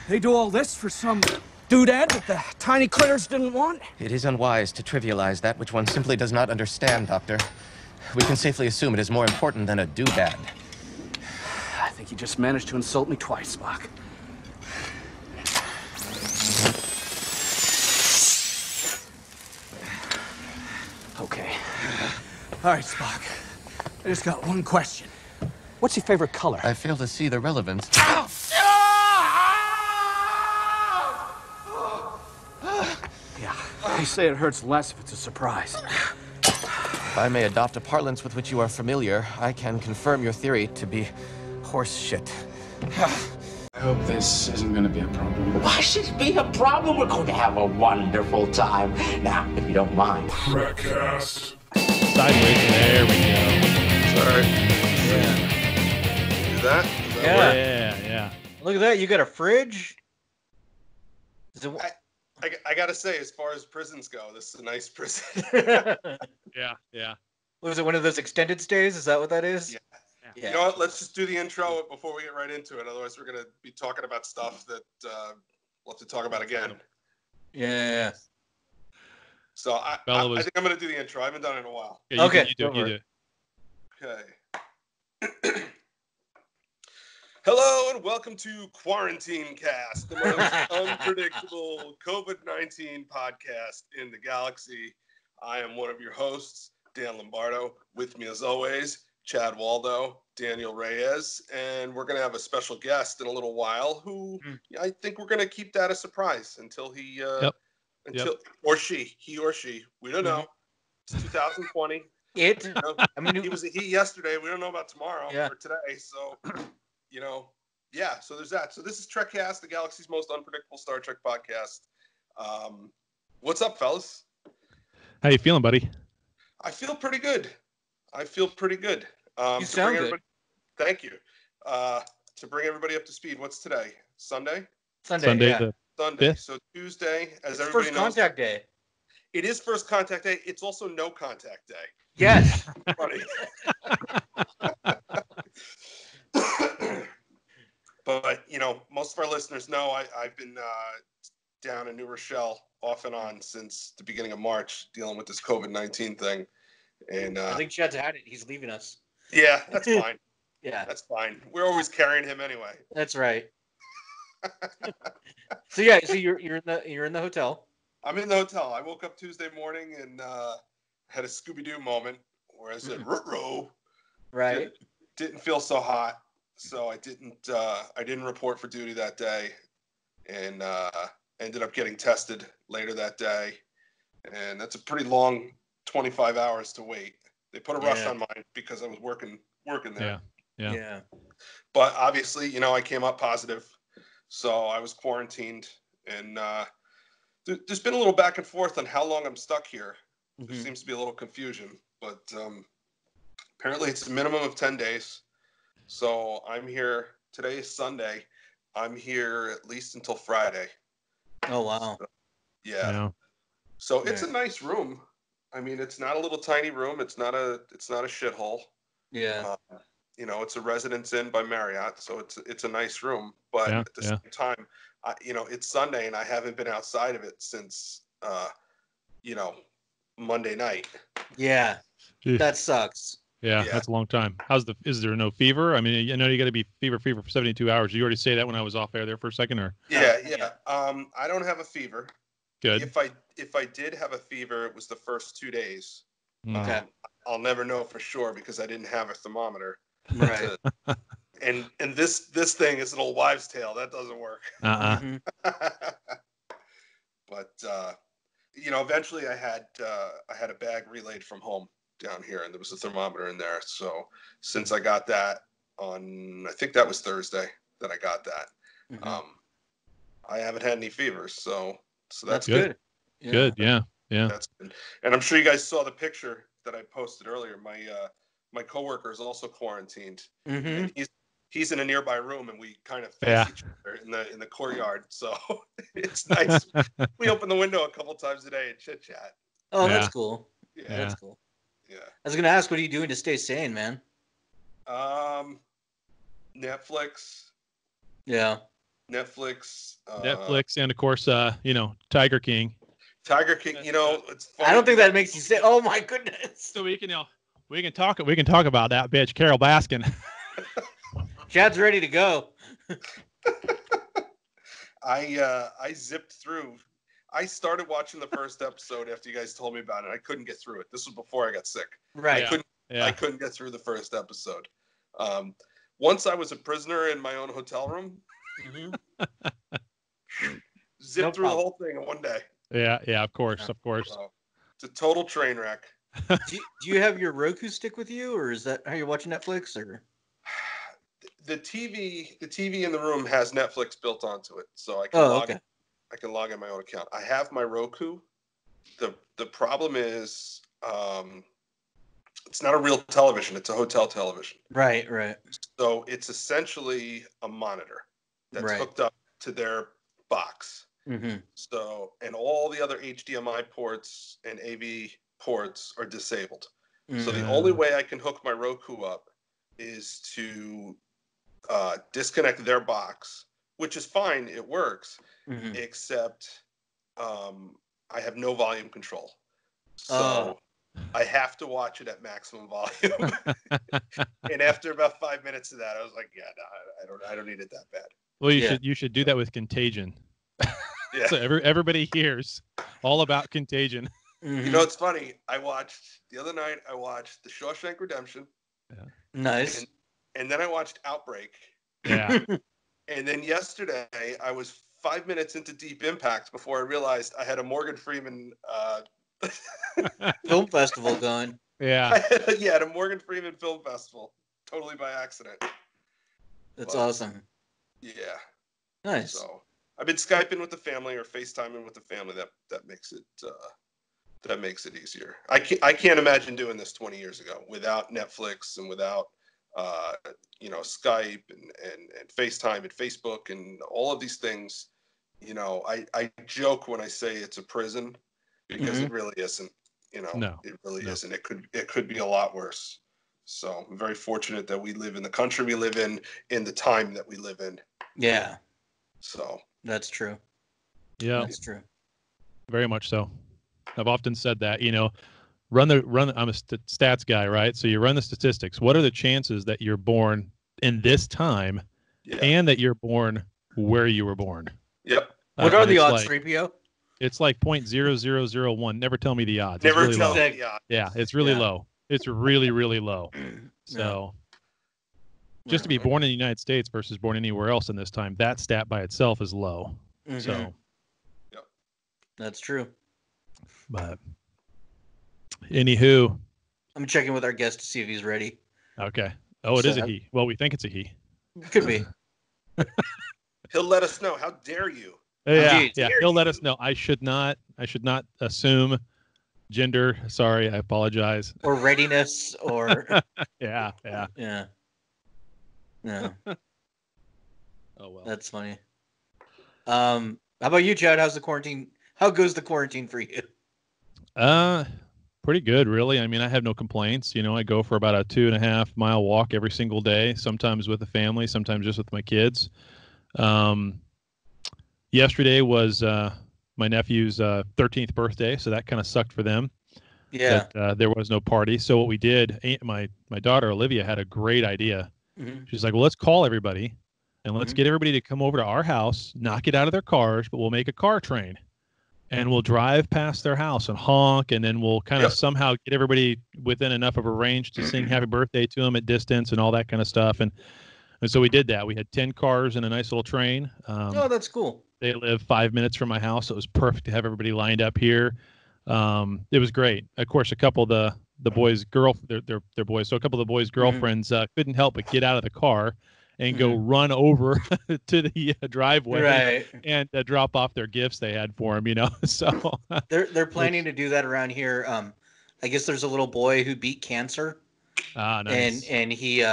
They do all this for some doodad that the tiny critters didn't want? It is unwise to trivialize that which one simply does not understand, Doctor. We can safely assume it is more important than a doodad. I think you just managed to insult me twice, Spock. Okay. All right, Spock. I just got one question. What's your favorite color? I fail to see the relevance. Yeah, they say it hurts less if it's a surprise. If I may adopt a parlance with which you are familiar, I can confirm your theory to be horse shit. I hope this isn't going to be a problem. Why should it be a problem? We're going to have a wonderful time. Now, if you don't mind. Trekcast. Sideways. There we go. Sorry. Yeah. Do that? Yeah. Look at that. You got a fridge? Is it... I gotta say, as far as prisons go, this is a nice prison. Yeah. Was it one of those extended stays? Is that what that is? Yeah. You know what? Let's just do the intro before we get right into it. Otherwise, we're going to be talking about stuff that we'll have to talk about again. Yeah. So I think I'm going to do the intro. I haven't done it in a while. Yeah, okay. You do. Okay. Hello and welcome to Quarantine Cast, the most unpredictable COVID-19 podcast in the galaxy. I am one of your hosts, Dan Lombardo. With me, as always, Chad Waldo, Daniel Reyes, and we're going to have a special guest in a little while who I think we're going to keep that a surprise until he, or she, we don't know. It's 2020. He was a he yesterday. We don't know about tomorrow or today. So, so there's that. So this is Trekcast, the galaxy's most unpredictable Star Trek podcast. What's up, fellas? How you feeling, buddy? I feel pretty good. You sound good. Thank you. To bring everybody up to speed, what's today? Sunday. Sunday. Sunday. So Tuesday, as it's everybody first knows. contact day. It is first contact day. It's also no contact day. Yes. Funny. But, most of our listeners know I've been down in New Rochelle off and on since the beginning of March dealing with this COVID-19 thing. And I think Chad's had it. He's leaving us. Yeah, that's fine. Yeah. That's fine. We're always carrying him anyway. That's right. So you're in the hotel. I'm in the hotel. I woke up Tuesday morning and had a Scooby-Doo moment where I said, "Ruh-roh." Right. Didn't feel so hot, so I didn't report for duty that day, and ended up getting tested later that day, and that's a pretty long 25 hours to wait. They put a rush on mine because I was working there. Yeah. But obviously, I came up positive, so I was quarantined, and there's been a little back and forth on how long I'm stuck here. There seems to be a little confusion, but apparently it's a minimum of 10 days. So I'm here. Today is Sunday. I'm here at least until Friday. Oh, wow. So, yeah. So it's a nice room. I mean, it's not a little tiny room. It's not a shithole. Yeah. It's a Residence Inn by Marriott, so it's a nice room. But at the same time, it's Sunday and I haven't been outside of it since Monday night. Yeah. That sucks. Yeah, that's a long time. Is there no fever? I mean, I know you got to be fever for 72 hours. Did you already say that when I was off air there for a second, or? Yeah. I don't have a fever. Good. If I did have a fever, it was the first 2 days. Okay. I'll never know for sure because I didn't have a thermometer. Right. And this thing is an old wives' tale. That doesn't work. But eventually I had a bag relayed from home down here, and there was a thermometer in there. So since I got that on, I think that was Thursday that I got that. I haven't had any fevers, so that's good. Good. Yeah. That's good. And I'm sure you guys saw the picture that I posted earlier. My coworker is also quarantined. And he's in a nearby room, and we kind of face each other in the courtyard. So it's nice. We open the window a couple times a day and chit chat. Oh, that's cool. Yeah, that's cool. Yeah. I was gonna ask, what are you doing to stay sane, man? Netflix. Yeah. Netflix. Netflix, and of course, Tiger King. Tiger King. It's funny. I don't think that makes you say, "Oh my goodness." So we can talk about that bitch, Carol Baskin. Chad's ready to go. I zipped through. I started watching the first episode after you guys told me about it. I couldn't get through it. This was before I got sick. Right. I couldn't get through the first episode. Once I was a prisoner in my own hotel room. Zipped through the whole thing in one day. Yeah, of course. So, it's a total train wreck. Do you have your Roku stick with you, or is that how you're watching Netflix? Or the TV in the room has Netflix built onto it, so I can log in. I can log in my own account. I have my Roku. The problem is, it's not a real television. It's a hotel television. Right. So it's essentially a monitor that's hooked up to their box. Mm-hmm. So, and all the other HDMI ports and AV ports are disabled. Mm-hmm. So the only way I can hook my Roku up is to disconnect their box, which is fine. It works, except I have no volume control. So I have to watch it at maximum volume. And after about 5 minutes of that, I was like, yeah, no, I don't need it that bad. Well, you should do that with Contagion. Yeah. So everybody hears all about Contagion. Mm-hmm. It's funny. The other night, I watched The Shawshank Redemption. Yeah. Nice. And then I watched Outbreak. Yeah. And then yesterday, I was 5 minutes into Deep Impact before I realized I had a Morgan Freeman film festival going. Yeah. At a Morgan Freeman film festival, totally by accident. That's awesome. Yeah. Nice. So I've been Skyping with the family or FaceTiming with the family. That makes it easier. I can't imagine doing this 20 years ago without Netflix and without Skype and FaceTime and Facebook and all of these things. I joke when I say it's a prison because it really isn't. No, it really isn't. It could be a lot worse. So I'm very fortunate that we live in the country we live in the time that we live in. Yeah. So that's true. Yeah, that's true. Very much so. I've often said that, run. I'm a stats guy, right? So you run the statistics. What are the chances that you're born in this time, and that you're born where you were born? Yep. What are the odds, 3PO? It's like 0.0001. Never tell me the odds. Never it's really tell low. me the odds. Yeah, it's really low. It's really, really low. So, just to be born in the United States versus born anywhere else in this time, that stat by itself is low. Mm-hmm. So, that's true. But, anywho, I'm checking with our guest to see if he's ready. Okay. Oh, it is a he. Well, we think it's a he. Could be. He'll let us know. How dare you? Yeah. He'll let us know. I should not assume gender. Sorry, I apologize. Or readiness, or yeah. No. Oh well. That's funny. How about you, Chad? How's the quarantine? How goes the quarantine for you? Pretty good, really. I mean, I have no complaints. I go for about a 2.5 mile walk every single day, sometimes with the family, sometimes just with my kids. Yesterday was my nephew's 13th birthday, so that kind of sucked for them. Yeah. That, there was no party. So what we did, my daughter Olivia had a great idea. Mm-hmm. She's like, well, let's call everybody and let's get everybody to come over to our house, not get out of their cars, but we'll make a car train. And we'll drive past their house and honk, and then we'll kind of somehow get everybody within enough of a range to sing happy birthday to them at distance and all that kind of stuff. And so we did that. We had 10 cars in a nice little train. Oh, that's cool. They live 5 minutes from my house, so it was perfect to have everybody lined up here. It was great. Of course, a couple of the boys' they're boys. So a couple of the boys' girlfriends couldn't help but get out of the car and go run over to the driveway and drop off their gifts they had for them. So they're planning to do that around here. I guess there's a little boy who beat cancer. Ah, nice. And he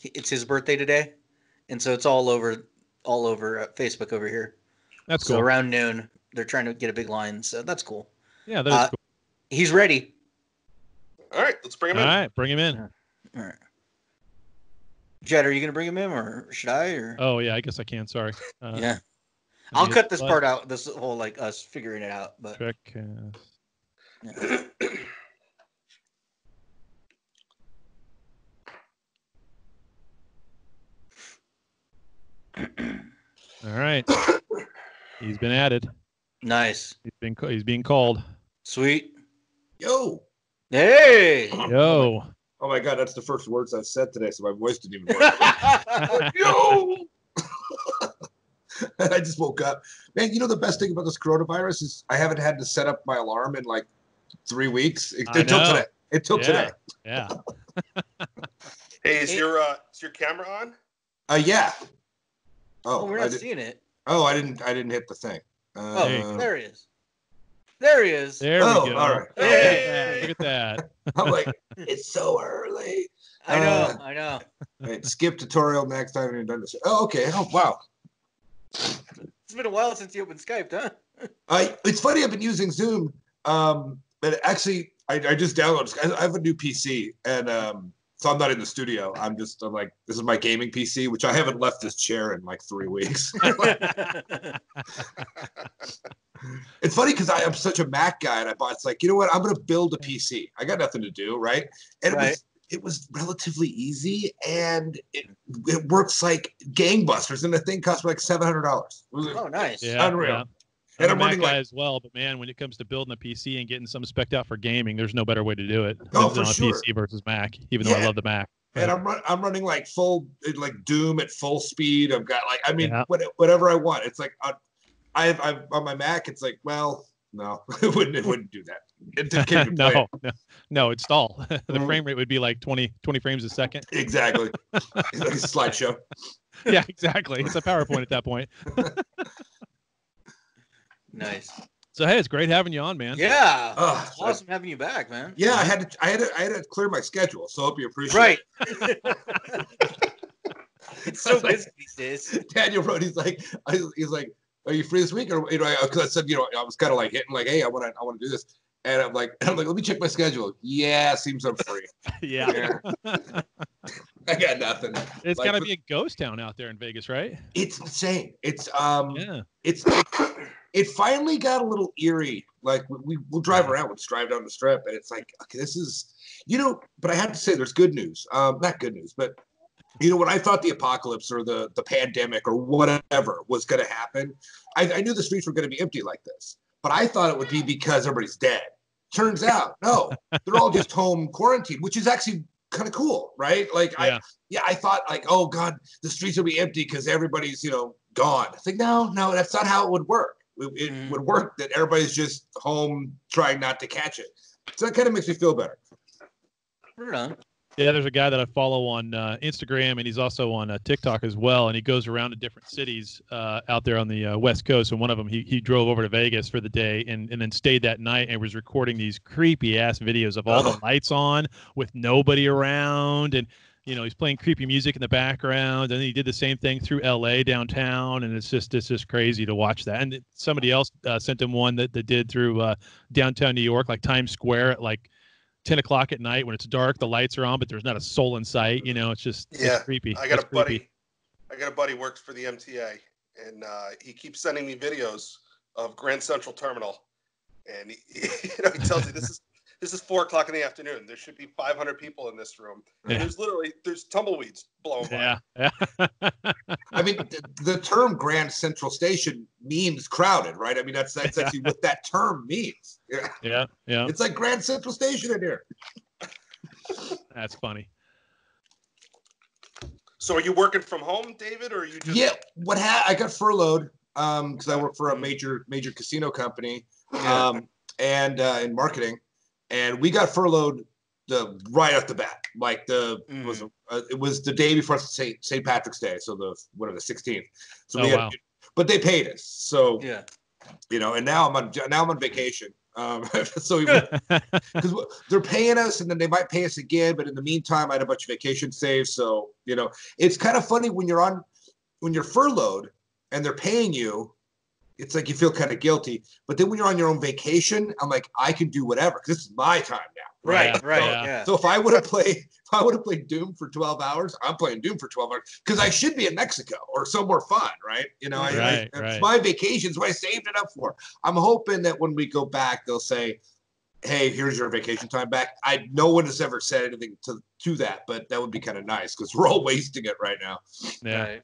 it's his birthday today, and so it's all over Facebook over here. That's cool. So around noon, they're trying to get a big line. So that's cool. Yeah, that is cool. He's ready. All right, let's bring him in. All right, bring him in. All right. Jed, are you gonna bring him in, or should I? Or Oh yeah, I guess I can. Sorry. yeah, I I'll mean, cut this part out. This whole like us figuring it out. But Trekcast. yeah. All right. He's been added. Nice. He's being called. Sweet. Yo. Hey. Yo. Oh my God, that's the first words I've said today, so my voice didn't even work. Yo. I just woke up. Man, you know the best thing about this coronavirus is I haven't had to set up my alarm in like 3 weeks. Until today. Until today. Yeah. Hey, is your camera on? Oh, Yeah. we're not seeing it. Oh, I didn't hit the thing. There he is. There he is. There we go. All right. Hey. Look at that. I'm like, it's so early. I know. Right, skip tutorial next time you're done this. Oh, okay. Oh, wow. It's been a while since you opened Skype, huh? It's funny. I've been using Zoom, but actually, I just downloaded. I have a new PC, and so I'm not in the studio. I'm like, this is my gaming PC, which I haven't left this chair in like 3 weeks. It's funny because I am such a Mac guy, and it's like, you know what? I'm going to build a PC. I got nothing to do, right? And it was relatively easy, and it works like gangbusters, and the thing cost me like $700. Oh, nice. Yeah, unreal. Yeah. And I'm I'm running a Mac guy like, as well, but man, when it comes to building a PC and getting some spec'd out for gaming, there's no better way to do it Oh, than for on sure. a PC versus Mac. Even though I love the Mac. and I'm running like like Doom at full speed. I've got Yeah. whatever I want. It's like I've on my Mac. It's like, well, no, it wouldn't do that. It can't even play it. No, it's stall. The frame rate would be like 20 frames a second. Exactly. It's like a slideshow. Yeah, exactly. It's a PowerPoint at that point. Nice. So hey, it's great having you on, man. Yeah. Oh, It's awesome having you back, man. Yeah, I had to clear my schedule. So I hope you appreciate it. Right. It's so busy these days. Daniel wrote, he's like, are you free this week? Or because I said, I was kind of like hitting like, hey, I want to do this. And I'm like, let me check my schedule. Yeah, seems I'm free. Yeah. I got nothing. It's gotta be a ghost town out there in Vegas, right? It's insane. It's Yeah. it finally got a little eerie. Like we'll drive around, we'll just drive down the strip, and it's like, okay, this is, but I have to say there's good news. Not good news, but when I thought the apocalypse or the pandemic or whatever was going to happen, I knew the streets were going to be empty like this. But I thought it would be because everybody's dead. Turns out, no, they're all just home quarantined, which is actually kind of cool, right? Like, I thought like, oh God, the streets will be empty because everybody's, gone. I think, no, that's not how it would work. It would work that everybody's just home trying not to catch it. So that kind of makes me feel better. Right on. Yeah, there's a guy that I follow on Instagram, and he's also on TikTok as well. And he goes around to different cities out there on the West Coast. And one of them, he drove over to Vegas for the day and then stayed that night and was recording these creepy ass videos of all the lights on with nobody around. And, he's playing creepy music in the background. And then he did the same thing through LA downtown. And it's just crazy to watch that. And somebody else sent him one that did through downtown New York, like Times Square at like 10 o'clock at night when it's dark, the lights are on, but there's not a soul in sight. It's just it's creepy. I got a buddy who works for the MTA, and he keeps sending me videos of Grand Central Terminal, and he tells me this is 4 o'clock in the afternoon. There should be 500 people in this room. And there's tumbleweeds blowing by. Yeah. I mean, the term Grand Central Station means crowded, right? I mean, that's actually what that term means. Yeah. It's like Grand Central Station in here. That's funny. So are you working from home, David, or are you just... Yeah, I got furloughed because I work for a major casino company and in marketing. And we got furloughed right off the bat. Like it was the day before St. Patrick's Day, so the 16th. So but they paid us. So and now I'm on vacation. So because they're paying us, and then they might pay us again. But in the meantime, I had a bunch of vacation saved. So it's kind of funny when you're furloughed and they're paying you. It's like you feel kind of guilty, but then when you're on your own vacation, I'm like, I can do whatever because this is my time now. Right. Yeah. So if I would have played Doom for 12 hours, I'm playing Doom for 12 hours because I should be in Mexico or somewhere fun, right? You know, it's my vacations, what I saved it up for. I'm hoping that when we go back, they'll say, hey, here's your vacation time back. No one has ever said anything to that, but that would be kind of nice because we're all wasting it right now. Yeah.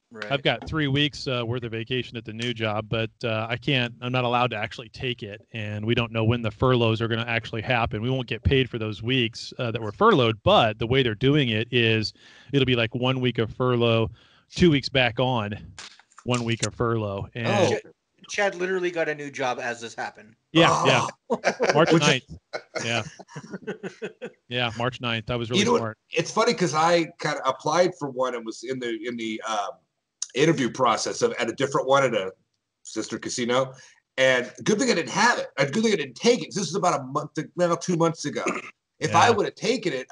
Right. I've got 3 weeks worth of vacation at the new job, but I'm not allowed to actually take it. And we don't know when the furloughs are going to actually happen. We won't get paid for those weeks that we're furloughed, but the way they're doing it is it'll be like 1 week of furlough, 2 weeks back on, 1 week of furlough. And Chad literally got a new job as this happened. Yeah. March 9th. Yeah. Yeah, March 9th. That was really smart. It's funny because I kind of applied for one and was in the interview process at a different one at a sister casino. And good thing I didn't have it. Good thing I didn't take it. This is about 2 months ago. If I would have taken it,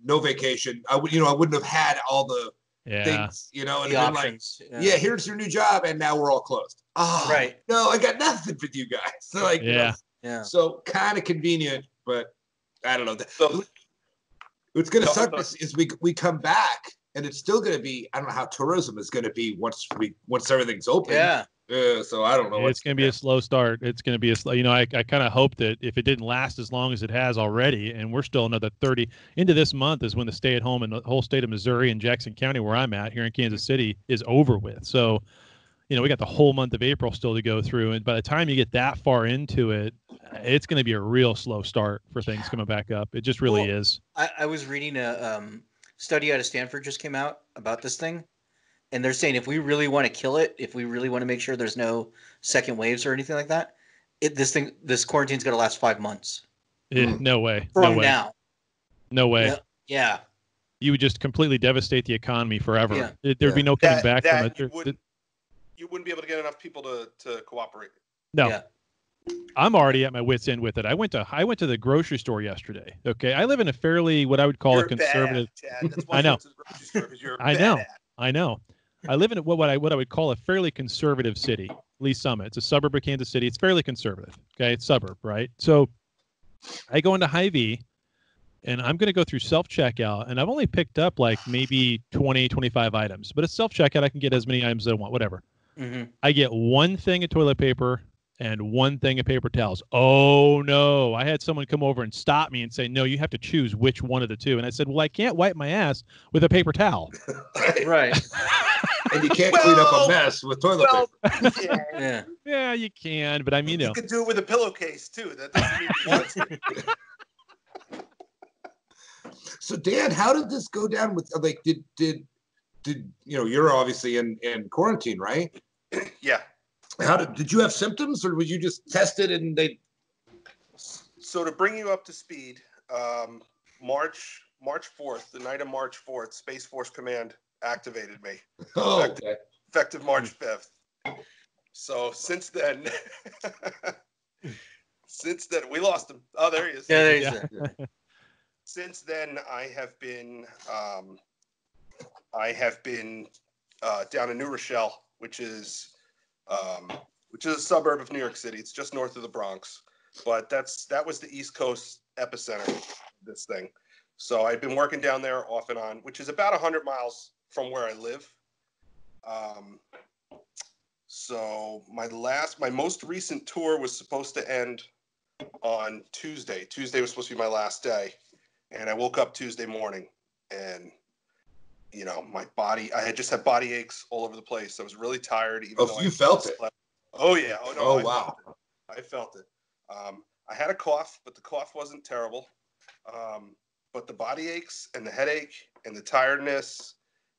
no vacation, I wouldn't have had all the things, and the options. Like, here's your new job, and now we're all closed. Oh, right. No, I got nothing with you guys. So so kind of convenient, but I don't know. So, what's going to suck is we come back, and it's still going to be. I don't know how tourism is going to be once everything's open. Yeah. So I don't know. It's going to be a slow start. It's going to be a slow. I kind of hope that if it didn't last as long as it has already, and we're still another 30 into this month is when the stay-at-home in the whole state of Missouri and Jackson County, where I'm at here in Kansas City, is over with. So, we got the whole month of April still to go through, and by the time you get that far into it, it's going to be a real slow start for things coming back up. It just really is. I was reading a study out of Stanford just came out about this thing. And they're saying if we really want to kill it, if we really want to make sure there's no second waves or anything like that, this quarantine's going to last 5 months. No way. From now. No way. Yeah. You would just completely devastate the economy forever. Yeah. There'd be no coming back from it. You wouldn't be able to get enough people to cooperate. No. Yeah. I'm already at my wit's end with it. I went to the grocery store yesterday. Okay. I live in a fairly, what I would call a conservative. That's why I know. I know. I live in what I would call a fairly conservative city, Lee Summit. It's a suburb of Kansas City. It's fairly conservative. Okay, it's suburb, right? So I go into Hy-Vee, and I'm going to go through self-checkout, and I've only picked up like maybe 20, 25 items. But it's self-checkout. I can get as many items as I want, whatever. Mm-hmm. I get one thing of toilet paper and one thing of paper towels. Oh, no. I had someone come over and stop me and say, no, you have to choose which one of the two. And I said, well, I can't wipe my ass with a paper towel. Right. And you can't clean up a mess with toilet paper. Yeah, you can, but I mean, you could do it with a pillowcase too. That doesn't mean you want to. So, Dan, how did this go down? With did you're obviously in quarantine, right? Yeah. Did you have symptoms, or was you just tested and they? So to bring you up to speed, March 4th, the night of March 4th, Space Force Command activated me. Oh, okay. Effective March 5th. So since then, we lost him. Oh, there he is. Yeah, there he is. Yeah. Since then, I have been down in New Rochelle, which is a suburb of New York City. It's just north of the Bronx, but that was the East Coast epicenter of this thing. So I've been working down there off and on, which is about 100 miles from where I live. So my most recent tour was supposed to end on Tuesday. Tuesday was supposed to be my last day, and I woke up Tuesday morning, and my body, I had just had body aches all over the place. I was really tired. Even though you felt it? Oh, yeah. Oh, no. Oh, wow. I felt it. I had a cough, but the cough wasn't terrible. But the body aches and the headache and the tiredness,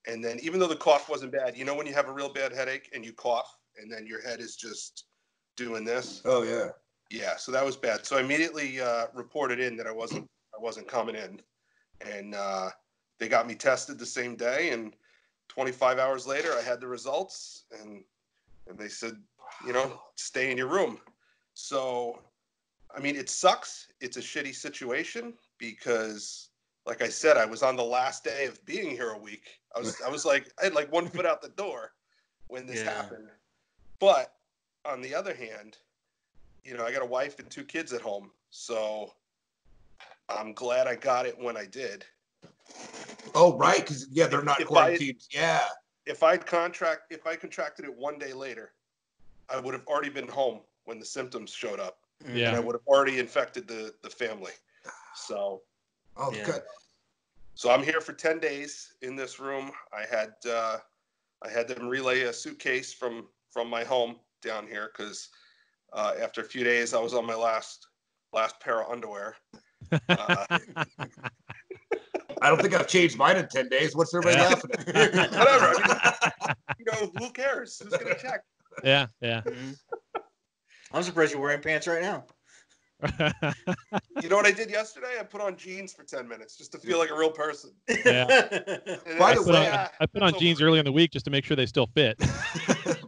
and then even though the cough wasn't bad, when you have a real bad headache and you cough and then your head is just doing this. Oh, yeah. Yeah, so that was bad. So I immediately reported in that I wasn't coming in, and they got me tested the same day, and 25 hours later I had the results, and they said, stay in your room. So, I mean, it sucks. It's a shitty situation because, like I said, I was on the last day of being here a week. I had like 1 foot out the door when this happened. But on the other hand, I got a wife and 2 kids at home. So, I'm glad I got it when I did. Oh, right, because they're not quarantined. If I contracted it one day later, I would have already been home when the symptoms showed up. Yeah. And I would have already infected the family. So. Oh, good. So I'm here for 10 days in this room. I had them relay a suitcase from my home down here because after a few days I was on my last pair of underwear. I don't think I've changed mine in 10 days. What's everybody laughing at? Whatever. I mean, who cares? Who's gonna check? Yeah. Mm-hmm. I'm surprised you're wearing pants right now. You know what I did yesterday? I put on jeans for 10 minutes just to feel like a real person. Yeah. By the way, I put on jeans early in the week just to make sure they still fit.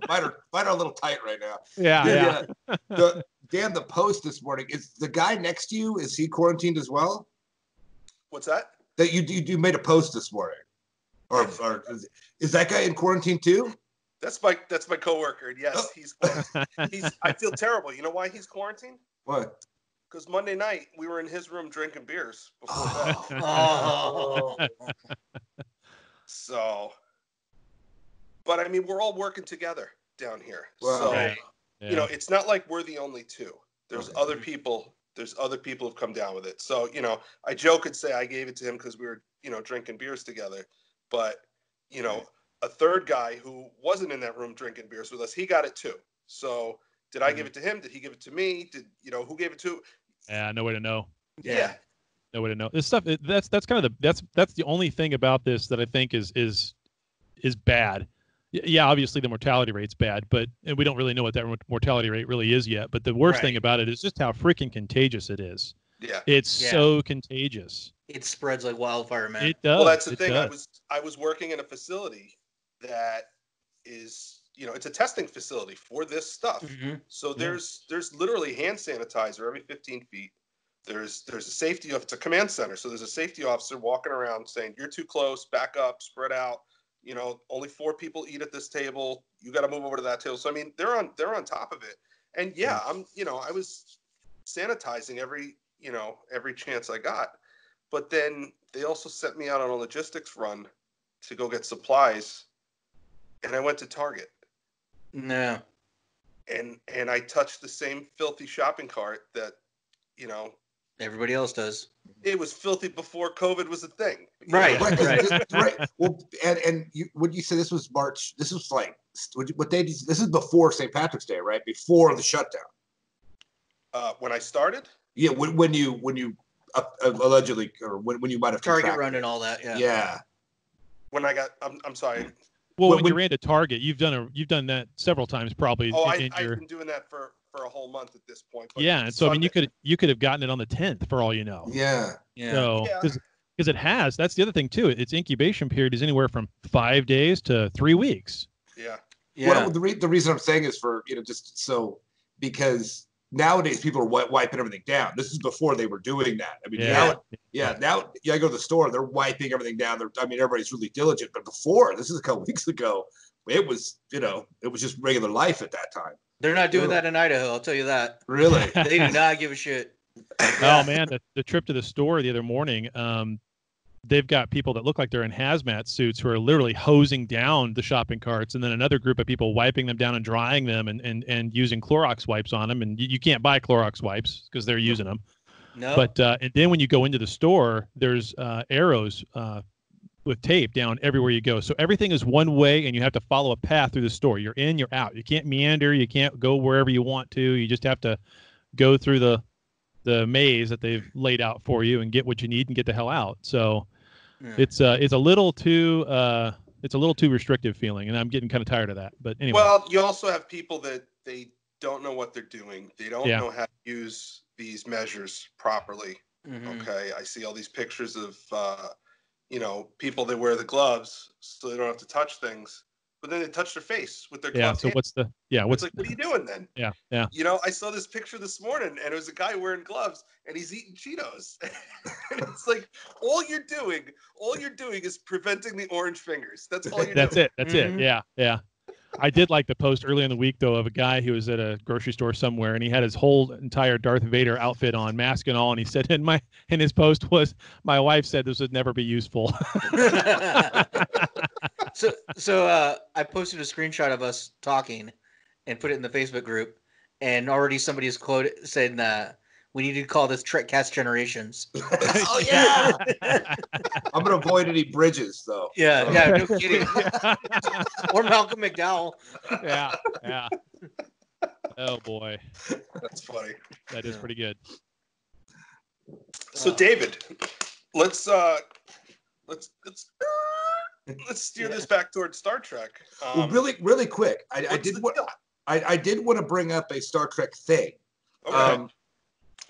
mine are a little tight right now. Yeah. Dan, the post this morning, is the guy next to you, is he quarantined as well? What's that? That you made a post this morning. Or is that guy in quarantine too? That's my coworker. Yes, he's quarantined. I feel terrible. You know why he's quarantined? What? Because Monday night we were in his room drinking beers before bed. Oh. So, but I mean, we're all working together down here. Wow. So, Right. you know, it's not like we're the only two. There's other people. There's other people who've come down with it. So, you know, I joke and say I gave it to him because we were, you know, drinking beers together. But, you know, a third guy who wasn't in that room drinking beers with us, he got it too. So, did I give it to him? Did he give it to me? Who gave it to? Yeah, no way to know. Yeah. No way to know. This stuff. That's kind of that's the only thing about this that I think is bad. Yeah, obviously the mortality rate's bad, and we don't really know what that mortality rate really is yet. But the worst thing about it is just how freaking contagious it is. Yeah. It's so contagious. It spreads like wildfire, man. It does. Well, that's the thing. Does. I was working in a facility that is, you know, it's a testing facility for this stuff. Mm-hmm. So there's literally hand sanitizer every 15 feet. There's a safety of it's a command center. So there's a safety officer walking around saying, you're too close, back up, spread out. You know, only 4 people eat at this table. You got to move over to that table. So I mean, they're on top of it. And yeah, I was sanitizing every chance I got. But then they also sent me out on a logistics run to go get supplies, and I went to Target. No. And I touched the same filthy shopping cart that, you know, everybody else does. It was filthy before COVID was a thing. Right. Right. Well, and would you say this was March? This was like what day? This is before St. Patrick's Day, right? Before the shutdown. When I started. Yeah. When you allegedly, or when you might have Target run and all that. Yeah. Yeah. When I got, I'm sorry. Well, when you ran to Target, you've done that several times, probably. Oh, I've been doing that for a whole month at this point. But yeah, and so Sunday, I mean, you could have gotten it on the 10th for all you know. Yeah. So because it has, that's the other thing too. Its incubation period is anywhere from 5 days to 3 weeks. Yeah. Yeah. Well, the reason I'm saying is for just so because nowadays people are wiping everything down. This is before they were doing that. I mean, now I go to the store, they're wiping everything down. Everybody's really diligent. But before, this is a couple weeks ago, it was just regular life at that time. They're not doing that in Idaho, I'll tell you that. Really? They do not give a shit. Oh man, the trip to the store the other morning, they've got people that look like they're in hazmat suits who are literally hosing down the shopping carts, and then another group of people wiping them down and drying them and using Clorox wipes on them. And you can't buy Clorox wipes because they're using them. No. But and then when you go into the store, there's arrows with tape down everywhere you go. So everything is one way, and you have to follow a path through the store. You're in, you're out. You can't meander. You can't go wherever you want to. You just have to go through the maze that they've laid out for you and get what you need and get the hell out. So it's a little too restrictive feeling, and I'm getting kind of tired of that. But anyway. Well, you also have people that they don't know what they're doing. They don't know how to use these measures properly. Mm-hmm. Okay, I see all these pictures of people that wear the gloves so they don't have to touch things, but then they touch their face with their gloves. So it's like, what are you doing then? Yeah. I saw this picture this morning, and it was a guy wearing gloves, and he's eating Cheetos. And it's like all you're doing is preventing the orange fingers. That's all you're doing. That's it. Yeah. I did like the post early in the week, though, of a guy who was at a grocery store somewhere, and he had his whole entire Darth Vader outfit on, mask and all, and he said in his post was, "My wife said this would never be useful." So I posted a screenshot of us talking and put it in the Facebook group, and already somebody's quote said, "We need to call this Trekcast Generations." Oh yeah. I'm gonna avoid any bridges though. Yeah, no kidding. Or Malcolm McDowell. Yeah. Oh boy, That's funny. that is pretty good. So David, let's steer this back towards Star Trek. Well, really quick, I did want to bring up a Star Trek thing. Okay.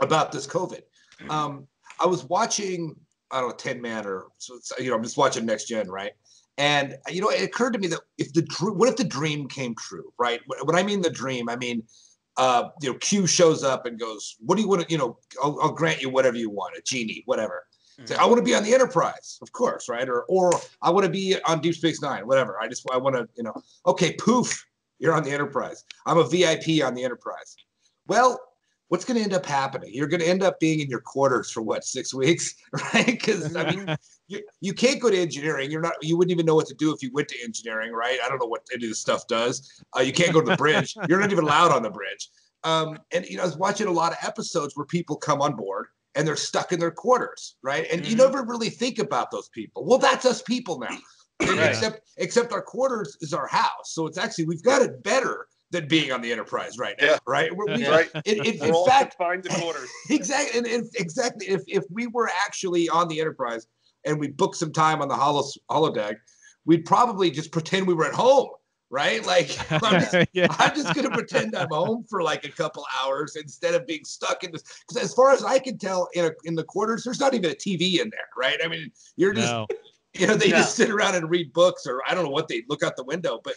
About this COVID. I was watching, I don't know, 10 Man or so, I'm just watching Next Gen, right? And it occurred to me that what if the dream came true, right? When I mean the dream, I mean, Q shows up and goes, "What do you want to, I'll grant you whatever you want, a genie, whatever." Mm-hmm. Say, "I want to be on the Enterprise," of course, right? Or I want to be on Deep Space Nine, whatever. I want to, okay, poof, you're on the Enterprise. I'm a VIP on the Enterprise. Well, what's going to end up happening? You're going to end up being in your quarters for 6 weeks, right? Because I mean, you can't go to engineering. You wouldn't even know what to do if you went to engineering, right? I don't know what any of this stuff does. You can't go to the bridge. You're not even allowed on the bridge. And I was watching a lot of episodes where people come on board and they're stuck in their quarters, right? And you never really think about those people. Well, that's us people now. Right. Except our quarters is our house. So it's actually, we've got it better than being on the Enterprise right now, right? Right. In fact, confined to quarters. Exactly. And exactly, if we were actually on the Enterprise and we booked some time on the holodeck, we'd probably just pretend we were at home, right? Like, I'm just going to pretend I'm home for a couple hours instead of being stuck in this. Because as far as I can tell, in the quarters, there's not even a TV in there, right? I mean, you're just, they just sit around and read books, or I don't know what they look out the window, but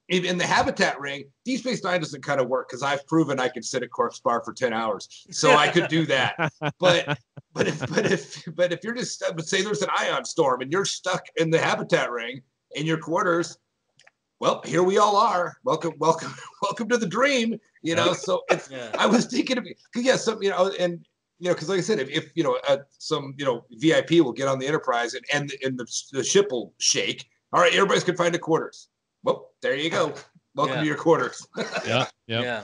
in the habitat ring, Deep Space Nine doesn't kind of work because I've proven I can sit at Corpse Bar for 10 hours, so I could do that. But if you're just, say there's an ion storm and you're stuck in the habitat ring in your quarters, well, here we all are. Welcome to the dream. So it's. I was thinking of because like I said, if some VIP will get on the Enterprise and the ship will shake. All right, everybody's can find the quarters. Well, there you go. Welcome to your quarters. Yeah.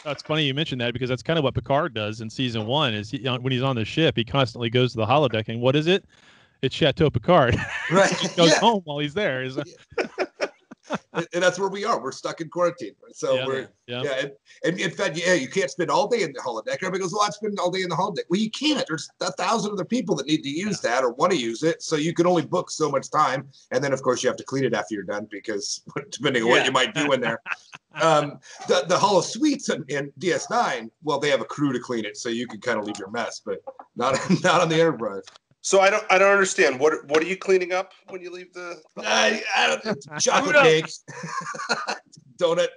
Oh, it's funny you mentioned that because that's kind of what Picard does in season 1. Is when he's on the ship, he constantly goes to the holodeck, and what is it? It's Chateau Picard. Right. He goes home while he's there. And that's where we are. We're stuck in quarantine. So and in fact, you can't spend all day in the holodeck. Everybody goes, "Well, I'd spend all day in the holodeck." Well, you can't. There's 1,000 other people that need to use that or want to use it. So you can only book so much time. And then, of course, you have to clean it after you're done because depending on what you might do in there. The holo suites in DS9, well, they have a crew to clean it. So you can kind of leave your mess, but not on the Enterprise. So I don't understand. What are you cleaning up when you leave the I don't, chocolate cakes, donut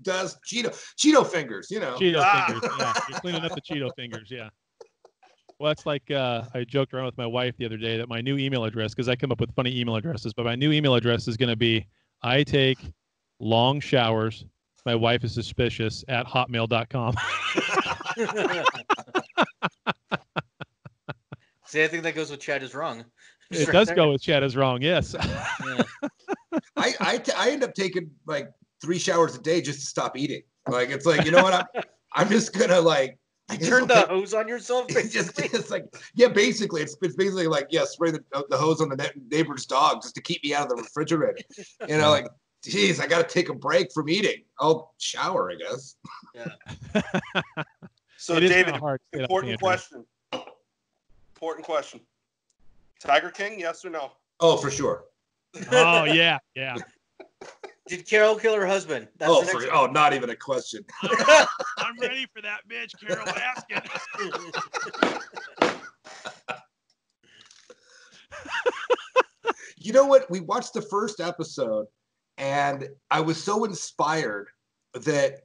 dust, Cheeto fingers, Cheeto fingers, yeah. You're cleaning up the Cheeto fingers, yeah. Well, it's like I joked around with my wife the other day that my new email address, because I come up with funny email addresses, but my new email address is going to be I take long showers. My wife is suspicious @hotmail.com. See, I think that goes with Chad is wrong. It does go with Chad is wrong, yes. I end up taking 3 showers a day just to stop eating. It's like, you know what? I'm just gonna you turn the hose on yourself. Basically. Basically, it's basically spray the hose on the neighbor's dog just to keep me out of the refrigerator. Geez, I got to take a break from eating. I'll shower, I guess. Yeah. So, David, important question. Tiger King, yes or no? Oh, for sure. Oh, yeah. Did Carol kill her husband? That's not even a question. I'm ready for that bitch, Carol. Ask it. You know what? We watched the first episode, and I was so inspired that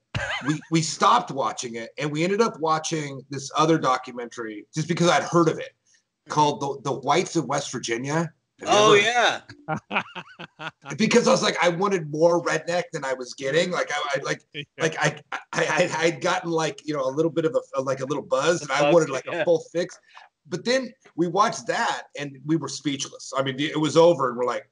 we stopped watching it, and we ended up watching this other documentary just because I'd heard of it, called the Whites of West Virginia. Oh yeah. Because I was like, I wanted more redneck than I was getting. Like I'd gotten like, you know, a little bit of a little buzz, and I wanted like a full fix. But then we watched that and we were speechless. I mean, it was over and we're like,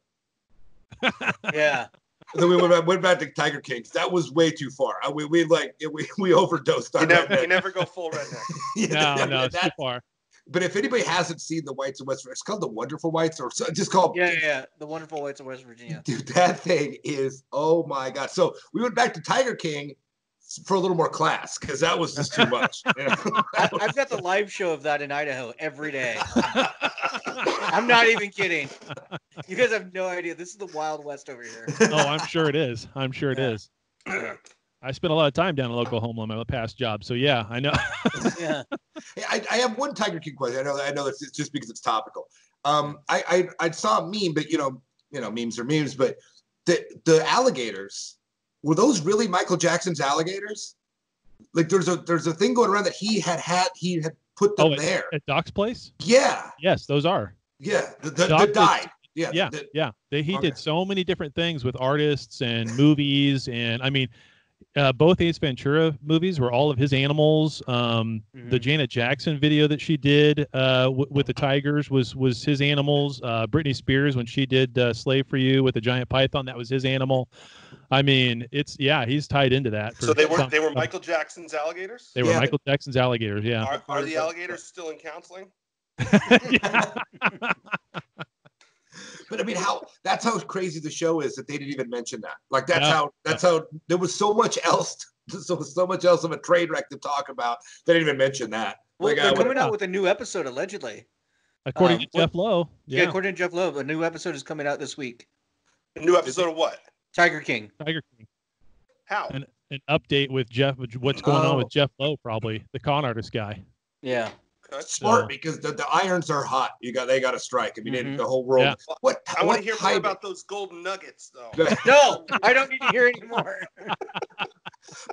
yeah. And then we went back to Tiger King. That was way too far. We overdosed on redneck. You never go full redneck. No, it's too far. But if anybody hasn't seen The Whites of West Virginia, it's called The Wonderful Whites, or just called The Wonderful Whites of West Virginia. Dude, that thing is, oh my God. So we went back to Tiger King for a little more class because that was just too much. You know? I've got the live show of that in Idaho every day. I'm not even kidding. You guys have no idea. This is the Wild West over here. Oh, I'm sure it is. It is. I spent a lot of time down in Oklahoma on my past job, so yeah, I know. Yeah. I have one Tiger King question. I know that's just because it's topical. I saw a meme, but you know, memes are memes. But the alligators, were those really Michael Jackson's alligators? Like there's a thing going around that he had put them there at Doc's place. Yeah. Yes, those are. Yeah. The died. Yeah. He did so many different things with artists and movies, and I mean. Both Ace Ventura movies were all of his animals. The Janet Jackson video that she did with the tigers was his animals. Britney Spears, when she did "Slave for You" with the giant python, that was his animal. I mean, he's tied into that. So they were Michael Jackson's alligators. They were Michael Jackson's alligators. Yeah. Are the alligators still in counseling? But I mean, that's how crazy the show is that they didn't even mention that. Like that's how there was so much else of a train wreck to talk about. They didn't even mention that. Well, they're coming out with a new episode allegedly. According to Jeff Lowe. Yeah, according to Jeff Lowe, a new episode is coming out this week. A new episode of what? Tiger King. How? An update with Jeff. What's going on with Jeff Lowe? Probably the con artist guy. Yeah. That's smart because the irons are hot. They got to strike. I mean, the whole world. Yeah. I want to hear more about those golden nuggets, though. No, I don't need to hear anymore.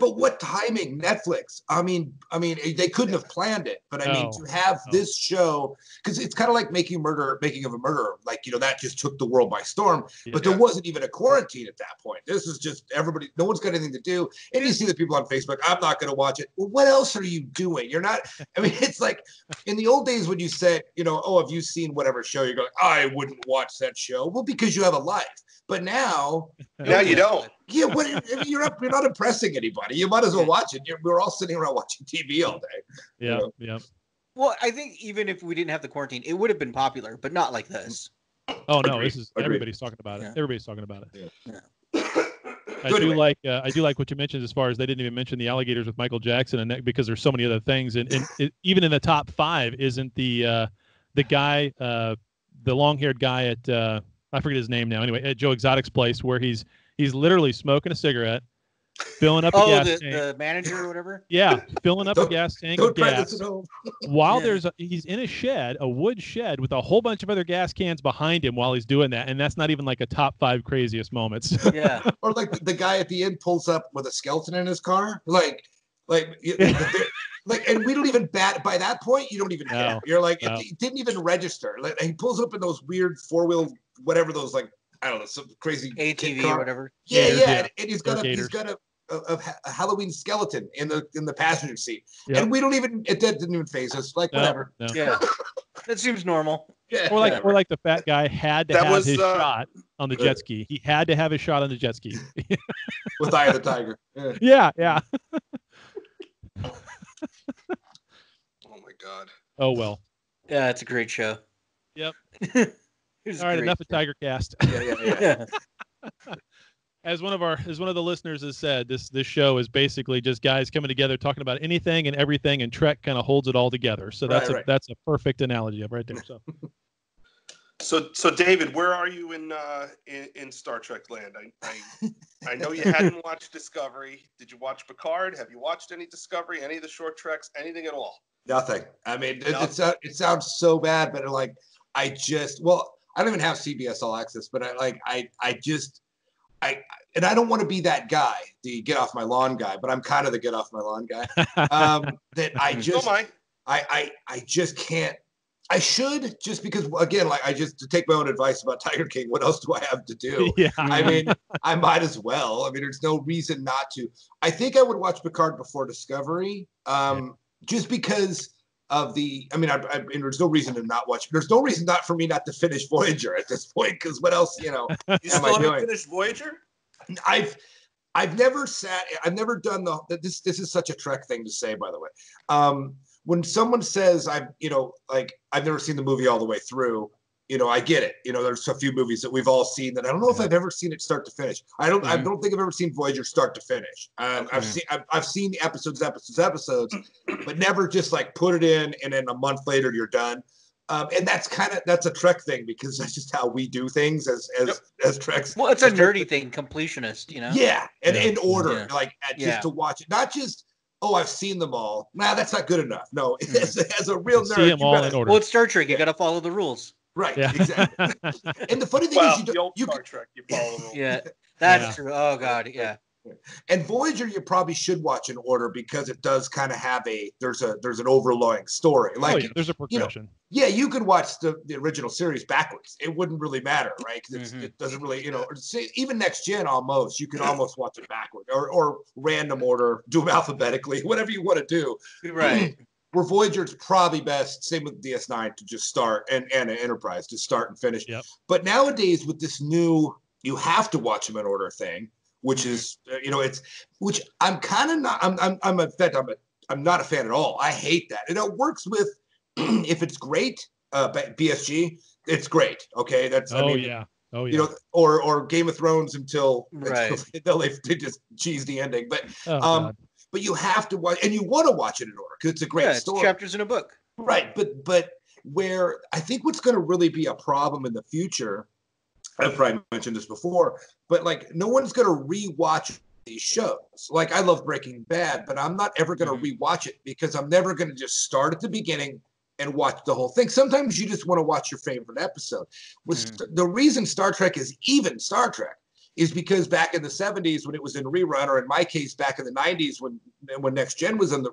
But what timing? Netflix. I mean, they couldn't have planned it. But I mean, to have this show, because it's kind of like making of a murderer. Like, you know, that just took the world by storm. But there wasn't even a quarantine at that point. This is just everybody. No one's got anything to do. And you see the people on Facebook. I'm not going to watch it. Well, what else are you doing? You're not. I mean, it's like. In the old days when you said, you know, oh, have you seen whatever show? You go, I wouldn't watch that show. Well, because you have a life. But now you don't. Yeah, you're not impressing anybody. You might as well watch it. We're all sitting around watching TV all day. Yeah, you know? yeah. Well, I think even if we didn't have the quarantine, it would have been popular, but not like this. Oh no, everybody's talking about it. Yeah. Everybody's talking about it. Yeah. I do like what you mentioned as far as they didn't even mention the alligators with Michael Jackson, and that, because there's so many other things, and even in the top 5 isn't the guy, the long-haired guy at I forget his name now. Anyway, at Joe Exotic's place, where he's literally smoking a cigarette, filling up a gas tank. The manager or whatever. Yeah, filling up a gas tank of gas. While he's in a shed, a wood shed, with a whole bunch of other gas cans behind him while he's doing that, and that's not even like a top 5 craziest moments. Yeah. Or like the guy at the end pulls up with a skeleton in his car, and we don't even by that point. You don't even care. You're like, it didn't even register. Like, he pulls up in those weird 4-wheel, whatever those, like, I don't know, some crazy ATV or whatever. Yeah. And he's got a Halloween skeleton in the passenger seat, and we don't even. It didn't even faze us. Like, whatever. No. Yeah, that seems normal. Yeah, or like the fat guy had to have his shot on the jet ski. He had to have his shot on the jet ski. With Eye of the Tiger. Yeah. Oh my God. Oh well. Yeah, it's a great show. Yep. All right, enough of Tiger Cast. Yeah. As one of the listeners has said, this show is basically just guys coming together talking about anything and everything, and Trek kind of holds it all together. So that's a perfect analogy of right there. So David, where are you in Star Trek land? I know you hadn't watched Discovery. Did you watch Picard? Have you watched any Discovery? Any of the short treks? Anything at all? Nothing. I mean, it sounds so bad, but I don't even have CBS All Access, but and I don't want to be that guy, the get off my lawn guy, but I'm kind of the get off my lawn guy. That I just, I just can't I should, just because, again, like to take my own advice about Tiger King, what else do I have to do? Yeah. I mean, I might as well. I mean, there's no reason not to. I think I would watch Picard before Discovery, just because of there's no reason to not watch. There's no reason for me not to finish Voyager at this point, because what else, You am still I haven't doing? finished Voyager? I've never done this is such a Trek thing to say, by the way. When someone says I've never seen the movie all the way through, I get it. There's a few movies that we've all seen that I don't know if I've ever seen it start to finish. I don't think I've ever seen Voyager start to finish. I've seen episodes, but never just like put it in and then a month later you're done. And that's a Trek thing, because that's just how we do things as Treks. Well, it's a nerdy thing, completionist, Yeah, and in order, just to watch it, not just, I've seen them all. Nah, that's not good enough. No, as a real nerd, see them all in order. Well, it's Star Trek. You got to follow the rules. Right, exactly. And the funny thing is, Star Trek, you follow the rules. Yeah, that's true. Oh God, yeah. And Voyager, you probably should watch in order, because it does kind of have there's an overlying story. Like, there's a progression. You could watch the original series backwards. It wouldn't really matter, right? Because it doesn't really, even Next Gen, almost, you can almost watch it backward or random order, do them alphabetically, whatever you want to do. Right. Where Voyager is probably best, same with DS9, to just start, and Enterprise to start and finish. Yep. But nowadays, with this new, you have to watch them in order thing, which is, which I'm kind of not, I'm not a fan at all. I hate that. And it works with, if it's great, BSG, it's great. Okay. That's, or Game of Thrones until they just cheese the ending. But, but you have to watch, and you want to watch it in order, because it's a great story. It's chapters in a book. Right. But where I think what's going to really be a problem in the future, I've probably mentioned this before, but like, no one's going to rewatch these shows. Like, I love Breaking Bad, but I'm not ever going to rewatch it, because I'm never going to just start at the beginning and watch the whole thing. Sometimes you just want to watch your favorite episode. The reason Star Trek is even Star Trek is because back in the 70s, when it was in rerun, or in my case, back in the 90s, when Next Gen was in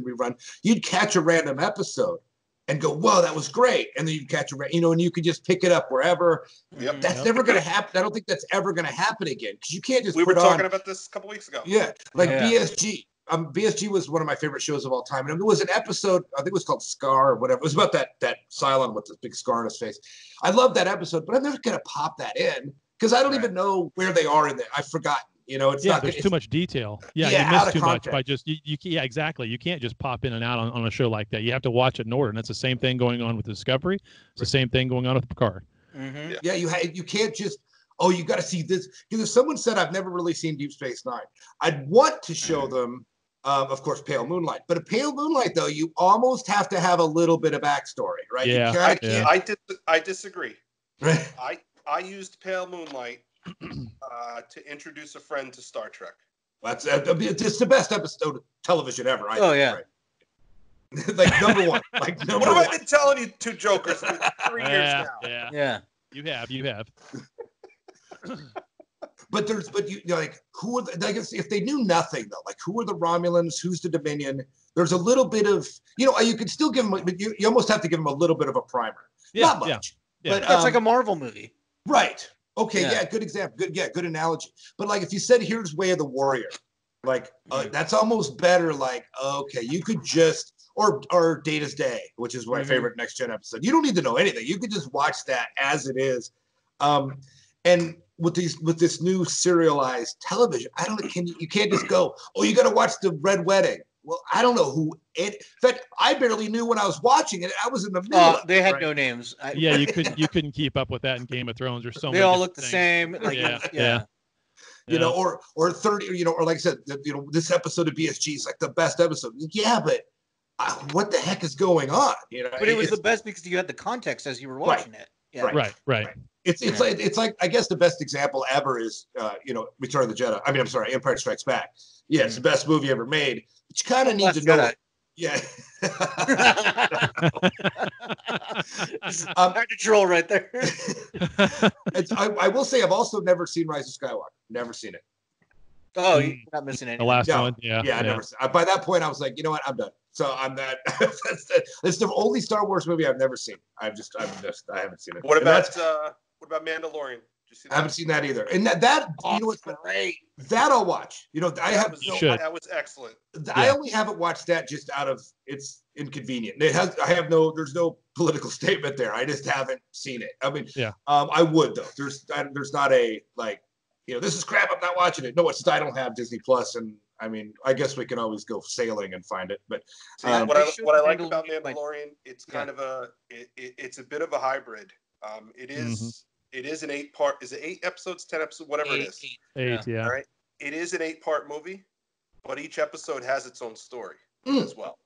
rerun, you'd catch a random episode and go, whoa, that was great. And then you'd catch and you could just pick it up wherever. Yep. That's never going to happen. I don't think that's ever going to happen again, because you can't just We were talking about this a couple weeks ago. Yeah, BSG. BSG was one of my favorite shows of all time. And there was an episode, I think it was called Scar or whatever. It was about that Cylon with this big scar on his face. I love that episode, but I'm never going to pop that in, because I don't even know where they are in there. I've forgotten. It's not. There's too much detail. You miss too much by just exactly. You can't just pop in and out on a show like that. You have to watch it in order, and that's the same thing going on with Discovery. It's the same thing going on with Picard. Mm-hmm. Yeah, you can't just. Oh, you got to see this, because if someone said I've never really seen Deep Space Nine, I'd want to show them, of course, Pale Moonlight. But a Pale Moonlight, though, you almost have to have a little bit of backstory, right? Yeah, I disagree. Right. I used Pale Moonlight to introduce a friend to Star Trek. It's the best episode of television ever. I think, yeah. Right? Like number one. What have I been telling you, two jokers, for 3 years now? Yeah. You have. But who are if they knew nothing though, like who are the Romulans, who's the Dominion? There's a little bit of, you could still give them, but you almost have to give them a little bit of a primer. Not much. Yeah. But It's like a Marvel movie. Right. Okay. Yeah. Good example. Good analogy. But like, if you said, here's Way of the Warrior, like that's almost better. Like, okay, you could just, or Data's Day, which is my favorite Next Gen episode. You don't need to know anything. You could just watch that as it is. And with this new serialized television, you can't just go, oh, you got to watch the Red Wedding. Well, I don't know who it. In fact, I barely knew when I was watching it. I was in the middle. They had no names. You couldn't keep up with that in Game of Thrones or so. They all look the same. Yeah. Or 30. Or like I said, this episode of BSG is like the best episode. Yeah, but what the heck is going on? But it was the best because you had the context as you were watching it. Yeah. Right. It's like I guess the best example ever is Return of the Jedi. I mean, I'm sorry, Empire Strikes Back. Yeah, it's the best movie ever made. But you kind of need to know. Jedi. Yeah. Hard to troll right there. I will say I've also never seen Rise of Skywalker. Never seen it. Oh, you're not missing anything. The last one. Yeah. I never. By that point, I was like, you know what? I'm done. So I'm not. That's the only Star Wars movie I've never seen. I haven't seen it. What about Mandalorian? I haven't seen that either. And that you know what's great? That I'll watch. You know, that was excellent. I only haven't watched that just out of it's inconvenient. There's no political statement there. I just haven't seen it. I mean, I would though. There's not a like, you know, this is crap, I'm not watching it. No, it's just I don't have Disney Plus, and I mean, I guess we can always go sailing and find it. But what I like about Mandalorian, it's kind of it's a bit of a hybrid. It is. It is an 8-part. Is it 8 episodes, 10 episodes, whatever it is? 8, yeah. All right. It is an 8-part movie, but each episode has its own story as well.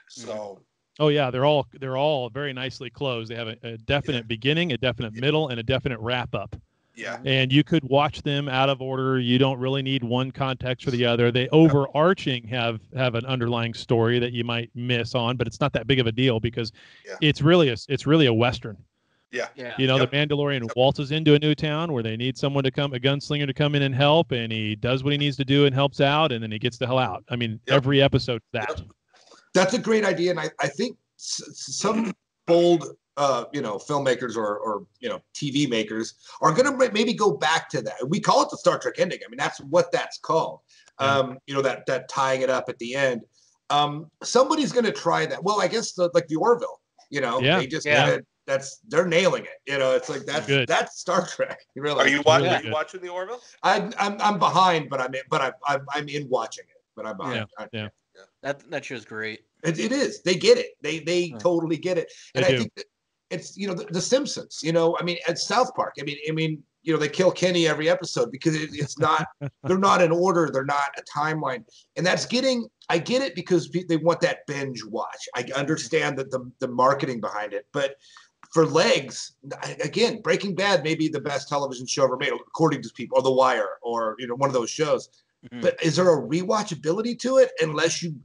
So. Oh yeah, they're all very nicely closed. They have a definite beginning, a definite middle, and a definite wrap up. Yeah. And you could watch them out of order. You don't really need one context for the other. They overarching have an underlying story that you might miss on, but it's not that big of a deal because it's really a Western. Yeah. You know, the Mandalorian waltzes into a new town where they need someone to come, a gunslinger to come in and help, and he does what he needs to do and helps out, and then he gets the hell out. I mean, every episode that. That's a great idea, and I think some bold, filmmakers or TV makers are going to maybe go back to that. We call it the Star Trek ending. I mean, that's what that's called. That tying it up at the end. Somebody's going to try that. Well, I guess the Orville. They just they're nailing it. It's like that's Star Trek. Really. Are you watching the Orville? I'm behind, but I'm in watching it. But I'm behind. Yeah. That show's great. It is. They get it. They totally get it. And I think that it's the Simpsons. I mean, at South Park. I mean, they kill Kenny every episode because it's not. They're not in order. They're not a timeline. And that's getting. I get it because they want that binge watch. I understand that the marketing behind it, but for legs, again, Breaking Bad may be the best television show ever made, according to people, or The Wire, or one of those shows. Mm-hmm. But is there a rewatchability to it? Unless you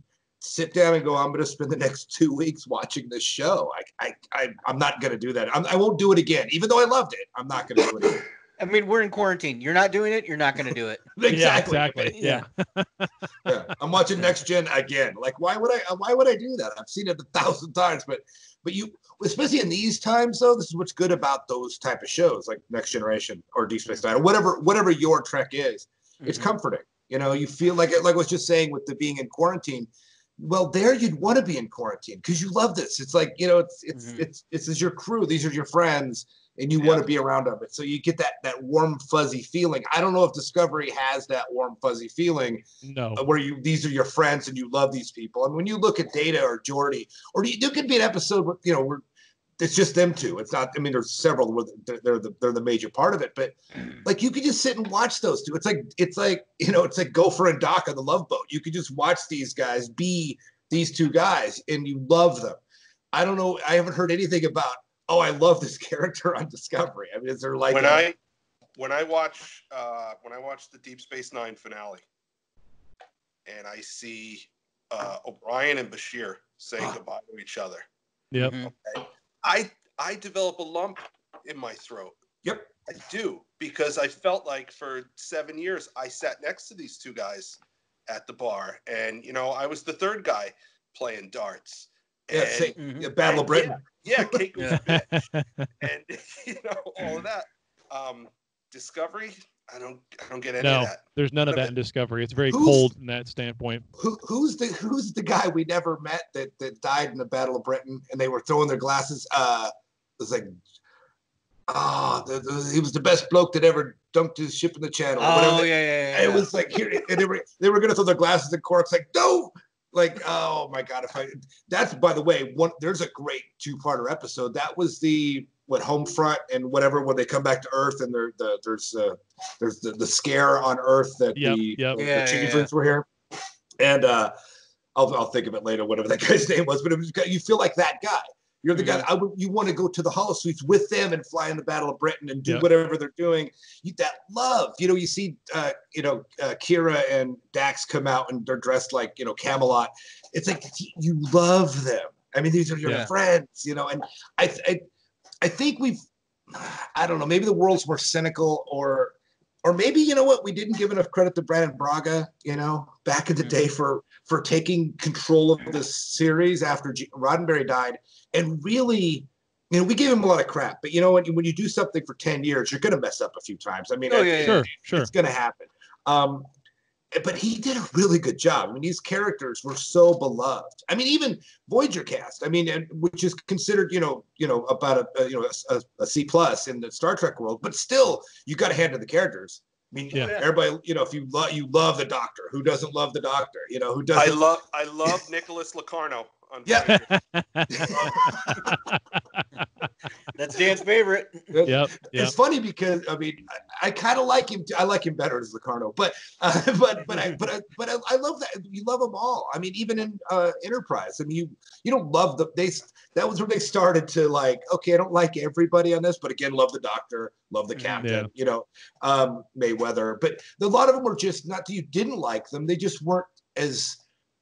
sit down and go, I'm going to spend the next 2 weeks watching this show. I'm not going to do that. I won't do it again, even though I loved it. I'm not going to do it again. I mean, we're in quarantine. You're not doing it. You're not going to do it. Exactly. Yeah. I'm watching Next Gen again. Like, why would I do that? I've seen it 1,000 times, but you, especially in these times, though, this is what's good about those type of shows, like Next Generation or Deep Space Nine, or whatever your Trek is. Mm-hmm. It's comforting. You feel like I was just saying with the being in quarantine. Well, there you'd want to be in quarantine because you love this. It's like it's your crew. These are your friends. And you want to be around them. So you get that warm, fuzzy feeling. I don't know if Discovery has that warm, fuzzy feeling. No. Where these are your friends and you love these people. And when you look at Data or Geordi, or you could be an episode where it's just them two. It's not. I mean, there's several where they're the major part of it. But like you could just sit and watch those two. It's like Gopher and Doc on the Love Boat. You could just watch these guys be these two guys, and you love them. I don't know. I haven't heard anything about. Oh, I love this character on Discovery. I mean, is there like when I watch the Deep Space Nine finale, and I see O'Brien and Bashir saying goodbye to each other. Yep. Okay. I develop a lump in my throat. Yep. I do, because I felt like for 7 years I sat next to these two guys at the bar, and I was the third guy playing darts. Battle of Britain. Yeah, Kate was a bitch, and all of that. Discovery, I don't get any of that. There's none of that in Discovery. It's very cold in that standpoint. Who's the guy we never met that died in the Battle of Britain, and they were throwing their glasses? It was like, he was the best bloke that ever dumped his ship in the channel. Yeah. It was like here, and they were gonna throw their glasses and corks. Like, no. Like, oh my God! That's, by the way, there's a great 2-parter episode. That was the Homefront and whatever, when they come back to Earth and there's the scare on Earth that the changelings were here, and I'll think of it later, whatever that guy's name was. But it was, you feel like that guy. You're the guy. You want to go to the holosuites with them and fly in the Battle of Britain and do whatever they're doing. That love, you see, Kira and Dax come out and they're dressed like, Camelot. It's like you love them. I mean, these are your friends, And I think I don't know. Maybe the world's more cynical, or or maybe, you know what, we didn't give enough credit to Brandon Braga, you know, back in the day for taking control of this series after Roddenberry died, and really, you know, we gave him a lot of crap. But you know, when you do something for 10 years, you're going to mess up a few times. I mean, sure. It's going to happen. But he did a really good job. I mean, these characters were so beloved. I mean, even Voyager cast. I mean, which is considered, you know, about a C+ in the Star Trek world. But still, you got to hand to the characters. I mean, everybody, you know, if you love the Doctor, who doesn't love the Doctor? You know, who doesn't? I love Nicholas Locarno on Voyager. That's Dan's favorite. Yep. It's funny because I mean I kind of like him. I like him better as Locarno, but I love that you love them all. I mean, even in Enterprise. I mean, you don't love that was where they started to like. Okay, I don't like everybody on this, but again, love the Doctor, love the Captain. You know, Mayweather. But a lot of them were just not that you didn't like them. They just weren't as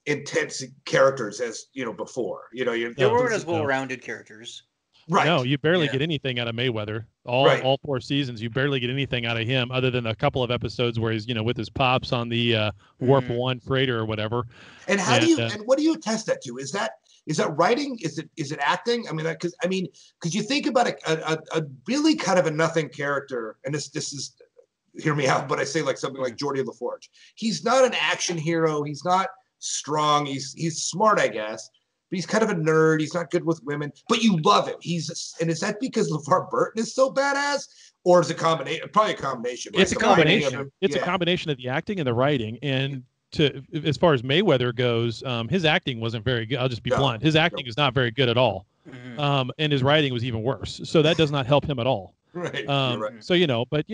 intense characters as before. You know, they weren't as well-rounded characters. Right. No, you barely get anything out of Mayweather. All 4 seasons, you barely get anything out of him other than a couple of episodes where he's, with his pops on the Warp 1 freighter or whatever. And how do you and what do you attest that to? Is that writing? Is it acting? I mean, because you think about a really kind of a nothing character, and this is, hear me out, but I say like something like Geordi LaForge. He's not an action hero. He's not strong. He's smart, I guess. But he's kind of a nerd. He's not good with women, but you love him. And is that because LeVar Burton is so badass, or is it combination? Probably a combination. Right? It's a combination. It's a combination of the acting and the writing. And as far as Mayweather goes, his acting wasn't very good. I'll just be blunt. His acting is not very good at all, and his writing was even worse. So that does not help him at all. Right. So but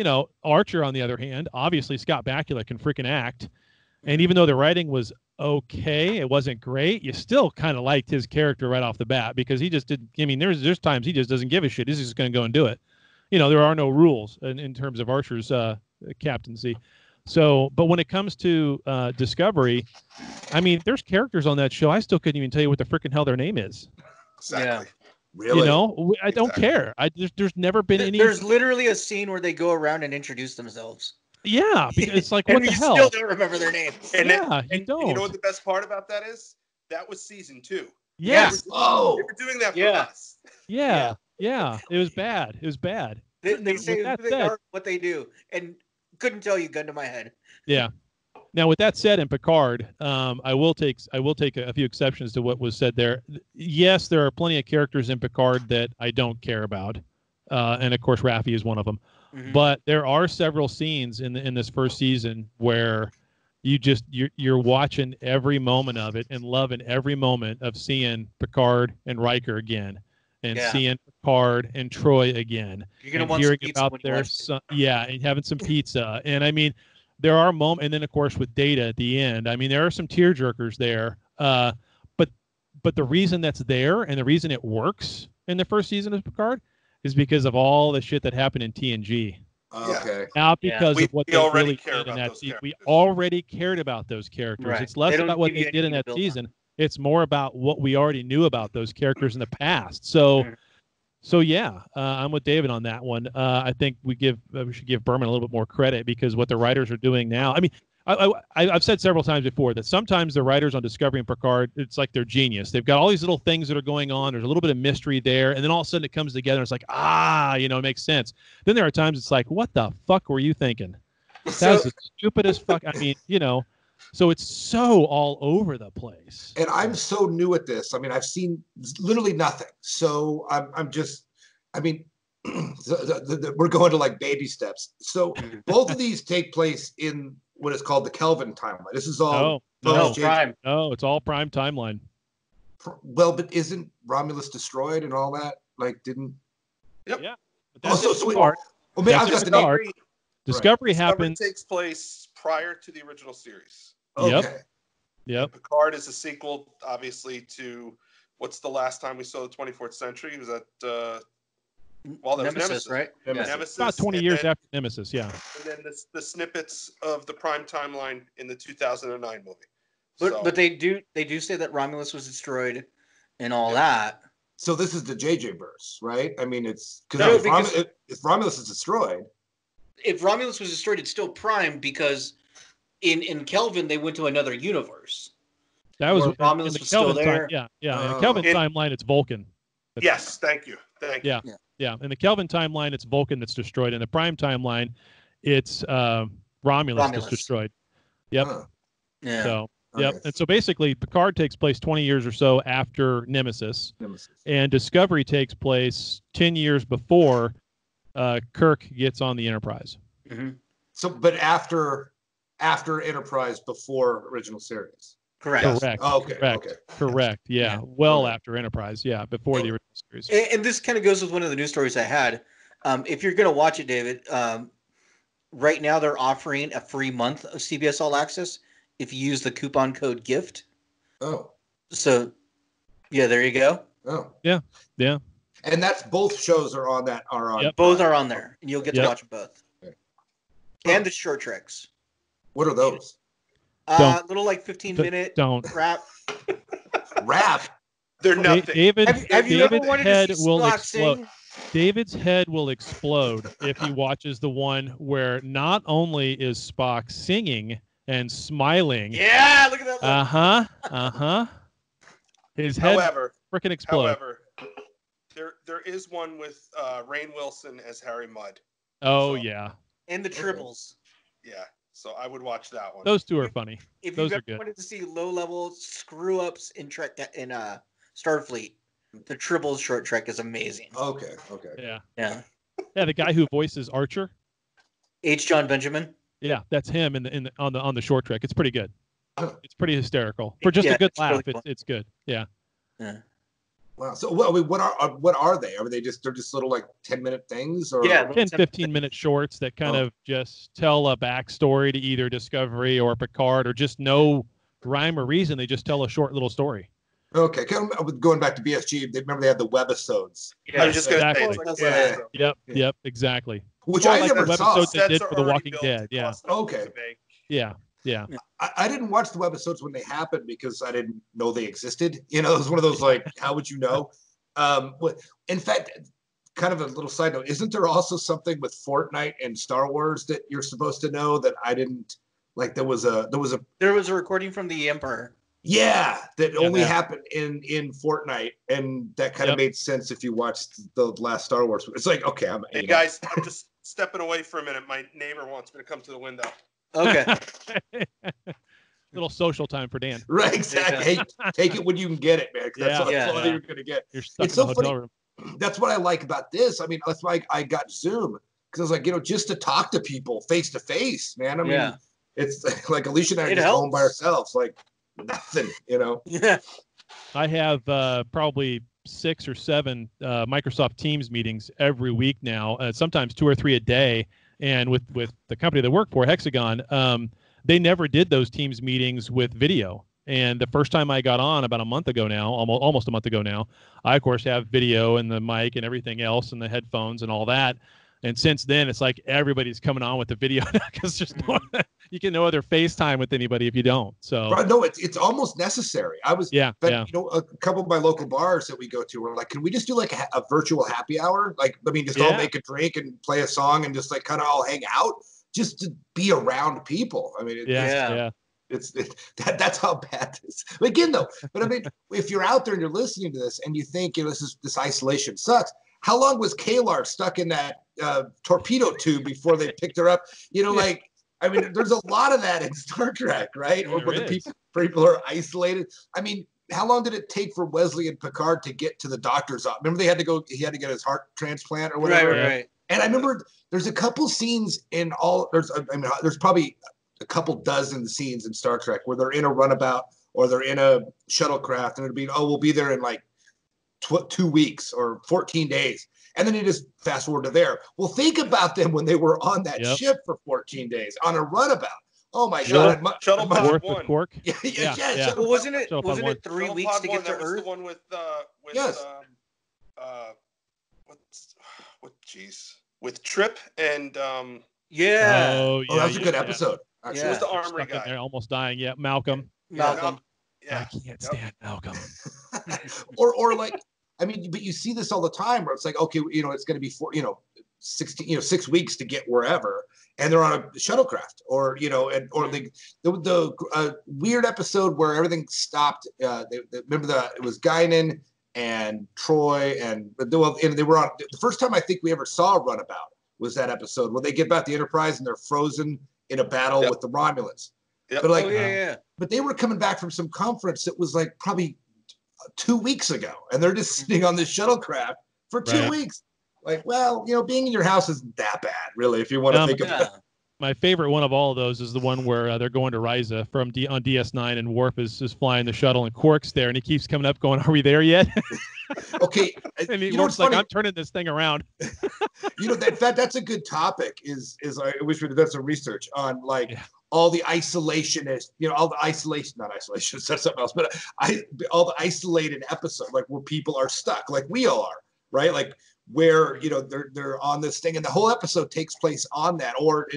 Archer on the other hand, obviously Scott Bakula can freaking act, and even though the writing was okay, it wasn't great, you still kind of liked his character right off the bat because he just didn't. I mean, there's times he just doesn't give a shit. He's just going to go and do it. There are no rules in terms of Archer's captaincy. So, but when it comes to Discovery, I mean, there's characters on that show I still couldn't even tell you what the freaking hell their name is. Exactly. Yeah. Really? I don't care. There's never been any. There's literally a scene where they go around and introduce themselves. Yeah, because it's like, and what the hell? Still don't remember their names. And you don't. You know what the best part about that is? That was season 2. Yes. They were doing that for us. Yeah. It was bad. They say who they are, what they do, and couldn't tell you, gun to my head. Yeah. Now, with that said, in Picard, I will take a few exceptions to what was said there. Yes, there are plenty of characters in Picard that I don't care about, and of course, Raffi is one of them. Mm-hmm. But there are several scenes in this first season where you're watching every moment of it and loving every moment of seeing Picard and Riker again, and seeing Picard and Troy again. You're gonna and want hearing some pizza about their son, and having some pizza. And I mean, there are moments, and then of course with Data at the end. I mean, there are some tearjerkers there. But the reason that's there and the reason it works in the first season of Picard is because of all the shit that happened in TNG. Okay. Not because of what they really care did in that season. characters. We already cared about those characters. Right. It's less about what they did in that season. It's more about what we already knew about those characters in the past. So I'm with David on that one. I think we should give Berman a little bit more credit because what the writers are doing now. I mean, I've said several times before that sometimes the writers on Discovery and Picard, it's like they're genius. They've got all these little things that are going on. There's a little bit of mystery there, and then all of a sudden it comes together. And it's like, it makes sense. Then there are times it's like, what the fuck were you thinking? That was the stupidest fuck. I mean, so it's so all over the place. And I'm so new at this. I mean, I've seen literally nothing. So I'm just, I mean, we're going to like baby steps. So both of these take place in what is called the Kelvin timeline. This is all Prime. No, it's all Prime timeline. Well, but isn't Romulus destroyed and all that? Like, didn't? Yep. Yeah. Discovery happens. Takes place prior to the original series. Okay. Yep. Picard is a sequel, obviously, to what's the last time we saw the 24th century? Was that that was Nemesis, right? Nemesis. About 20 years after Nemesis, yeah. And then the snippets of the Prime timeline in the 2009 movie. But they do say that Romulus was destroyed and all that. So this is the JJ verse, right? I mean, it's because if Romulus is destroyed. if Romulus was destroyed, it's still Prime because in Kelvin they went to another universe. That was Romulus in the was still Kelvin there. time. Yeah. In the Kelvin timeline, it's Vulcan. Yes, thank you. Yeah. In the Kelvin timeline, it's Vulcan that's destroyed. In the Prime timeline, it's Romulus that's destroyed. Yep. Yeah. So and so basically, Picard takes place 20 years or so after Nemesis. And Discovery takes place 10 years before Kirk gets on the Enterprise. Mm-hmm. So, but after Enterprise, before original series. Correct. Yes. Correct. Oh, okay. Correct. Yeah. Well, after Enterprise. Yeah. Before the original series. And this kind of goes with one of the news stories I had. If you're going to watch it, David, right now they're offering a free month of CBS All Access if you use the coupon code GIFT. Oh. So, yeah, there you go. Oh. Yeah. And that's both shows are on. Yep. Both are on there, and you'll get to watch them both. Okay. And the short treks. What are those? Little like 15-minute rap. Rap. They're nothing. David's head will explode. David's head will explode if he watches the one where not only is Spock singing and smiling. Yeah, look at that. His head freaking explodes. However, there is one with Rainn Wilson as Harry Mudd. Oh, yeah. And the Tribbles. Yeah. So I would watch that one. Those two are funny. If Those you've are good. wanted to see low-level screw-ups in Starfleet, the Tribbles short trek is amazing. Okay. Yeah. The guy who voices Archer. H. John Benjamin. Yeah, that's him on the short trek. It's pretty good. It's pretty hysterical for just a good laugh. Really it's good. Yeah. Wow. So what are they? They're just little like 10-minute things or 10-15-minute shorts that kind of just tell a backstory to either Discovery or Picard or just no rhyme or reason. They just tell a short little story. Okay. Going back to BSG, remember they had the webisodes. Yeah, I was just going to say. Yep, exactly. Which I never saw. Webisodes they did for The Walking Dead. Yeah. Okay. Yeah. I didn't watch the webisodes when they happened because I didn't know they existed. It was one of those like, how would you know? In fact, kind of a little side note, isn't there also something with Fortnite and Star Wars that you're supposed to know that I didn't like? There was a recording from the Emperor. Yeah, that only happened in Fortnite, and that kind of made sense if you watched the last Star Wars. It's like, okay, hey guys, I'm just stepping away for a minute. My neighbor wants me to come to the window. Okay. Little social time for Dan. Right, exactly. Hey, take it when you can get it, man. That's all you're going to get. You're stuck in the hotel room. That's what I like about this. I mean, that's why I got Zoom, because I was like, just to talk to people face to face, man. I mean, it's like Alicia and I are just home by ourselves, like nothing, Yeah. I have probably 6 or 7 Microsoft Teams meetings every week now, sometimes 2 or 3 a day. And with the company they work for, Hexagon, they never did those Teams meetings with video. And the first time I got on about a month ago now, almost a month ago now, I, of course, have video and the mic and everything else and the headphones and all that. And since then, it's like everybody's coming on with the video because you can no other FaceTime with anybody if you don't. So no, it's almost necessary. I was a couple of my local bars that we go to were like, can we just do like a virtual happy hour? Like, I mean, just all make a drink and play a song and just like kind of all hang out, just to be around people. I mean, that's how bad this. Again, though, but I mean, if you're out there and you're listening to this and you think this isolation sucks. How long was Kalar stuck in that torpedo tube before they picked her up? Like, I mean, there's a lot of that in Star Trek, right? Where the people are isolated. I mean, how long did it take for Wesley and Picard to get to the doctor's office? Remember, he had to get his heart transplant or whatever. Right. And I remember there's a couple scenes in all. There's probably a couple dozen scenes in Star Trek where they're in a runabout or they're in a shuttlecraft, and it'd be, we'll be there in like 2 weeks or 14 days. And then you just fast forward to there. Well, think about them when they were on that ship for 14 days on a runabout. Oh my God. Shuttle Pod 1. With Quark. Yeah. Well, wasn't it 3 weeks to get to Earth? The one with with Trip and Oh, yeah. Oh, that was a good episode. Actually, it was the armory guy. There, almost dying. Yeah, Malcolm. Malcolm. Yeah. I can't stand Malcolm. or like, I mean, but you see this all the time where it's like, okay, it's going to be 6 weeks to get wherever, and they're on a shuttlecraft, or or the weird episode where everything stopped. Remember it was Guinan and Troy, and they were on the first time I think we ever saw a runabout was that episode where they get back the Enterprise and they're frozen in a battle with the Romulans. Yep. But but they were coming back from some conference that was like probably 2 weeks ago, and they're just sitting on this shuttlecraft for 2 weeks. Like, well, being in your house isn't that bad, really, if you want to think about it. My favorite one of all of those is the one where they're going to Ryza on DS9, and Worf is flying the shuttle, and Quark's there, and he keeps coming up going, "Are we there yet?" Okay, and Worf's like, "I'm turning this thing around." That's a good topic. I wish we'd done some research on all the isolationist, all the isolation, not isolation, that's something else, but all the isolated episodes, like where people are stuck, like we all are, right? Like where they're on this thing, and the whole episode takes place on that, or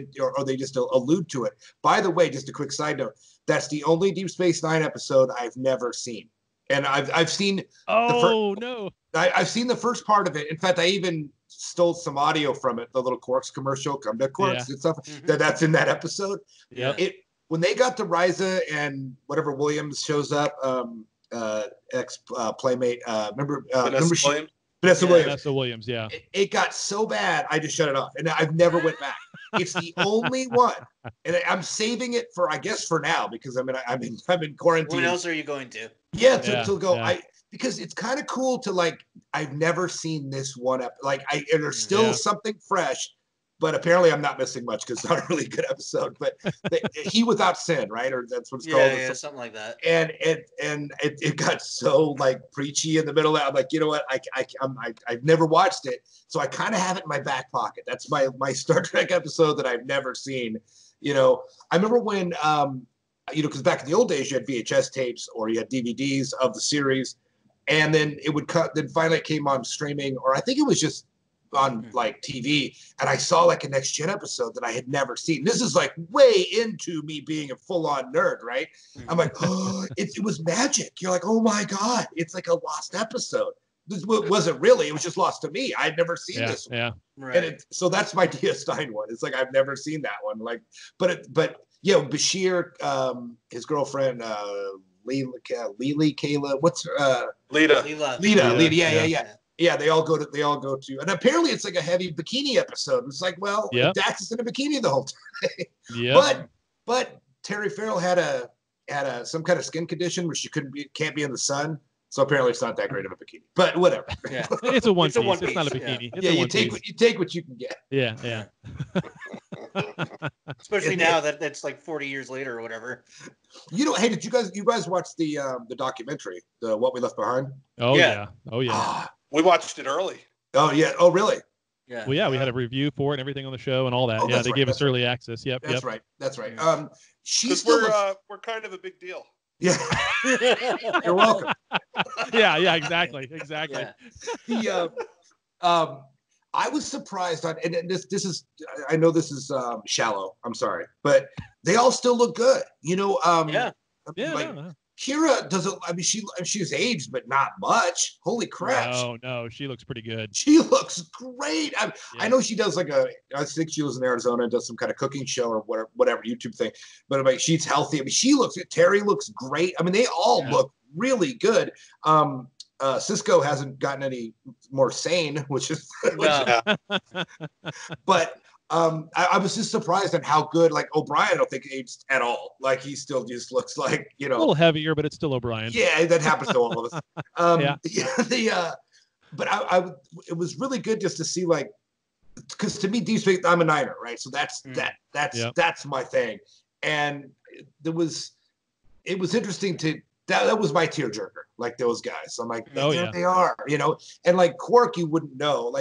they just allude to it. By the way, just a quick side note: that's the only Deep Space Nine episode I've never seen, and I've seen. I've seen the first part of it. In fact, I even stole some audio from it. The little Quarks commercial, "Come to Quarks" and stuff. That's in that episode. Yeah. When they got to Ryza and whatever Williams shows up, ex playmate. Remember Williams? Vanessa Williams, yeah. It got so bad, I just shut it off, and I've never went back. It's the only one, and I'm saving it for now because I'm in quarantine. When else are you going to? Yeah, to go. Yeah. Because it's kind of cool to I've never seen this one and there's still something fresh. But apparently I'm not missing much because it's not a really good episode. But He Without Sin, right? Or that's what it's called. Yeah, something like that. And it got so preachy in the middle. I'm like, you know what? I've never watched it, so I kind of have it in my back pocket. That's my Star Trek episode that I've never seen. I remember when because back in the old days you had VHS tapes or you had DVDs of the series, and then it would cut. Then finally it came on streaming, or I think it was just on TV, and I saw a Next Gen episode that I had never seen. This is way into me being a full-on nerd, right? I'm like, oh, it was magic. You're like, oh my God, it's like a lost episode. This wasn't really, it was just lost to me. I'd never seen this one. Yeah. Right. And so that's my DS9 one. It's I've never seen that one. Bashir, his girlfriend, Kayla, what's her Lita. Yeah. Yeah, they all go to, and apparently it's a heavy bikini episode. It's Dax is in a bikini the whole time. Yeah. But Terry Farrell had some kind of skin condition where she can't be in the sun. So apparently it's not that great of a bikini. But whatever. Yeah. It's a one piece. It's not a bikini. Yeah, you take what you can get. Yeah. Especially now that it's 40 years later or whatever. Hey, did you guys watch the documentary, the What We Left Behind? Oh yeah. Oh yeah. We watched it early. Oh yeah. Oh really? Yeah. Well, yeah, we had a review for it and everything on the show and all that. They gave us early access. Yep. That's right. That's right. We're kind of a big deal. Yeah. You're welcome. Yeah. Exactly. Yeah. I was surprised on, and this is, I know this is shallow. I'm sorry, but they all still look good. Kira doesn't. I mean, she's aged, but not much. Holy crap! No, she looks pretty good. She looks great. I know she does I think she lives in Arizona and does some kind of cooking show or whatever YouTube thing. But she's healthy. I mean, she looks. Terry looks great. I mean, they all look really good. Cisco hasn't gotten any more sane, which is. But. I was just surprised at how good, O'Brien, I don't think aged at all. He still just looks a little heavier, but it's still O'Brien. Yeah, that happens to all of us. But it was really good just to see, because to me, Deep Space, I'm a Niner, right? So that's my thing. And it was interesting that was my tearjerker, those guys. So I'm like, there they are, and Quark, you wouldn't know.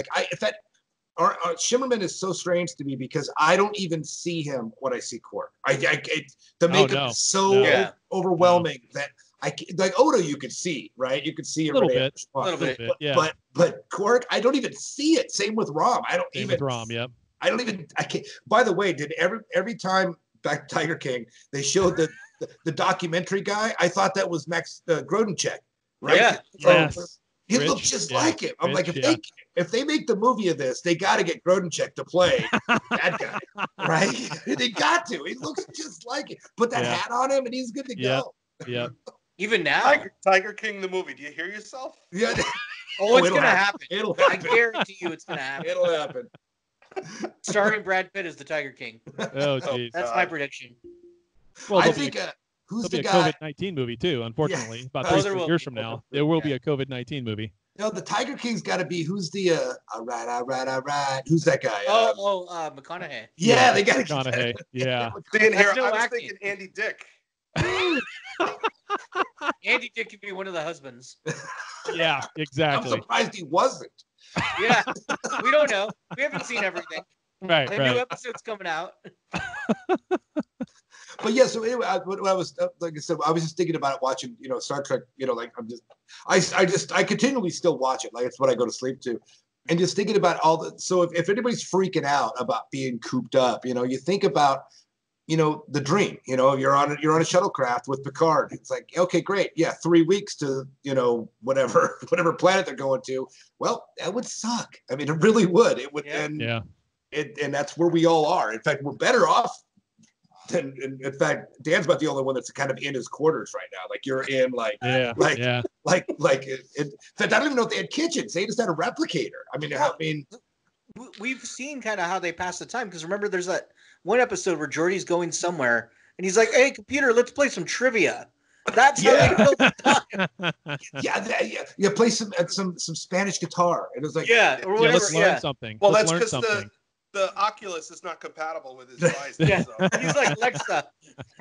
Our Shimmerman is so strange to me because I don't even see him when I see Quark. The makeup is so overwhelming that Odo you could see, right? You could see a little bit, yeah. But Quark, I don't even see it. Same with Rom. With Rom, yep. I can't. By the way, did every time back to Tiger King they showed the documentary guy? I thought that was Max Grodenchik, right? Yeah. Yes. He looks just like him. I'm like, if they make the movie of this, they got to get Grodenchik to play that guy, right? They got to. He looks just like it. Put that hat on him, and he's good to go. Yeah. Even now, Tiger King the movie. Do you hear yourself? Yeah. It's gonna happen. It'll happen. I guarantee you, it's gonna happen. It'll happen. Starring Brad Pitt as the Tiger King. Oh, geez. That's my prediction. Well, I think who's the guy? There'll be a COVID-19 movie too. Unfortunately, about 3 years from now, there will be a COVID-19 movie. No, the Tiger King's got to be who's the all right. Who's that guy? McConaughey. Yeah, they got to McConaughey. Yeah. Being here, I was thinking Andy Dick. Andy Dick could be one of the husbands. Yeah, exactly. I'm surprised he wasn't. Yeah, we don't know. We haven't seen everything. Right. The new episode's coming out. But yeah, so anyway, what I was like I said, I was just thinking about it watching, Star Trek. Like I continually still watch it. Like it's what I go to sleep to, and just thinking about all the. So if anybody's freaking out about being cooped up, you think about, the dream. You're on a shuttlecraft with Picard. It's like, okay, great, yeah, 3 weeks to whatever planet they're going to. Well, that would suck. I mean, it really would. It would, and that's where we all are. In fact, we're better off. And in fact, Dan's about the only one that's kind of in his quarters right now. Like you're in, like in fact, I don't even know if they had kitchens. They just had a replicator. I mean, we've seen kind of how they pass the time because remember, there's that one episode where Geordi's going somewhere and he's like, "Hey, computer, let's play some trivia." That's how they kill the time. Yeah. Play some Spanish guitar. It was like, or whatever. Let's learn something. Well, that's because the Oculus is not compatible with his device. So. He's like, Alexa,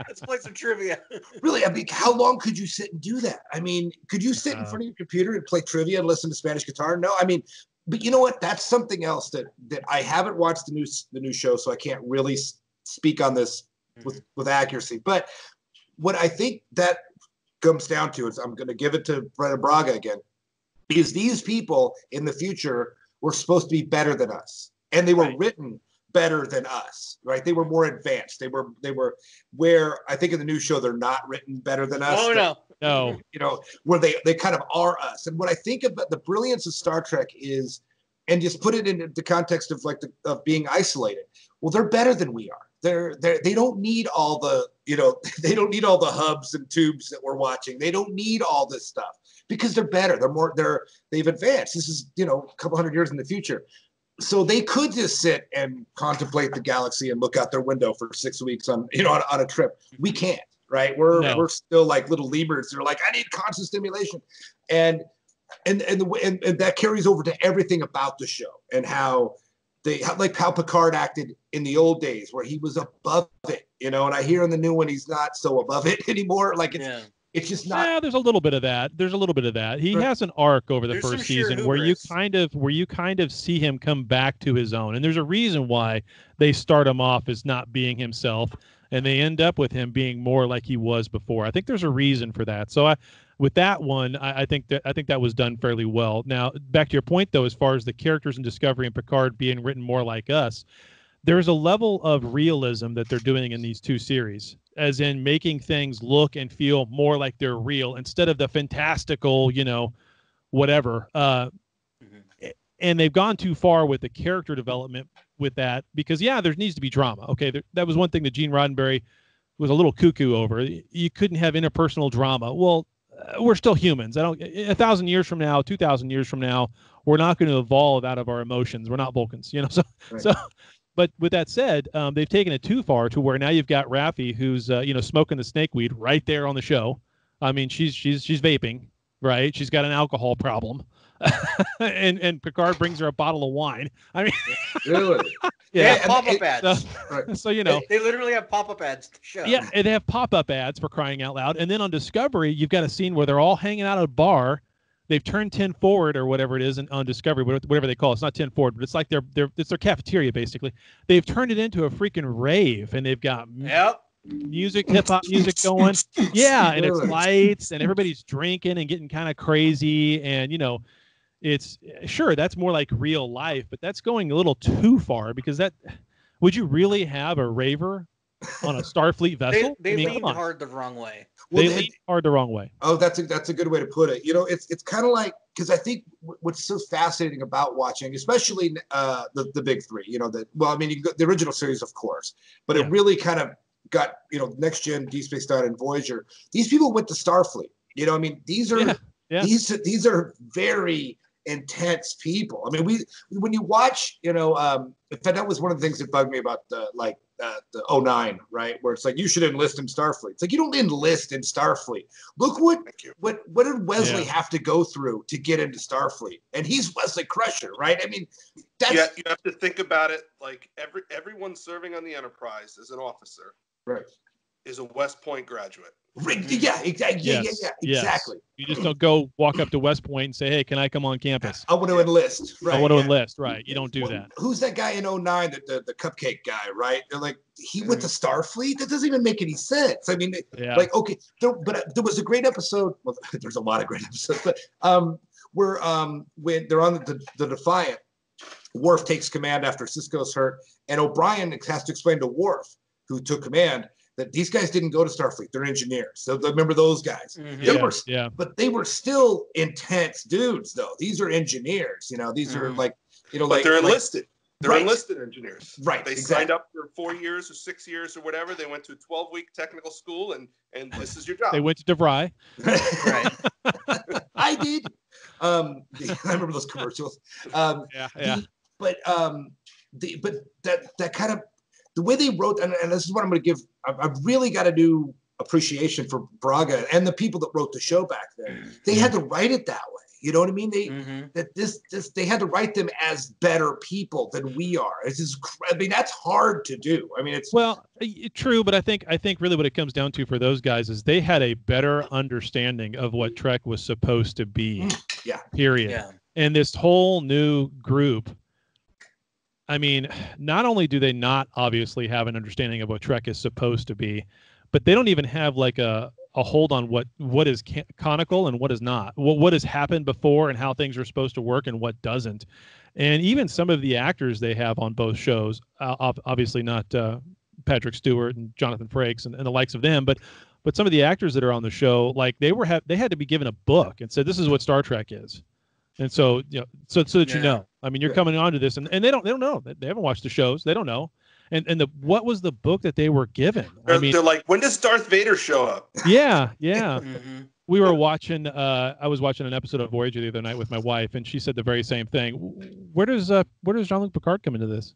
let's play some trivia. Really, I mean, how long could you sit and do that? I mean, could you sit in front of your computer and play trivia and listen to Spanish guitar? No, I mean, but you know what? That's something else that I haven't watched the new show, so I can't really speak on this with accuracy. But what I think that comes down to is, I'm going to give it to Brennan Braga again, is these people in the future were supposed to be better than us. And they were written better than us, right? They were more advanced. They were where I think in the new show they're not written better than us. Oh no. Where they kind of are us. And what I think about the brilliance of Star Trek is, and just put it in the context of of being isolated. Well, they're better than we are. They don't need all the they don't need all the hubs and tubes that we're watching. They don't need all this stuff because they're better. They've advanced. This is a couple hundred years in the future. So they could just sit and contemplate the galaxy and look out their window for 6 weeks on a trip. We can't, right? We're still like little lemurs. They're like, I need constant stimulation, and that carries over to everything about the show and how how Picard acted in the old days where he was above it, and I hear in the new one he's not so above it anymore. Like it's just not. Yeah, there's a little bit of that. He has an arc over the first season where you kind of see him come back to his own. And there's a reason why they start him off as not being himself and they end up with him being more like he was before. I think there's a reason for that. So with that one, I think that was done fairly well. Now, back to your point though, as far as the characters in Discovery and Picard being written more like us, there's a level of realism that they're doing in these two series, as in making things look and feel more like they're real instead of the fantastical, whatever. And they've gone too far with the character development with that because, there needs to be drama. Okay, that was one thing that Gene Roddenberry was a little cuckoo over. You couldn't have interpersonal drama. Well, we're still humans. 1,000 years from now, 2,000 years from now, we're not going to evolve out of our emotions. We're not Vulcans, So. But with that said, they've taken it too far to where now you've got Raffi, who's smoking the snake weed right there on the show. I mean, she's vaping, right? She's got an alcohol problem, and Picard brings her a bottle of wine. I mean, really? They have pop-up ads. So they literally have pop-up ads to show. Yeah, and they have pop-up ads for crying out loud. And then on Discovery, you've got a scene where they're all hanging out at a bar. They've turned 10 forward or whatever it is on Discovery, whatever they call it. It's not 10 forward, but it's like it's their cafeteria basically. They've turned it into a freaking rave, and they've got music, hip hop music going. Yeah, and it's lights, and everybody's drinking and getting kind of crazy, and it's sure that's more like real life, but that's going a little too far because would you really have a raver on a Starfleet vessel. They leaned hard the wrong way. Well, they leaned hard the wrong way. Oh, that's a good way to put it. You know, it's kind of like, because I think what's so fascinating about watching, especially the big three, you know, the original series, of course, but it really kind of got, you know, Next Gen, Deep Space Nine, and Voyager. These people went to Starfleet. You know, I mean, these are these are very intense people. I mean, when you watch, you know, in fact, that was one of the things that bugged me about the 09, right? Where it's like, you should enlist in Starfleet. It's like, you don't enlist in Starfleet. Look what did Wesley have to go through to get into Starfleet? And he's Wesley Crusher, right? I mean, that's... Yeah, you have to think about it like everyone serving on the Enterprise as an officer, right, is a West Point graduate. Yeah, exactly. Yes. Yeah, exactly. You just don't go walk up to West Point and say, "Hey, can I come on campus? I want to enlist." Right. I want to enlist. Right. You don't do that. Who's that guy in 09, the cupcake guy, right? They're like, he went to Starfleet? That doesn't even make any sense. I mean, like, okay, but there was a great episode. Well, there's a lot of great episodes, but where when they're on the Defiant, Worf takes command after Sisko's hurt, and O'Brien has to explain to Worf, who took command, that these guys didn't go to Starfleet. They're engineers. So remember those guys. But they were still intense dudes, though. These are engineers. You know, these are like, you know, but they're enlisted. They're enlisted engineers. Right. They signed up for 4 years or 6 years or whatever. They went to a 12-week technical school, and this is your job. They went to DeVry. Right. I did. I remember those commercials. But that kind of, the way they wrote, and this is what I'm going to give, I've really got to do appreciation for Braga and the people that wrote the show back then. They had to write it that way. You know what I mean? They had to write them as better people than we are. I mean, that's hard to do. I mean, it's true, but I think really what it comes down to for those guys is they had a better understanding of what Trek was supposed to be. Yeah. Period. Yeah. And this whole new group, I mean, not only do they not obviously have an understanding of what Trek is supposed to be, but they don't even have like a hold on what is canonical and what is not, what has happened before and how things are supposed to work and what doesn't. And even some of the actors they have on both shows, obviously not Patrick Stewart and Jonathan Frakes and the likes of them, but some of the actors that are on the show, like they had to be given a book and said, this is what Star Trek is. And so, you know, so that you know, I mean, you're coming onto this and they don't know. They haven't watched the shows. They don't know. And what was the book that they were given? They're like, when does Darth Vader show up? Yeah. We were watching. I was watching an episode of Voyager the other night with my wife, and she said the very same thing. Where does Jean-Luc Picard come into this?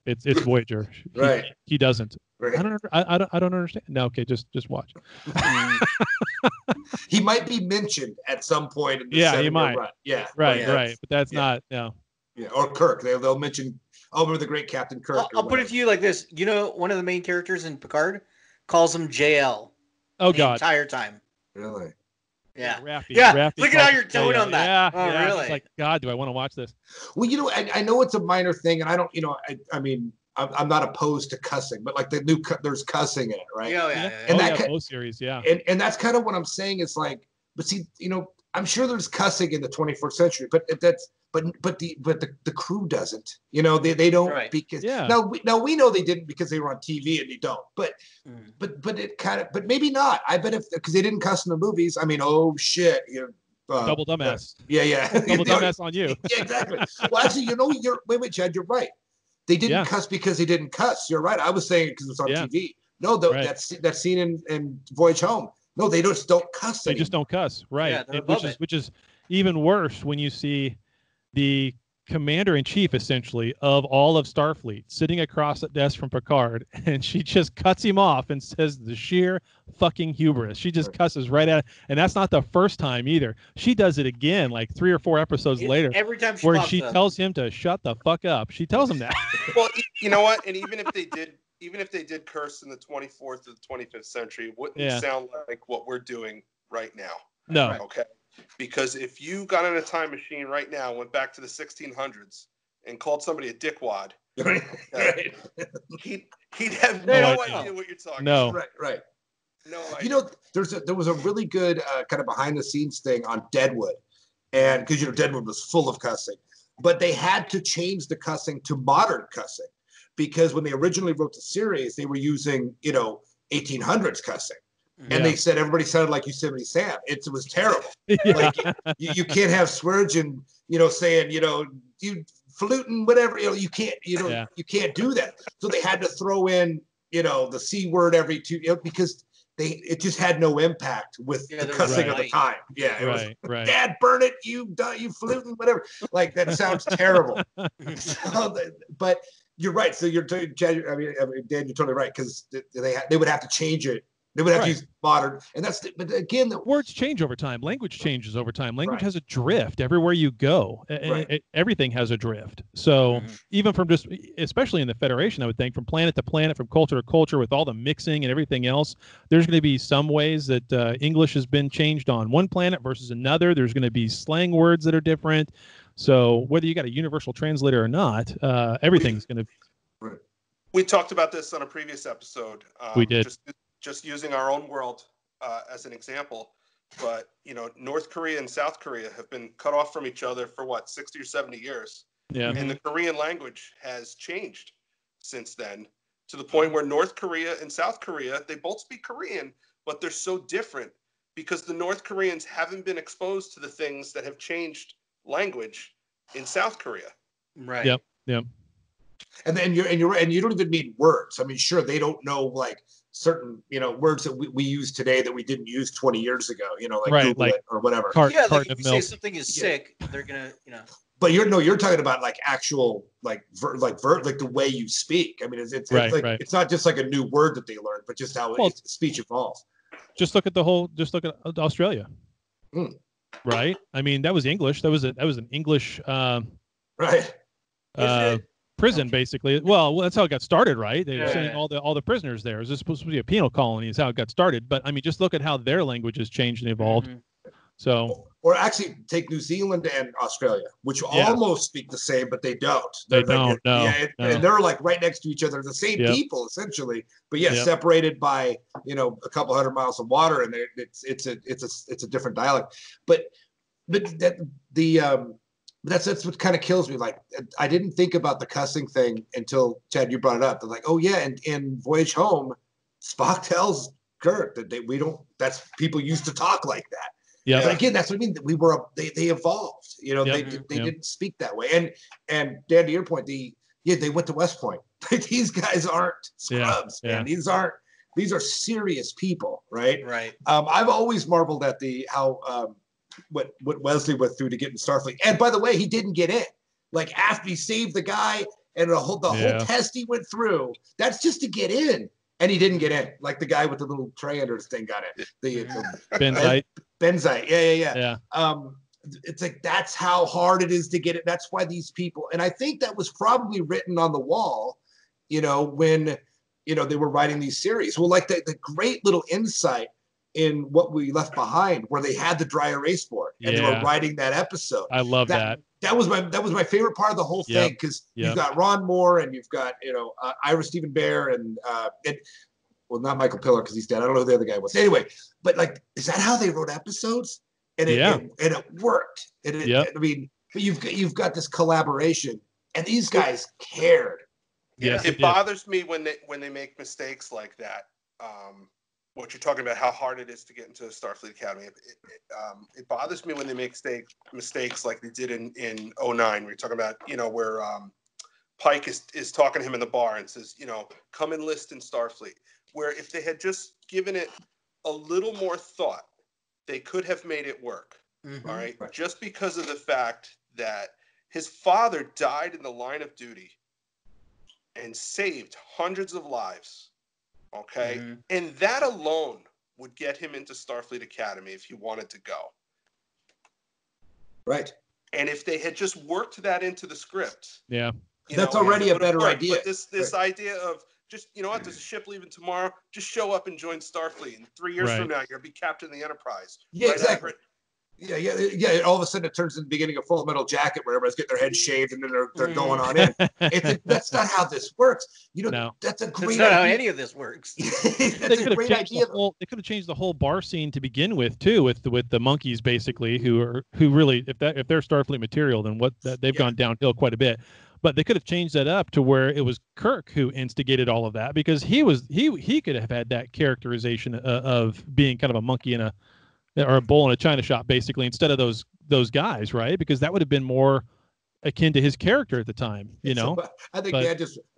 It's Voyager. Right. He doesn't. Right. I don't understand. No, okay, just watch. He might be mentioned at some point in the he might. Run. Yeah. Right. But that's not. No. Yeah. Or Kirk. They'll mention. Oh, remember the great Captain Kirk. I'll put it to you like this. You know, one of the main characters in Picard calls him JL. Oh, the God. Entire time. Really? Yeah. Raffy Look at how you're towing on that. Yeah. Really? It's like, God, do I want to watch this? Well, you know, I know it's a minor thing, and I don't, you know, I mean, I'm not opposed to cussing, but like there's cussing in it, right? Yeah. And both series, yeah. And that's kind of what I'm saying. It's like, but see, you know, I'm sure there's cussing in the 21st century, but the crew doesn't. You know, they don't because now we know they didn't because they were on TV and you don't. But it kind of, but maybe not. I bet because they didn't cuss in the movies. I mean, oh shit, you know, double dumbass. Yeah. Double dumbass on you. Yeah, exactly. Well, actually, you know, wait, Chad, you're right. They didn't cuss because they didn't cuss. You're right. I was saying it because it was on TV. No, that scene in Voyage Home. No, they just don't cuss. They just don't cuss, right? Yeah, which is even worse when you see the commander-in-chief, essentially, of all of Starfleet sitting across the desk from Picard, and she just cuts him off and says the sheer fucking hubris. She just cusses right at it. And that's not the first time either. She does it again like 3 or 4 episodes later. Every time she tells him to shut the fuck up. She tells him that. Well, you know what? And even if they did curse in the 24th or the 25th century, it wouldn't sound like what we're doing right now. No. Okay. Because if you got in a time machine right now, went back to the 1600s, and called somebody a dickwad, he'd have no idea what you're talking about. Right. No idea. You know, there was a really good kind of behind the scenes thing on Deadwood, and because Deadwood was full of cussing, but they had to change the cussing to modern cussing because when they originally wrote the series, they were using, 1800s cussing. And they said everybody sounded like Yosemite Sam. It was terrible. Like you can't have Swearingen, saying, you fluting, whatever. You can't, you can't do that. So they had to throw in, the C word every two, because it just had no impact with the cussing of the time. Yeah, it was Dad, burn it, you fluting, whatever. Like that sounds terrible. But you're right. So Dan, you're totally right, because they would have to change it. They would have to use modern, and but again, the words change over time. Language changes over time. Language has a drift everywhere you go. Everything has a drift. So even from especially in the Federation, I would think from planet to planet, from culture to culture, with all the mixing and everything else, there's going to be some ways that English has been changed on one planet versus another. There's going to be slang words that are different. So whether you got a universal translator or not, everything's going to. We talked about this on a previous episode. We did. Just using our own world as an example, but North Korea and South Korea have been cut off from each other for 60 or 70 years. Yeah. And the Korean language has changed since then, to the point where North Korea and South Korea, they both speak Korean, but they're so different because the North Koreans haven't been exposed to the things that have changed language in South Korea. Right. Yep. Yep. And then you're right, and you don't even mean words. I mean, sure, they don't know like certain words that we use today that we didn't use 20 years ago. Like Google it or whatever. If you say something is sick, they're gonna But you're talking about like actual like the way you speak. I mean, it's not just like a new word that they learned, but just how speech evolves. Just look at Australia. Right. I mean, that was English. That was an English. Right. Prison, basically. Well, that's how it got started, right? They were sending all the prisoners there. It was supposed to be a penal colony, is how it got started. But I mean, just look at how their language has changed and evolved. So, or actually take New Zealand and Australia, which almost speak the same, but they don't. They don't. And they're like right next to each other, the same people essentially, but separated by a couple hundred miles of water, and it's a different dialect. But that's what kind of kills me. Like, I didn't think about the cussing thing until Chad, you brought it up. They're like, oh yeah, and in Voyage Home, Spock tells Kirk that that's people used to talk like that. Yeah. But again, that's what I mean. They evolved. They didn't speak that way. And Dan, to your point, they went to West Point. These guys aren't scrubs, man. These are serious people, right? Right. I've always marveled at how what Wesley went through to get in Starfleet. And by the way, he didn't get in. Like after he saved the guy and the whole test he went through, that's just to get in. And he didn't get in. Like the guy with the little tray under his thing got in. Benzite. Benzite. Yeah. It's like, that's how hard it is to get it. That's why these people, and I think that was probably written on the wall, when, they were writing these series. Well, like the great little insight in What We Left Behind, where they had the dry erase board and they were writing that episode. I love that. That was my favorite part of the whole thing, because you've got Ron Moore and you've got Ira Stephen Bear and not Michael Piller because he's dead. I don't know who the other guy was. Anyway, but like, is that how they wrote episodes? And it worked. I mean, but you've got this collaboration, and these guys cared. Yes, it bothers me when they make mistakes like that. What you're talking about, how hard it is to get into the Starfleet Academy. It bothers me when they make mistakes like they did in 09. We're talking about, where Pike is talking to him in the bar and says, come enlist in Starfleet. Where if they had just given it a little more thought, they could have made it work. Mm-hmm. All right. Just because of the fact that his father died in the line of duty and saved hundreds of lives. Okay. Mm-hmm. And that alone would get him into Starfleet Academy if he wanted to go. Right. And if they had just worked that into the script. Yeah. That's already a better idea. But this idea of just, what, there's a ship leaving tomorrow, just show up and join Starfleet. And 3 years from now, you're going to be captain of the Enterprise. Yeah, exactly. Yeah. All of a sudden, it turns into the beginning of Full Metal Jacket, where everybody's getting their heads shaved and then they're going on in. That's not how this works. That's a great. That's not how any of this works. That's a great idea. They could have changed the whole bar scene to begin with too, with the monkeys basically, who really, if they're Starfleet material, then they've gone downhill quite a bit. But they could have changed that up to where it was Kirk who instigated all of that, because he could have had that characterization of being kind of a monkey or a bull in a china shop, basically, instead of those guys, right? Because that would have been more akin to his character at the time, you know. I think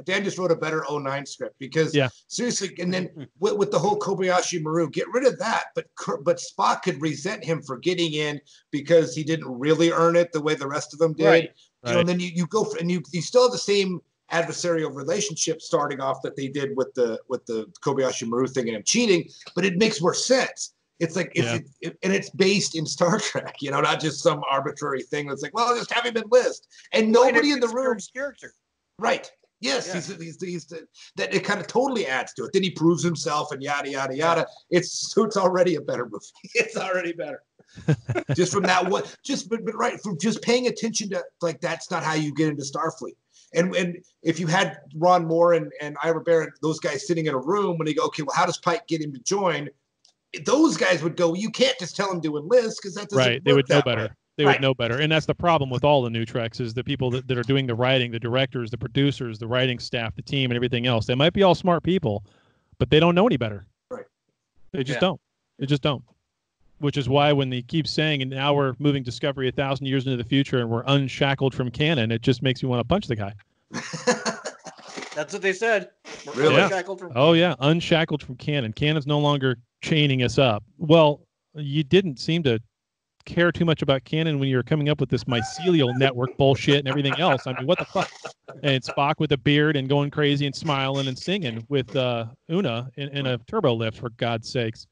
Dan just wrote a better 09 script, because seriously, and then with the whole Kobayashi Maru, get rid of that. But Spock could resent him for getting in because he didn't really earn it the way the rest of them did. Right. You know, and then you go and you still have the same adversarial relationship starting off that they did with the Kobayashi Maru thing and him cheating, but it makes more sense. It's like and it's based in Star Trek, you know, not just some arbitrary thing that's like, well, just have him enlist, and nobody in the room. Character, right? Yes, he's that it kind of totally adds to it. Then he proves himself and yada yada yada. It's already a better movie. It's already better. Just from that one, from just paying attention to, like, that's not how you get into Starfleet. And if you had Ron Moore and Ira Behr, those guys sitting in a room, when they go, okay, well, how does Pike get him to join? Those guys would go, you can't just tell him to enlist, because that doesn't work. They would know that better. way. They would know better. And that's the problem with all the new Treks, is the people that are doing the writing, the directors, the producers, the writing staff, the team, and everything else. They might be all smart people, but they don't know any better. Right. They just don't. They just don't. Which is why when they keep saying, and now we're moving Discovery 1,000 years into the future and we're unshackled from canon, it just makes you want to punch the guy. That's what they said. We're really? unshackled from canon. Oh, yeah. Unshackled from canon. Canon's no longer chaining us up. Well, you didn't seem to care too much about canon when you were coming up with this mycelial network bullshit and everything else. I mean, what the fuck? And Spock with a beard and going crazy and smiling and singing with Una in a turbo lift, for God's sakes.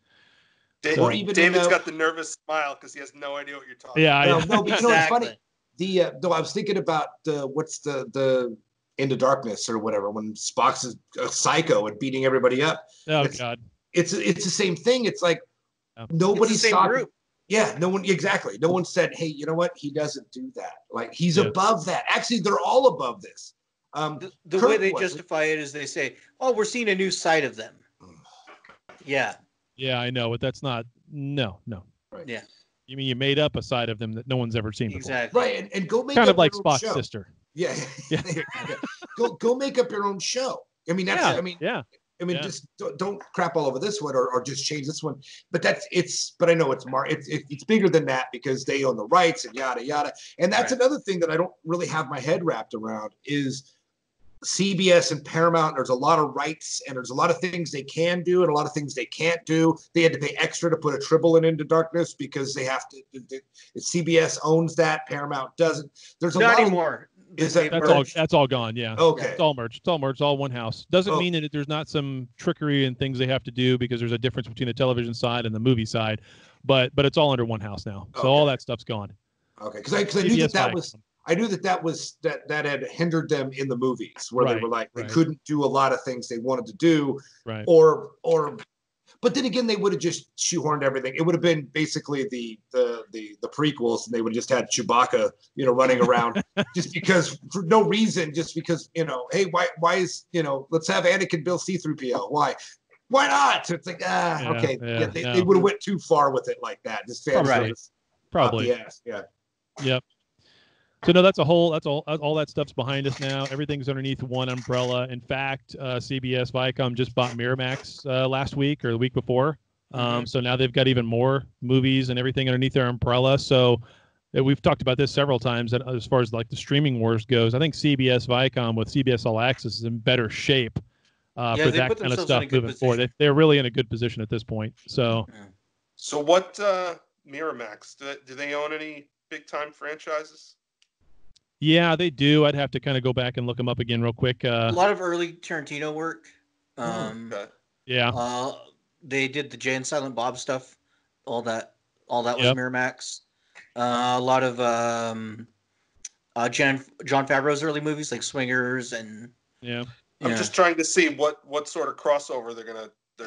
David's got the nervous smile because he has no idea what you're talking about. No, but you know what's funny? Though I was thinking about what's the Into Darkness or whatever, when Spock's a psycho and beating everybody up. Oh, God. It's the same thing. It's like nobody's talking. Yeah, no one, exactly. No one said, hey, you know what? He doesn't do that. Like, he's above that. Actually, they're all above this. The way they justify it is they say, oh, we're seeing a new side of them. Yeah. Yeah, I know, but that's not, no. Right. Yeah. You mean you made up a side of them that no one's ever seen before? Exactly. Right, and go make kind up of like your own Spock's show. sister. Yeah. Go make up your own show. I mean, that's, just don't crap all over this one or just change this one. But but I know it's bigger than that, because they own the rights and yada yada. And that's another thing that I don't really have my head wrapped around is CBS and Paramount. There's a lot of rights and there's a lot of things they can do and a lot of things they can't do. They had to pay extra to put a Tribble Into Darkness because they have to. CBS owns that. Paramount doesn't. There's not anymore. That's all gone. Yeah. Okay. It's all merged. It's all merged. All one house. Doesn't mean that there's not some trickery and things they have to do, because there's a difference between the television side and the movie side, but it's all under one house now. So all that stuff's gone. Okay. Because I knew that was. I knew that had hindered them in the movies, where they were like they couldn't do a lot of things they wanted to do, or but then again, they would have just shoehorned everything. It would have been basically the prequels, and they would have just had Chewbacca, running around just because, for no reason, just because, hey, why is, let's have Anakin build C-3PO. Why not? So it's like, okay. They would have went too far with it like that. Just fan service. Probably. Yes. Yeah. Yep. So no, that's all that stuff's behind us now. Everything's underneath one umbrella. In fact, CBS Viacom just bought Miramax last week or the week before. So now they've got even more movies and everything underneath their umbrella. So we've talked about this several times, that as far as like the streaming wars goes, I think CBS Viacom with CBS All Access is in better shape for that kind of stuff moving forward. They're really in a good position at this point. So what Miramax, do they own any big time franchises? Yeah, they do. I'd have to kind of go back and look them up again real quick. A lot of early Tarantino work. Yeah. They did the Jay and Silent Bob stuff. All that was Miramax. A lot of Jon Favreau's early movies like Swingers and I'm just trying to see what sort of crossover they're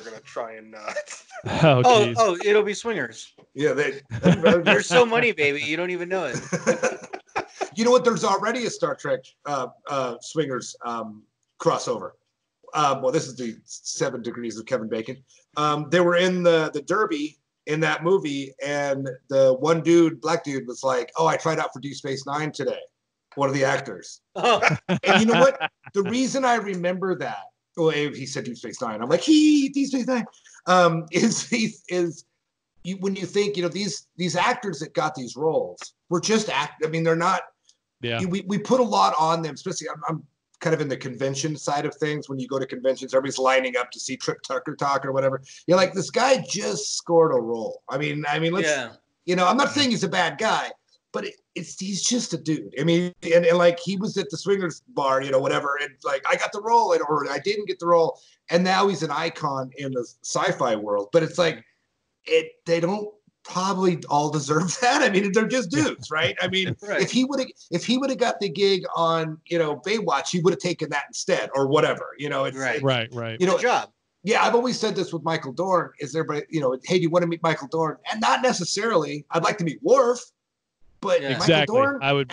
gonna try and. Oh, it'll be Swingers. Yeah, there's so many, baby. You don't even know it. You know what? There's already a Star Trek Swingers crossover. Well, this is the 7 Degrees of Kevin Bacon. They were in the Derby in that movie, and the one dude, black dude, was like, "Oh, I tried out for Deep Space Nine today." one of the actors. Oh. And you know what? The reason I remember that, well, he said Deep Space Nine. I'm like, Deep Space Nine. When you think, these actors that got these roles were just I mean, they're not. Yeah. We put a lot on them, especially. I'm kind of in the convention side of things. When you go to conventions, everybody's lining up to see Trip Tucker talk or whatever. You're like, this guy just scored a role. I mean, let's. I'm not saying he's a bad guy, but he's just a dude. I mean, and like he was at the swingers bar, whatever, and like I got the role, or I didn't get the role, and now he's an icon in the sci-fi world. But it's like they don't probably all deserve that. I mean, they're just dudes, right? I mean, right. if he would have got the gig on Baywatch, he would have taken that instead, or whatever. It's right. Good job. Yeah, I've always said this with Michael Dorn. Is everybody, hey, do you want to meet Michael Dorn? And not necessarily. I'd like to meet Worf, but exactly. Michael Dorn. I would.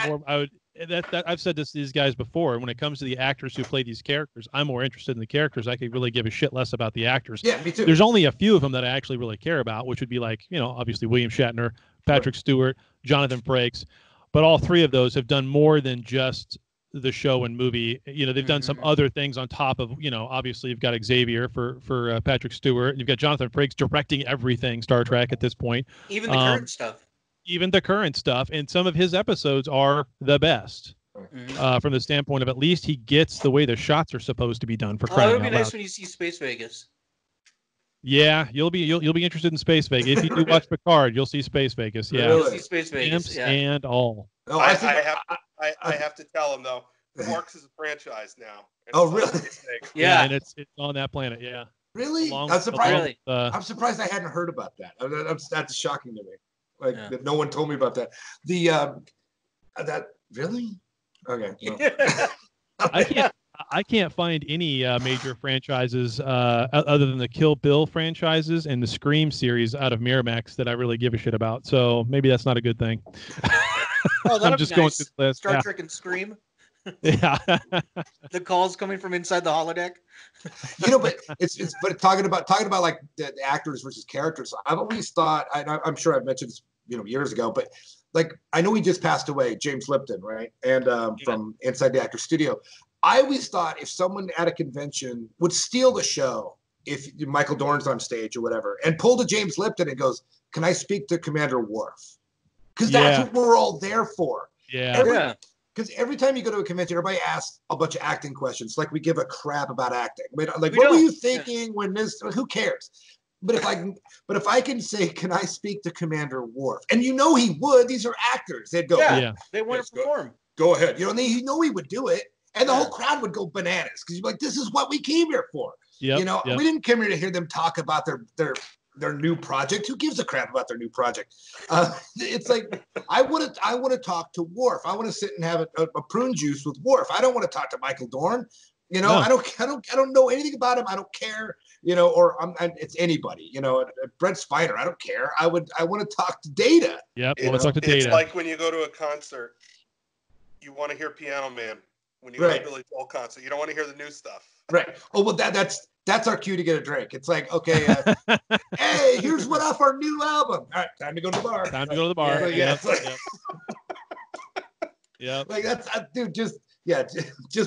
That I've said this to these guys before. When it comes to the actors who play these characters, I'm more interested in the characters. I could really give a shit less about the actors. Yeah, me too. There's only a few of them that I actually really care about, which would be like, obviously William Shatner, Patrick Stewart, Jonathan Frakes, but all three of those have done more than just the show and movie. They've done some other things on top of, obviously you've got Xavier for Patrick Stewart, and you've got Jonathan Frakes directing everything Star Trek at this point. Even the current stuff. Even the current stuff, and some of his episodes are the best from the standpoint of at least he gets the way the shots are supposed to be done. For crying out loud. It would be nice when you see Space Vegas. Yeah, you'll be interested in Space Vegas if you do watch Picard. You'll see Space Vegas. Yeah, you'll see Space Vegas. And all. Oh, I have to tell him though. Quarks is a franchise now. Oh, really? Yeah, and it's on that planet. Yeah. Really? I'm surprised. I'm surprised I hadn't heard about that. That's shocking to me. Like that no one told me about that. That really? Okay. No. I can't find any major franchises other than the Kill Bill franchises and the Scream series out of Miramax that I really give a shit about. So maybe that's not a good thing. I'm just going through the list. Star Trek and Scream. Yeah. The calls coming from inside the holodeck. But it's talking about like the actors versus characters. I've always thought, I'm sure I've mentioned this, years ago, but like I know he just passed away, James Lipton, right? And from Inside the Actor Studio. I always thought if someone at a convention would steal the show, if Michael Dorn's on stage or whatever, and pull to James Lipton and goes, "Can I speak to Commander Worf?" Because that's what we're all there for. Yeah. Because every time you go to a convention, everybody asks a bunch of acting questions. Like we give a crap about acting. What were you thinking when this? Who cares? But if I can say, "Can I speak to Commander Worf?" and he would. These are actors. They'd go, "Yeah, they want to perform." Go ahead. And he he would do it. And the whole crowd would go bananas because you're like, this is what we came here for. We didn't come here to hear them talk about their new project. Who gives a crap about their new project? It's like I want to talk to Worf. I want to sit and have a prune juice with Worf. I don't want to talk to Michael Dorn. I don't know anything about him. I don't care. It's anybody. Brent Spiner. I don't care. I want to talk to Data. Yep. I want to talk to Data. It's like when you go to a concert, you want to hear Piano Man. When you go to a Billy Joel concert, you don't want to hear the new stuff. Right. Oh, well, that's our cue to get a drink. It's like, okay, hey, here's what off our new album. All right, time to go to the bar. Yeah. Like that's, dude. Just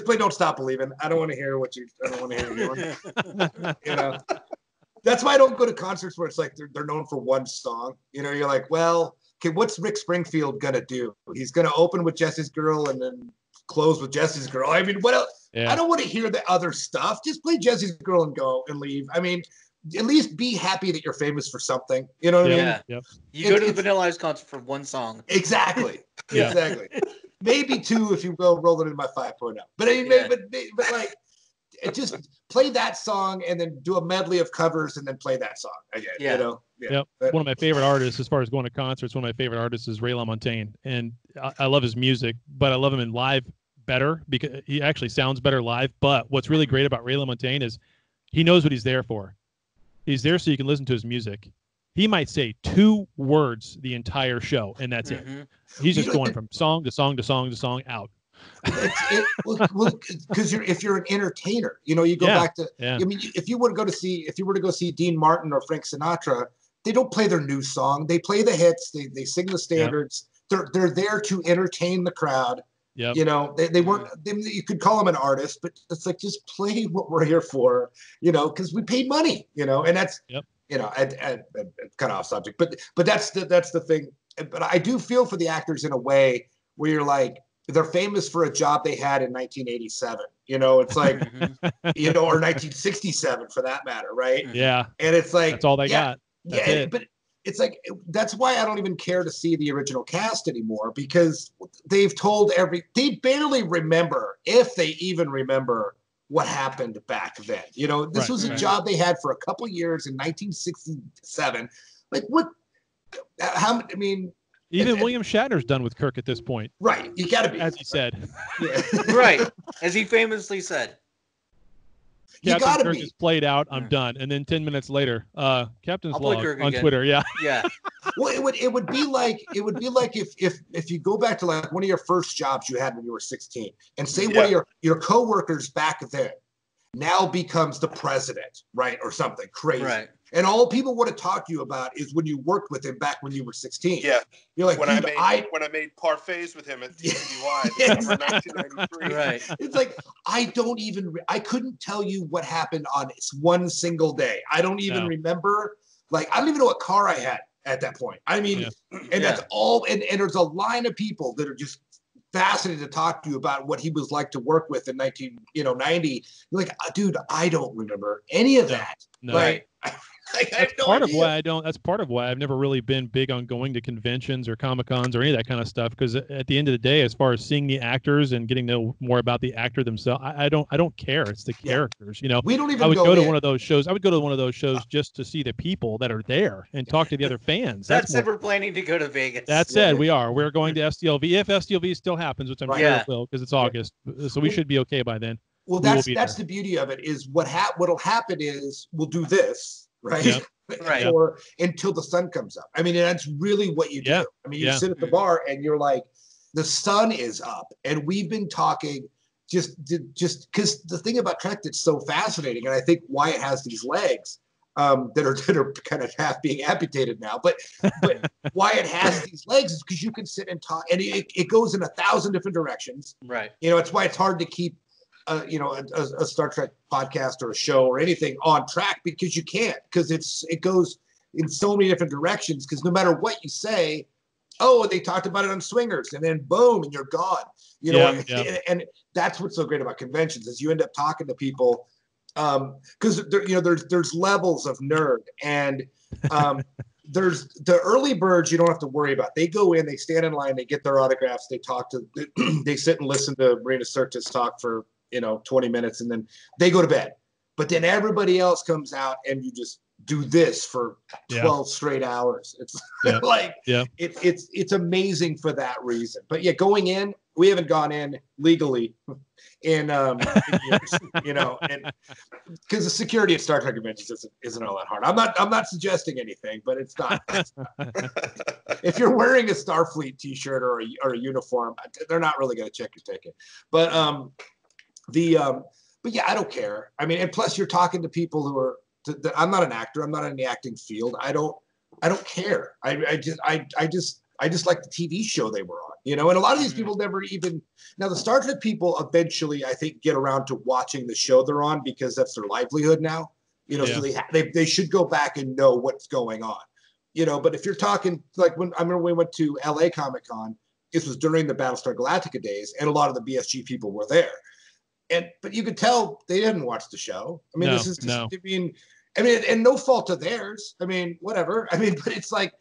play "Don't Stop Believing." I don't want to hear I don't want to hear you doing. That's why I don't go to concerts where it's like they're known for one song. You're like, well, okay, what's Rick Springfield gonna do? He's gonna open with Jesse's Girl and then close with Jesse's Girl. I mean, what else? Yeah. I don't want to hear the other stuff. Just play Jesse's Girl and go and leave. I mean, at least be happy that you're famous for something. You know what I mean? Yeah. You go to the Vanilla Ice concert for one song. Exactly. Exactly. Maybe two if you will roll it in my 5.0. But I mean, but like, just play that song and then do a medley of covers and then play that song again. Yep. One of my favorite artists, as far as going to concerts, one of my favorite artists is Ray LaMontagne, and I love his music, but I love him in live better because he actually sounds better live. But what's really great about Ray LaMontagne is he knows what he's there for. He's there so you can listen to his music. He might say 2 words the entire show, and that's it. He's just going from song to song to song to song out. Because if you're an entertainer, you go back to. I mean, if you were to go see Dean Martin or Frank Sinatra, they don't play their new song. They play the hits. They sing the standards. They're there to entertain the crowd. Yep. You know, they weren't. You could call them an artist, but it's like just play what we're here for. You know, because we paid money. You know, and that's you know, kind of off subject, but that's the thing. But I do feel for the actors in a way where you're like, they're famous for a job they had in 1987. You know, it's like, you know, or 1967 for that matter, right? Yeah. And it's like that's all they got. That's it. But it's like, that's why I don't even care to see the original cast anymore, because they barely remember, if they even remember, what happened back then. You know, this was a job they had for a couple years in 1967. Like I mean, even William Shatner's done with Kirk at this point. Right. You got to be. As he said. Yeah. Right. As he famously said. Captain Kirk is played out. I'm done. And then 10 minutes later, Captain's Log on Twitter. Yeah. Yeah. Well, it would be like if you go back to like one of your first jobs you had when you were 16 and say one of your coworkers back then now becomes the president, right? Or something crazy. Right. And all people want to talk to you about is when you worked with him back when you were 16. Yeah. You're like, when I made parfaits with him at TCDY in 1993. Right. It's like, I couldn't tell you what happened on one single day. I don't even remember. Like, I don't even know what car I had at that point. I mean, and that's all. And there's a line of people that are just fascinated to talk to you about what he was like to work with in 1990. You're like, dude, I don't remember any of that. No. Like, that's part of why I've never really been big on going to conventions or Comic-Cons or any of that kind of stuff, because at the end of the day, as far as seeing the actors and getting to know more about the actor themselves, I don't care. It's the characters, you know. We don't even I would go to one of those shows. I would go to one of those shows just to see the people that are there and talk to the other fans. That's said, we're planning to go to Vegas. That said, we're going to STLV if STLV still happens, which I'm sure it will, because it's August, so we should be okay by then. Well, that's the beauty of it is what'll happen is we'll do this. Right. Yep. Right. Or until the sun comes up. I mean, that's really what you do. Yeah. I mean, you sit at the bar and you're like, the sun is up. And we've been talking just because the thing about Trek that's so fascinating, and I think why it has these legs that are kind of half being amputated now, but why it has these legs is because you can sit and talk, and it goes in 1,000 different directions. Right. You know, it's why it's hard to keep a Star Trek podcast or a show or anything on track, because you can't, because it goes in so many different directions, because no matter what you say, they talked about it on Swingers, and then boom, and you're gone. You know, and that's what's so great about conventions is you end up talking to people because there's levels of nerd, and there's the early birds you don't have to worry about. They go in, they stand in line, they get their autographs, they talk to, they sit and listen to Marina Sirtis talk for 20 minutes, and then they go to bed. But then everybody else comes out and you just do this for 12 straight hours. It's it's amazing for that reason. But going in, we haven't gone in legally in years, and because the security at Star Trek conventions isn't all that hard. I'm not suggesting anything, but it's not. If you're wearing a Starfleet t-shirt or a uniform, they're not really going to check your ticket. But but I don't care. I mean, and plus you're talking to people who are. I'm not an actor. I'm not in the acting field. I don't care. I just like the TV show they were on, and a lot of these people never even. Now the Star Trek people eventually, I think, get around to watching the show they're on because that's their livelihood now. So they should go back and know what's going on. But if you're talking like when I remember we went to LA Comic-Con, this was during the Battlestar Galactica days, and a lot of the BSG people were there. But you could tell they didn't watch the show. I mean, this is just, and no fault of theirs. I mean, whatever. I mean, but it's like,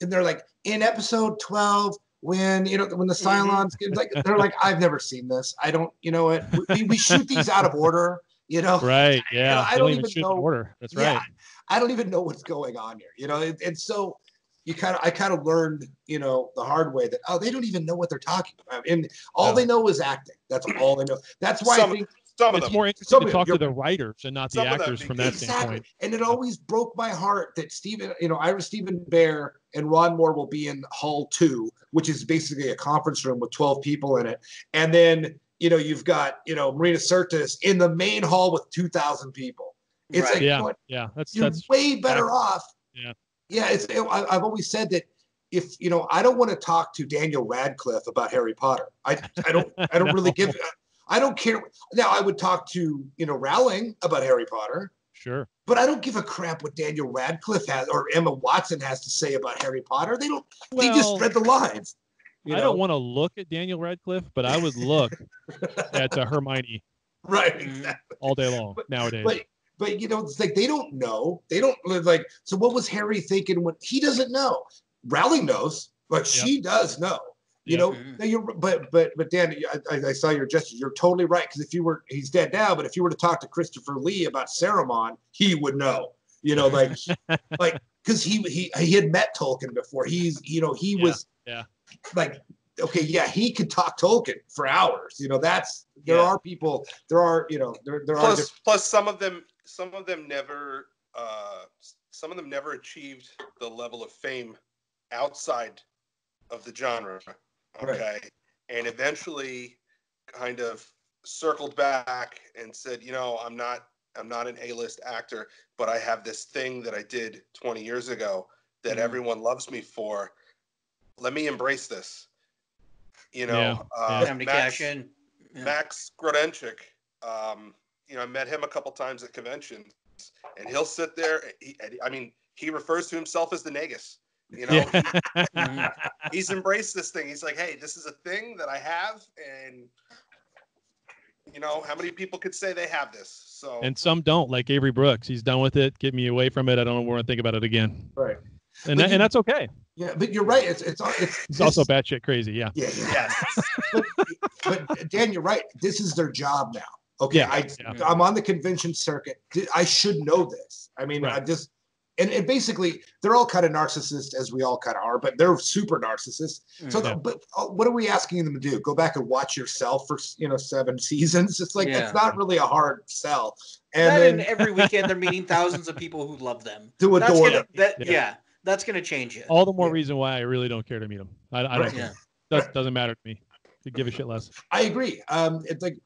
and they're like in episode 12 when the Cylons they're like, I've never seen this. I don't, what we shoot these out of order. Right? Yeah. I don't even know order. That's right. I don't even know what's going on here. And so. I kind of learned, the hard way that, they don't even know what they're talking about. And all they know is acting. That's all they know. That's why I think it's more interesting to talk to the writers and not the actors from that standpoint. And it always broke my heart that Ira Stephen Bear and Ron Moore will be in Hall 2, which is basically a conference room with 12 people in it. And then, you've got, Marina Sirtis in the main hall with 2,000 people. It's That's way better off. Yeah. Yeah, I've always said that if I don't want to talk to Daniel Radcliffe about Harry Potter. I don't really give. I don't care. Now I would talk to Rowling about Harry Potter. Sure. But I don't give a crap what Daniel Radcliffe has or Emma Watson has to say about Harry Potter. They don't. They just read the lines. I don't want to look at Daniel Radcliffe, but I would look at Hermione. Right. Exactly. All day long nowadays. But it's like they don't know. They don't like. So what was Harry thinking when he doesn't know? Rowling knows, but she does know. Now but Dan, I saw your gesture. You're totally right, because he's dead now. But if you were to talk to Christopher Lee about Saruman, he would know. Because he had met Tolkien before. He was like, okay, yeah, he could talk Tolkien for hours. There are people. There are plus some of them never achieved the level of fame outside of the genre. Okay. Right. And eventually kind of circled back and said, I'm not an A-list actor, but I have this thing that I did 20 years ago that everyone loves me for. Let me embrace this. Time to cash in. Yeah. Max Grodenchik, I met him a couple times at conventions, and he'll sit there. He refers to himself as the Negus. He's embraced this thing. He's like, hey, this is a thing that I have, and how many people could say they have this? So, and some don't, like Avery Brooks. He's done with it. Get me away from it. I don't want to think about it again. Right. And that's okay. Yeah, but you're right. It's also batshit crazy. Yeah. Yeah. but Dan, you're right. This is their job now. Okay. I'm on the convention circuit. I should know this. I mean, right. And basically, they're all kind of narcissists, as we all kind of are, but they're super narcissists. So, but what are we asking them to do? Go back and watch yourself for 7 seasons? It's like it's not really a hard sell. And then every weekend they're meeting thousands of people who love them. To adore them. That's going to change it. All the more reason why I really don't care to meet them. I don't care. That doesn't matter to me. Could give a shit less. I agree. It's like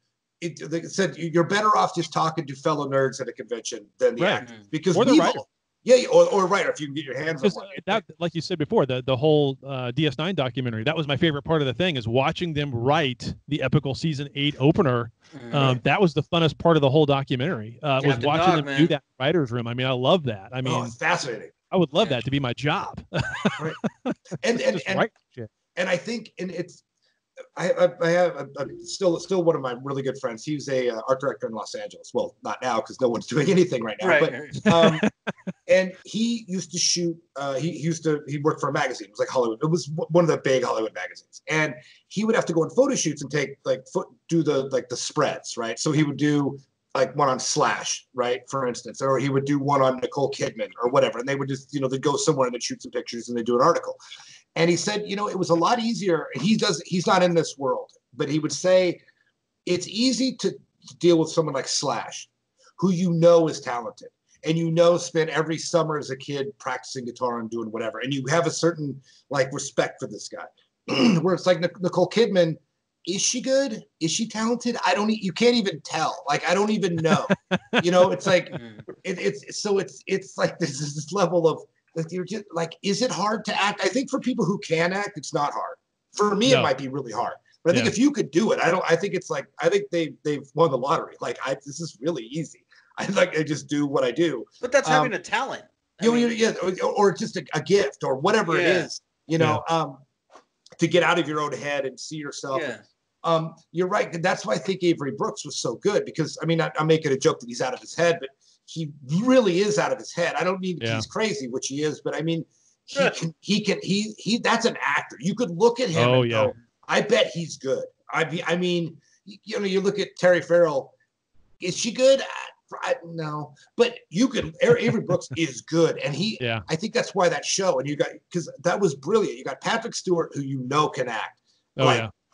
I said, you're better off just talking to fellow nerds at a convention than the actors, because or the writer. Yeah, or a writer, if you can get your hands on one. That, like you said before, the whole DS9 documentary, that was my favorite part of the thing, is watching them write the epical season 8 opener. That was the funnest part of the whole documentary. Was watching them do that in writer's room. I mean, I love that. I mean, it's fascinating. I would love that to be my job. Right. And I think, and it's, I have still one of my really good friends. He's a art director in Los Angeles. Well, not now, because no one's doing anything right now. Right. But and he used to shoot. He worked for a magazine. It was like Hollywood. It was one of the big Hollywood magazines. And he would have to go on photo shoots and do the spreads, right? So he would do like one on Slash, right, for instance, or he would do one on Nicole Kidman or whatever. And they would just they'd go somewhere and they'd shoot some pictures and they'd do an article. And he said, it was a lot easier. He's not in this world, but he would say it's easy to deal with someone like Slash, who is talented, and spent every summer as a kid practicing guitar and doing whatever, and you have a certain respect for this guy. Where it's like Nicole Kidman, is she good? Is she talented? You can't even tell. Like, I don't even know. It's like it's like this level of. You're just like, is it hard to act? I think for people who can act, it's not hard. For me, it might be really hard. But I think if you could do it, I think it's like, I think they've won the lottery. Like, this is really easy. I just do what I do. But that's having a talent. Or just a gift or whatever it is. To get out of your own head and see yourself. Yeah. You're right. And that's why I think Avery Brooks was so good, because I'm making a joke that he's out of his head, but he really is out of his head. I don't mean he's crazy, which he is, but I mean, he that's an actor. You could look at him and go, I bet he's good. I mean, you look at Terry Farrell. Is she good? No, but Avery Brooks is good. And I think that's why that show, and because that was brilliant. You got Patrick Stewart, who can act.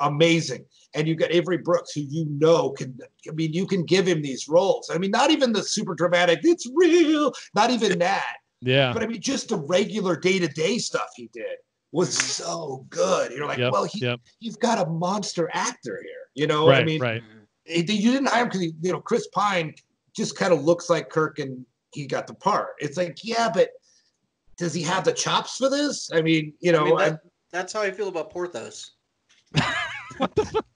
Amazing. And you got Avery Brooks, who you can give him these roles. I mean, not even the super dramatic, it's real, not even that. Yeah. But I mean, just the regular day-to-day stuff he did was so good. You're like, you've got a monster actor here. Right, I mean, right. You didn't hire him because Chris Pine just kind of looks like Kirk and he got the part. It's like, yeah, but does he have the chops for this? I mean, you know, that's how I feel about Porthos. What the fuck?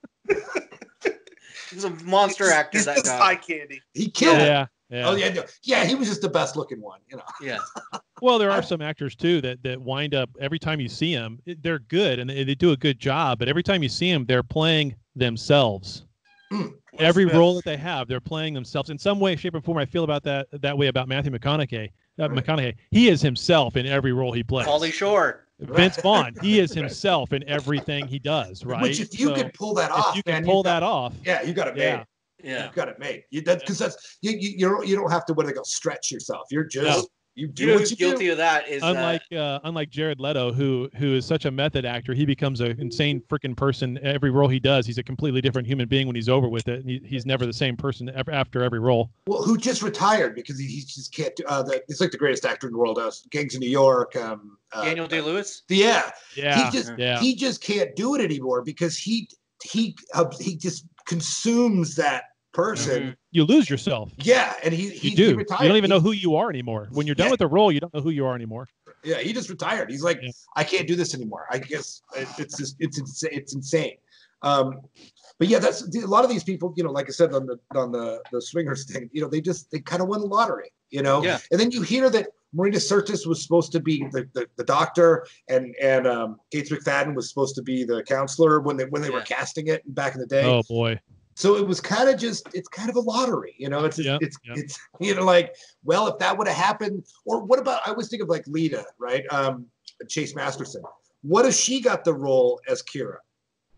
He's a monster actor. He's just eye candy. He killed it. Yeah. Oh yeah, no. Yeah. He was just the best looking one, you know. Yeah. Well, there are some actors too that wind up every time you see them, they're good and they do a good job. But every time you see them, they're playing themselves. Every role that they have, they're playing themselves in some way, shape, or form. I feel about that way about Matthew McConaughey. McConaughey, he is himself in every role he plays. Pauly Shore. Vince Vaughn, he is himself in everything he does. Right. Which, if you could pull that off, if you can pull that off, yeah, you got it made. Yeah, you've got it made. Because that's you don't have to stretch yourself. You're just you do what you do. Guilty of that is unlike Jared Leto, who is such a method actor. He becomes an insane freaking person every role he does. He's a completely different human being when he's over with it. He's never the same person after every role. Well, who just retired because he just can't do. He's like the greatest actor in the world. Gangs of New York. Daniel Day-Lewis. Yeah. He just can't do it anymore because he just consumes that person. You lose yourself. Yeah, and he retired. You don't even know who you are anymore. When you're done with the role, you don't know who you are anymore. Yeah, he just retired. He's like, I can't do this anymore. I guess it's insane. But yeah, that's a lot of these people. You know, like I said on the swingers thing. You know, they kind of won the lottery. You know, and then you hear that Marina Sirtis was supposed to be the doctor, and Gates McFadden was supposed to be the counselor when they were casting it back in the day. Oh boy. So it was kind of it's kind of a lottery, you know. It's you know, like, well, if that would have happened, or what about, I always think of like Lita, right? Chase Masterson. What if she got the role as Kira?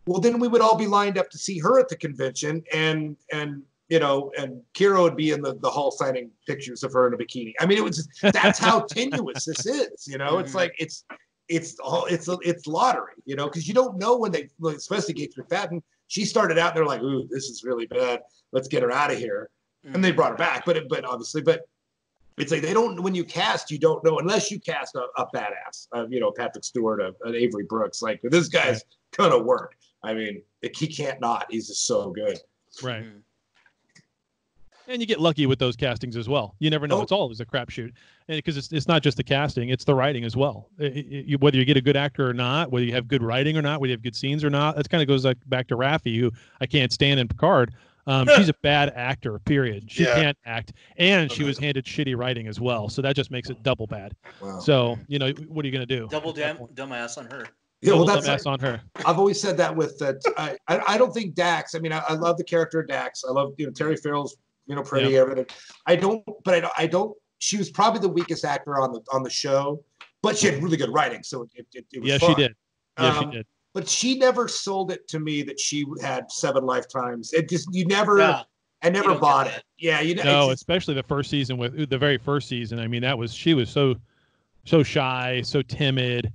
Well, then we would all be lined up to see her at the convention, and you know, and Kira would be in the hall signing pictures of her in a bikini. I mean, that's how tenuous this is, you know. It's like it's lottery, you know, because you don't know when they, especially Gates McFadden. She started out, they're like, ooh, this is really bad. Let's get her out of here. And they brought her back. But it's like, they don't, when you cast, you don't know, unless you cast a badass, you know, Patrick Stewart, an Avery Brooks, like, this guy's gonna work. I mean, he can't not. He's just so good. Right. And you get lucky with those castings as well. You never know. It's always a crapshoot, because it's not just the casting; it's the writing as well. Whether you get a good actor or not, whether you have good writing or not, whether you have good scenes or not, that kind of goes back to Raffi, who I can't stand in Picard. She's a bad actor. Period. She can't act, and she was handed shitty writing as well. So that just makes it double bad. Wow. So you know, what are you going to do? Double dumbass on her. Yeah, well, that's dumbass on her. I've always said that with that. I don't think Dax. I mean, I love the character of Dax. I love, you know, Terry Farrell's, you know, pretty everything. I don't. She was probably the weakest actor on the show, but she had really good writing, so it was fun. She did. Yeah, she did. But she never sold it to me that she had 7 lifetimes. It just, I never bought it. Yeah, especially the first season, with the very first season. I mean, she was so shy, so timid.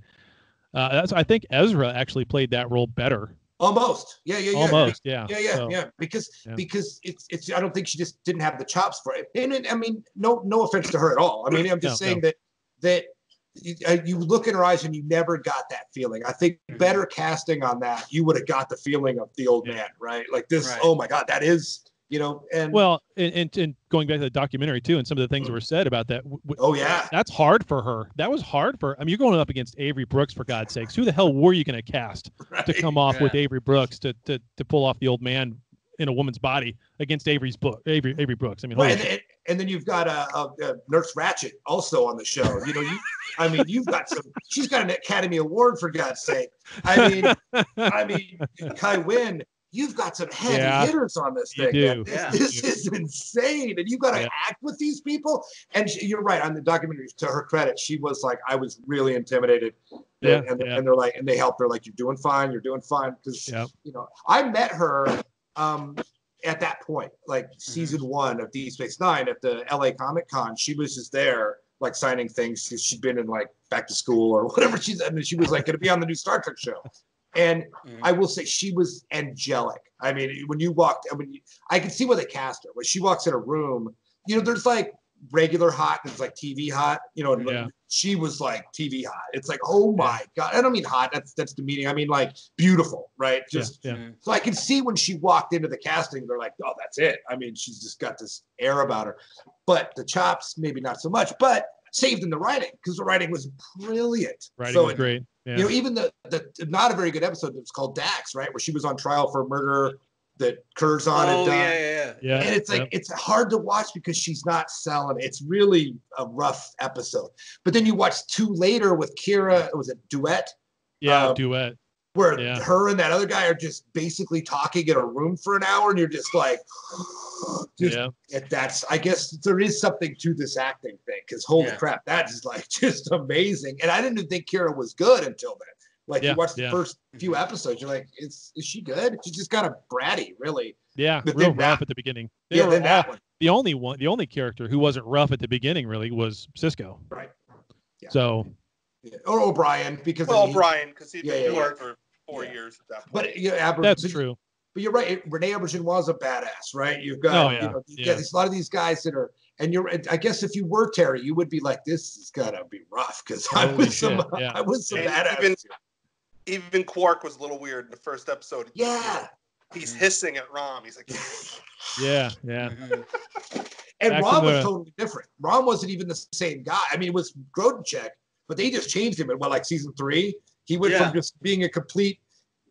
I think Ezra actually played that role better. Almost. Yeah. Almost. Yeah. Yeah. Because it's I don't think she just didn't have the chops for it. And I mean, no offense to her at all. I mean, I'm just saying that you look in her eyes and you never got that feeling. I think better casting on that, you would have got the feeling of the old man, right? Like this. Right. Oh my God, that is, you know. And well, and going back to the documentary too, and some of the things that were said about that. That's hard for her. That was hard for. I mean, you're going up against Avery Brooks, for God's sakes. Who the hell were you going to cast to come off with Avery Brooks to pull off the old man in a woman's body against Avery Brooks? I mean, and then you've got a Nurse Ratched also on the show. You know, you've got some. She's got an Academy Award, for God's sake. I mean, Kai Wynn. You've got some heavy hitters on this thing. This is insane. And you've got to act with these people. And you're right, on the documentary, to her credit, she was like, I was really intimidated. And they're like, and they helped her, like, you're doing fine. Because, you know, I met her at that point, like season 1 of Deep Space Nine at the LA Comic Con. She was just there, like, signing things. She'd been in, like, Back to School or whatever. She was like going to be on the new Star Trek show. And I will say she was angelic. I mean, when you walked, I could see why they cast her. When she walks in a room, you know, there's like regular hot, there's like TV hot, you know, she was like TV hot. It's like, oh my God. I don't mean hot. That's demeaning. I mean, like, beautiful, right? Just so I can see when she walked into the casting, they're like, oh, that's it. I mean, she's just got this air about her. But the chops, maybe not so much. But saved in the writing because the writing was brilliant. Writing was great. Yeah. You know, even the not a very good episode that was called Dax, right, where she was on trial for a murder that Curzon had done. Yeah. And it's like it's hard to watch because she's not selling. It's really a rough episode. But then you watch 2 later with Kira. Was it Duet? Yeah, Duet. Where her and that other guy are just basically talking in a room for an hour, and you're just like, that's. I guess there is something to this acting thing because holy crap, that is like just amazing. And I didn't even think Kira was good until then. Like you watch the first few episodes, you're like, is she good? She's just kind of bratty, really. Yeah, but real rough at the beginning. The only character who wasn't rough at the beginning really was Cisco. Right. Yeah. So. Yeah. Or O'Brien because O'Brien because he did work for 4 years at that point. But that's true. But you're right. Renee Auberjonois was a badass, right? You've got a lot of these guys that are, and I guess if you were Terry, you would be like, this is gonna be rough because I was some badass. Even Quark was a little weird in the first episode. Yeah. He's hissing at Rom. He's like, yeah. And Rom was totally different. Rom wasn't even the same guy. I mean, it was Grodenchek, but they just changed him in like season 3. He went from just being a complete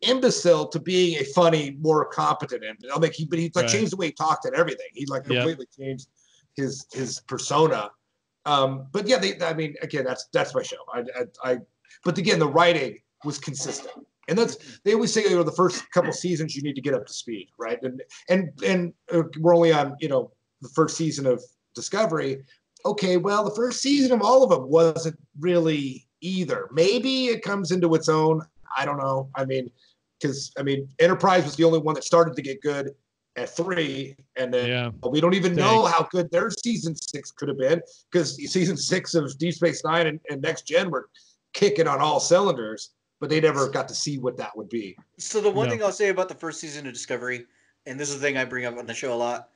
imbecile to being a funny, more competent. And he changed the way he talked and everything. He like completely changed his persona. But yeah, again, that's my show. But again, the writing was consistent. And they always say, the first couple seasons you need to get up to speed, right? And we're only on, the first season of Discovery. Okay, well, the first season of all of them wasn't really either. Maybe it comes into its own. I don't know. Because Enterprise was the only one that started to get good at 3, and then we don't even know how good their season 6 could have been because season 6 of Deep Space Nine and Next Gen were kicking on all cylinders. But they never got to see what that would be. So the one thing I'll say about the first season of Discovery, and this is the thing I bring up on the show a lot,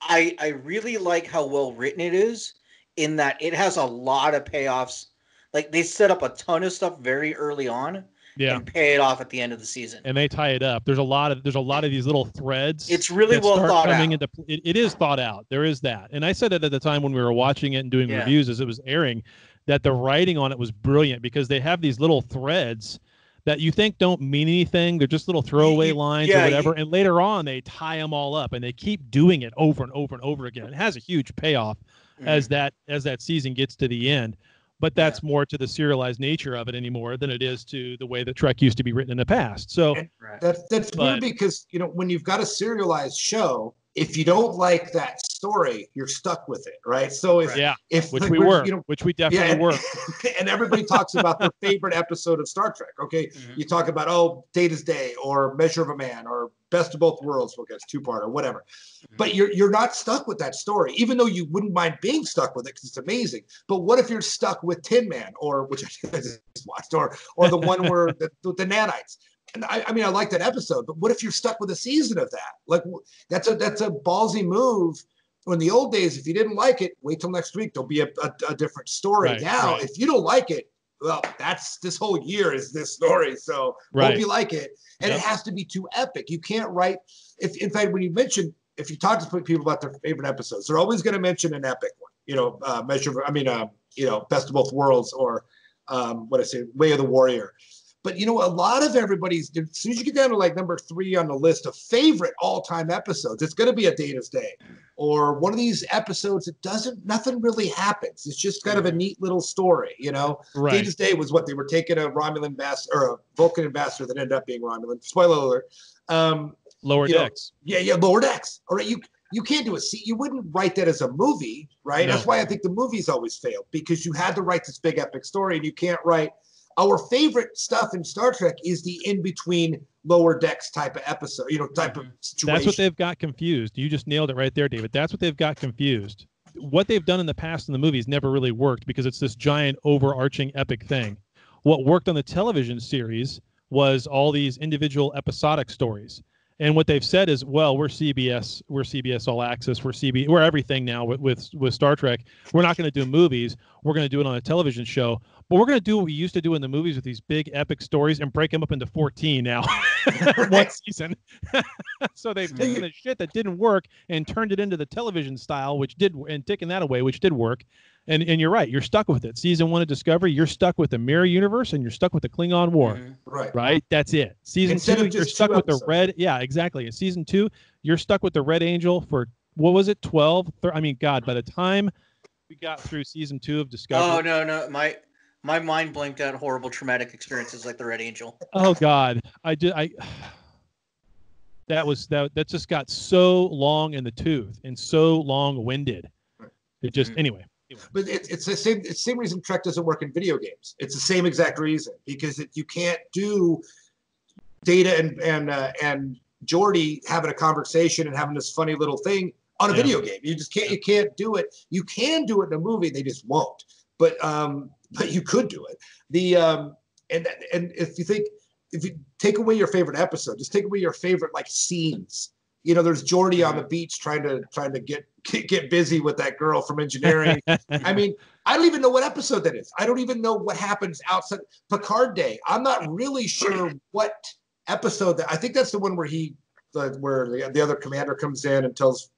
I really like how well written it is in that it has a lot of payoffs. Like they set up a ton of stuff very early on and pay it off at the end of the season. And they tie it up. There's a lot of these little threads. It's really well thought out. It is thought out. There is that. And I said it at the time when we were watching it and doing reviews as it was airing, that the writing on it was brilliant because they have these little threads that you think don't mean anything. They're just little throwaway lines or whatever. And later on, they tie them all up and they keep doing it over and over and over again. It has a huge payoff as that season gets to the end. But that's more to the serialized nature of it anymore than it is to the way that Trek used to be written in the past. So that's weird because, when you've got a serialized show, if you don't like that story, you're stuck with it, right? So which we definitely were. And everybody talks about their favorite episode of Star Trek. Okay, you talk about Data's Day or Measure of a Man or Best of Both Worlds, well, it's 2-part or whatever. But you're not stuck with that story, even though you wouldn't mind being stuck with it because it's amazing. But what if you're stuck with Tin Man which I just watched, or the one where the nanites? And I like that episode, but what if you're stuck with a season of that? Like that's a ballsy move. In the old days, if you didn't like it, wait till next week. There'll be a different story. If you don't like it, well, that's this whole year is this story. So hope you like it. And it has to be too epic. You can't write. In fact, when if you talk to people about their favorite episodes, they're always going to mention an epic one. Best of Both Worlds or Way of the Warrior. But a lot of everybody's, as soon as you get down to like number 3 on the list of favorite all-time episodes, it's going to be a Data's Day or one of these episodes that nothing really happens. It's just kind of a neat little story, Data's Day was what they were taking a Romulan ambassador or a Vulcan ambassador that ended up being Romulan. Spoiler alert. Lower Decks. Lower Decks. All right, you can't do you wouldn't write that as a movie, right? No. That's why I think the movies always fail because you had to write this big epic story and you can't write. Our favorite stuff in Star Trek is the in-between Lower Decks type of episode, type of situation. That's what they've got confused. You just nailed it right there, David. That's what they've got confused. What they've done in the past in the movies never really worked because it's this giant overarching epic thing. What worked on the television series was all these individual episodic stories. And what they've said is, well, we're CBS All Access, we're everything now with Star Trek. We're not going to do movies. We're going to do it on a television show. But we're going to do what we used to do in the movies with these big epic stories and break them up into 14 now, one season. So they've taken the shit that didn't work and turned it into the television style, which did, and taken that away, which did work. And you're right. You're stuck with it. Season 1 of Discovery, you're stuck with the Mirror Universe, and you're stuck with the Klingon War. Right. That's it. Season 2, you're stuck with the Red. Yeah, exactly. In Season 2, you're stuck with the Red Angel for what was it? 12. I mean, God. By the time we got through Season 2 of Discovery. Oh no. My mind blanked out horrible traumatic experiences like the Red Angel. Oh God, that just got so long in the tooth and so long-winded. It just anyway. But it's the same reason Trek doesn't work in video games. It's the same exact reason, because you can't do Data and Geordi having a conversation and having this funny little thing on a video game. You just can't. You can't do it. You can do it in a movie. They just won't. But you could do it. And if you take away your favorite episode, just take away your favorite like scenes. There's Geordi on the beach trying to get busy with that girl from engineering. I mean, I don't even know what episode that is. I don't even know what happens outside Picard Day. I'm not really sure what episode that. I think that's the one where where the other commander comes in and tells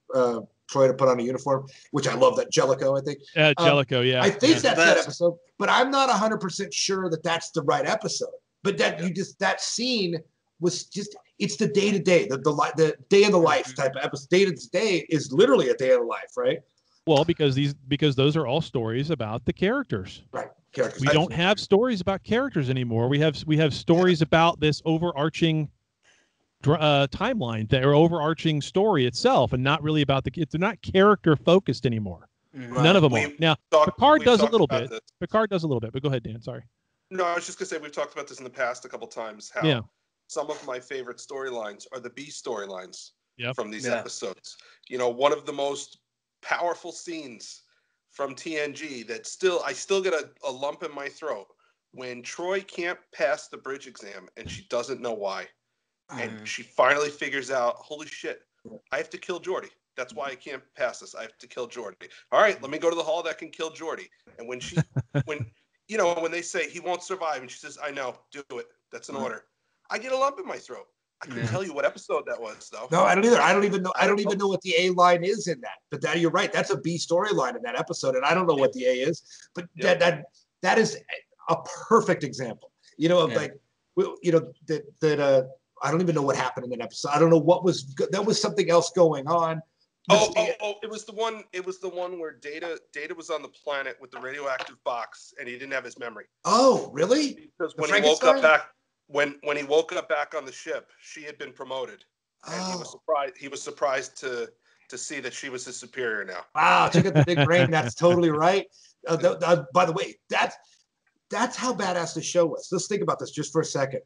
Troy to put on a uniform, which I love that Jellicoe, I think. Jellicoe, yeah. I think that's that episode, but I'm not 100% sure that that's the right episode. But that scene was just, it's the day-to-day, the day of the life type of episode. Day-to-day is literally a day of the life, right? Well, because those are all stories about the characters. Right. Characters. We don't have stories about characters anymore. We have stories about this overarching timeline, their overarching story itself, and not really about they're not character focused anymore. Right. None of them are. Now, Picard does a little bit. Picard does a little bit, but go ahead, Dan. Sorry. No, I was just gonna say we've talked about this in the past a couple times. How some of my favorite storylines are the B storylines from these episodes. One of the most powerful scenes from TNG that I still get a lump in my throat when Troy can't pass the bridge exam and she doesn't know why. And she finally figures out, holy shit, I have to kill Geordi. That's why I can't pass this. I have to kill Geordi. All right, let me go to the hall that can kill Geordi. And when they say he won't survive, and she says, I know, do it. That's an order. I get a lump in my throat. I couldn't tell you what episode that was, though. No, I don't either. I don't even know what the A line is in that. But you're right. That's a B storyline in that episode, and I don't know what the A is. But that is a perfect example. I don't even know what happened in that episode. I don't know what was. There was something else going on. It was the one. It was the one where Data was on the planet with the radioactive box, and he didn't have his memory. Oh, really? Because when he woke up back, when he woke up back on the ship, she had been promoted, and he was surprised. He was surprised to see that she was his superior now. Wow, check out the big brain. That's totally right. By the way, that's how badass the show was. Let's think about this just for a second.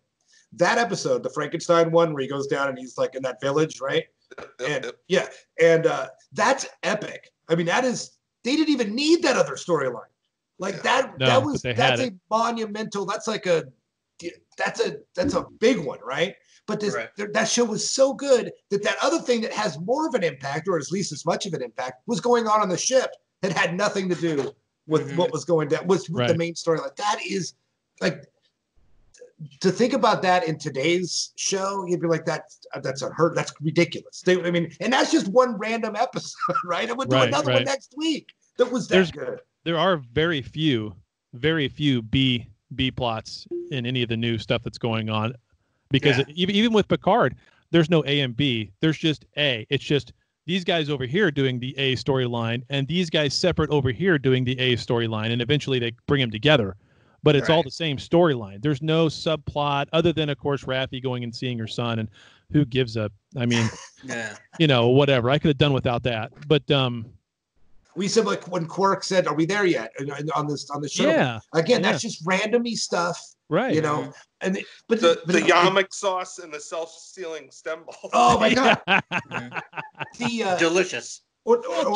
That episode, the Frankenstein one, where he goes down and he's like in that village, right? And that's epic. I mean, they didn't even need that other storyline. Like that's a monumental. That's a big one, right? But that show was so good that other thing that has more of an impact, or at least as much of an impact, was going on the ship that had nothing to do with what was going down, with the main storyline. That is like. To think about that in today's show, you'd be like, that's ridiculous. And that's just one random episode, right? And we'll do another one next week. That was good. There are very few B plots in any of the new stuff that's going on, because even with Picard, there's no A and B. There's just A. It's just these guys over here doing the A storyline, and these guys separate over here doing the A storyline, and eventually they bring them together. But it's all the same storyline. There's no subplot other than, of course, Raffi going and seeing her son, and who gives a? I mean, whatever. I could have done without that. But we said, like when Quark said, "Are we there yet?" on the show. Yeah. Again, that's just randomy stuff, right? But the yamak sauce and the self-sealing stem balls. Oh my god, delicious.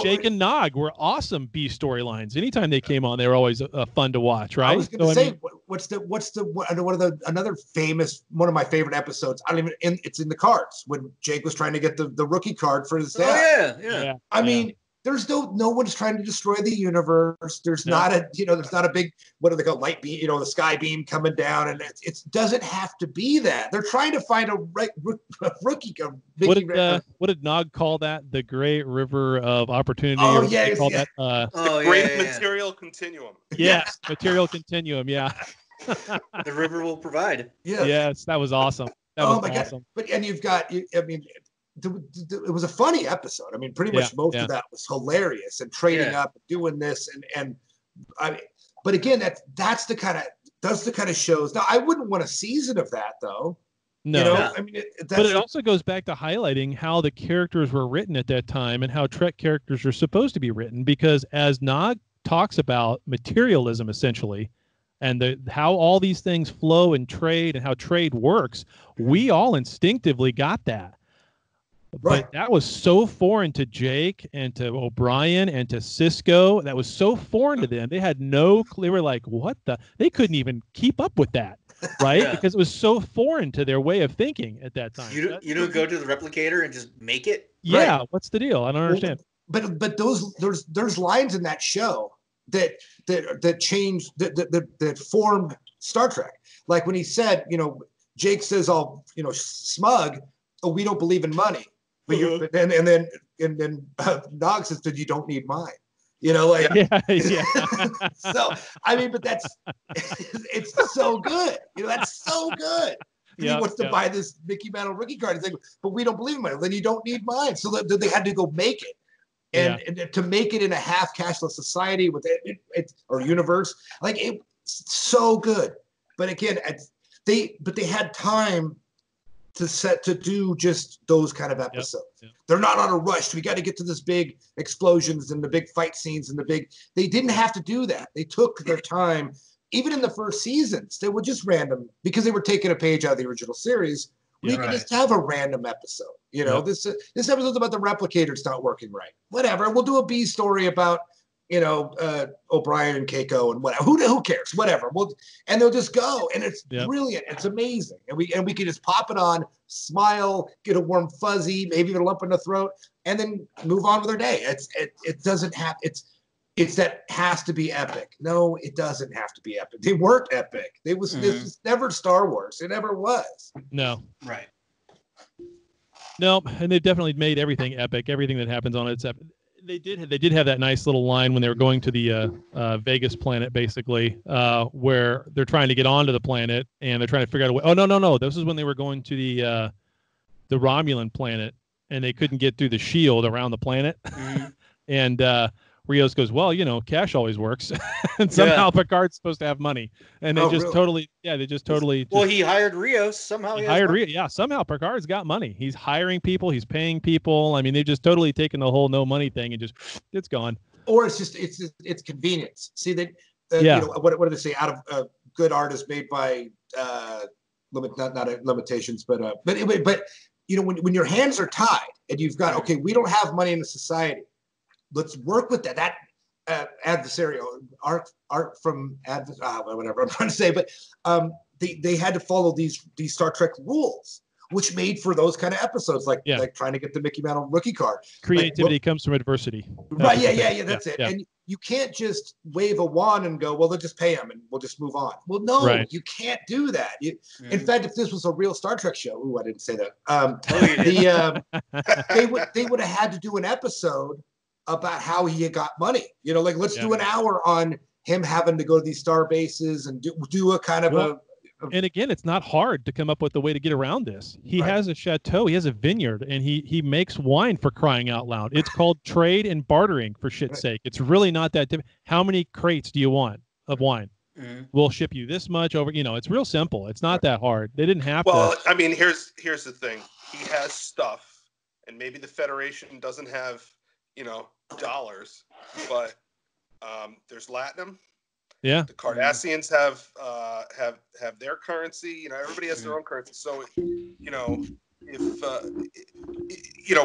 Jake and Nog were awesome B storylines. Anytime they came on, they were always fun to watch, right? I was going to say, another famous, one of my favorite episodes? It's in the cards when Jake was trying to get the rookie card for his dad. Oh, yeah. I mean, there's no one's trying to destroy the universe. There's not a big, what do they call, light beam, the sky beam coming down, and it doesn't have to be that. They're trying to find a rookie. What did Nog call that? The Great River of Opportunity. Oh, That, the Great Material Continuum. Yes, Material Continuum. Yeah. The river will provide. Yes, that was awesome. God! But you've got, it was a funny episode. I mean, pretty much most of that was hilarious and trading up, and doing this, but again, that's the kind of shows. Now, I wouldn't want a season of that though. No, but it also goes back to highlighting how the characters were written at that time and how Trek characters are supposed to be written. Because as Nog talks about materialism, essentially, and how all these things flow and trade and how trade works, we all instinctively got that. Right. But that was so foreign to Jake and to O'Brien and to Sisko. That was so foreign to them. They had no clue. They were like, what the? They couldn't even keep up with that, right? Because it was so foreign to their way of thinking at that time. You don't go to the replicator and just make it? Yeah. Right. What's the deal? I don't understand. But there's lines in that show that changed, that formed Star Trek. Like when he said, Jake says all, smug, oh, we don't believe in money. But and then Nog says that you don't need mine. So I mean, but it's so good. That's so good. He wants to buy this Mickey Mantle rookie card. He's like, but we don't believe in mine. Then you don't need mine. So they had to go make it. And to make it in a half cashless society with it or universe, like it's so good. But again, they had time to do just those kind of episodes. They're not on a rush. We got to get to this big explosions and the big fight scenes and they didn't have to do that. They took their time. Even in the first seasons, they were just random because they were taking a page out of the original series. We could just have a random episode. This episode's about the replicators not working right. Whatever. We'll do a B story about, O'Brien and Keiko and whatever. Who cares? Whatever. And they'll just go, and it's brilliant. It's amazing. And we can just pop it on, smile, get a warm fuzzy, maybe even a lump in the throat, and then move on with our day. It doesn't have it's that has to be epic. No, it doesn't have to be epic. They weren't epic. This was never Star Wars. It never was. No. Right. No, and they've definitely made everything epic. Everything that happens on it's epic. They did have that nice little line when they were going to the Vegas planet, basically, where they're trying to get onto the planet and they're trying to figure out a way. Oh, no. This is when they were going to the Romulan planet and they couldn't get through the shield around the planet. And Rios goes, well, cash always works. And somehow Picard's supposed to have money. And they totally. Well, he hired Rios. Somehow he hired Rios. Yeah, somehow Picard's got money. He's hiring people. He's paying people. I mean, they've just totally taken the whole no money thing and just, it's gone. Or it's convenience. See, that, what do they say? Out of good art is made by, not limitations, but when your hands are tied and you've got, okay, we don't have money in the society. Let's work with that adversarial art from whatever I'm trying to say, but they had to follow these Star Trek rules, which made for those kind of episodes, like trying to get the Mickey Mantle rookie card. Creativity comes from adversity. Right? Yeah. That's it. Yeah. And you can't just wave a wand and go, well, they'll just pay them and we'll just move on. Well, no, you can't do that. In fact, if this was a real Star Trek show, I didn't say that. They would have had to do an episode about how he got money. Let's do an hour on him having to go to these star bases and do a kind of and again, it's not hard to come up with a way to get around this. He has a chateau, he has a vineyard, and he makes wine, for crying out loud. It's called trade and bartering, for shit's sake. It's really not that difficult. How many crates do you want of wine? We'll ship you this much over. It's real simple. It's not that hard. They didn't have to. Well, I mean, here's the thing. He has stuff, and maybe the Federation doesn't have, dollars, but there's Latinum. Yeah. The Cardassians have their currency. Everybody has their own currency. So, if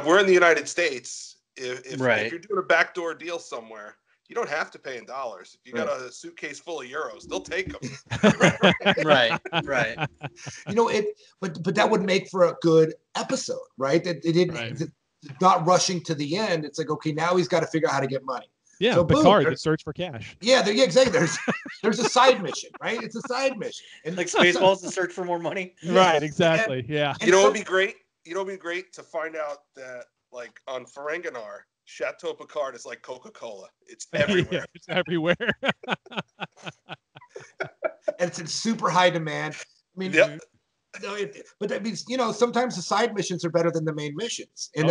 we're in the United States, if you're doing a backdoor deal somewhere, you don't have to pay in dollars. If you got a suitcase full of euros, they'll take them. Right. But that would make for a good episode, right? That they didn't. not rushing to the end. It's like, okay, now he's got to figure out how to get money. Yeah, so Picard, the search for cash. Yeah, exactly. There's a side mission, right? It's a side mission. And like Spaceballs, the search for more money. Yeah. Right, exactly. And you know, it'd be great. You know, it'd be great to find out that, like, on Ferenginar, Chateau Picard is like Coca-Cola. It's everywhere. Yeah, it's everywhere. And it's in super high demand. I mean, but I mean, you know, sometimes the side missions are better than the main missions, and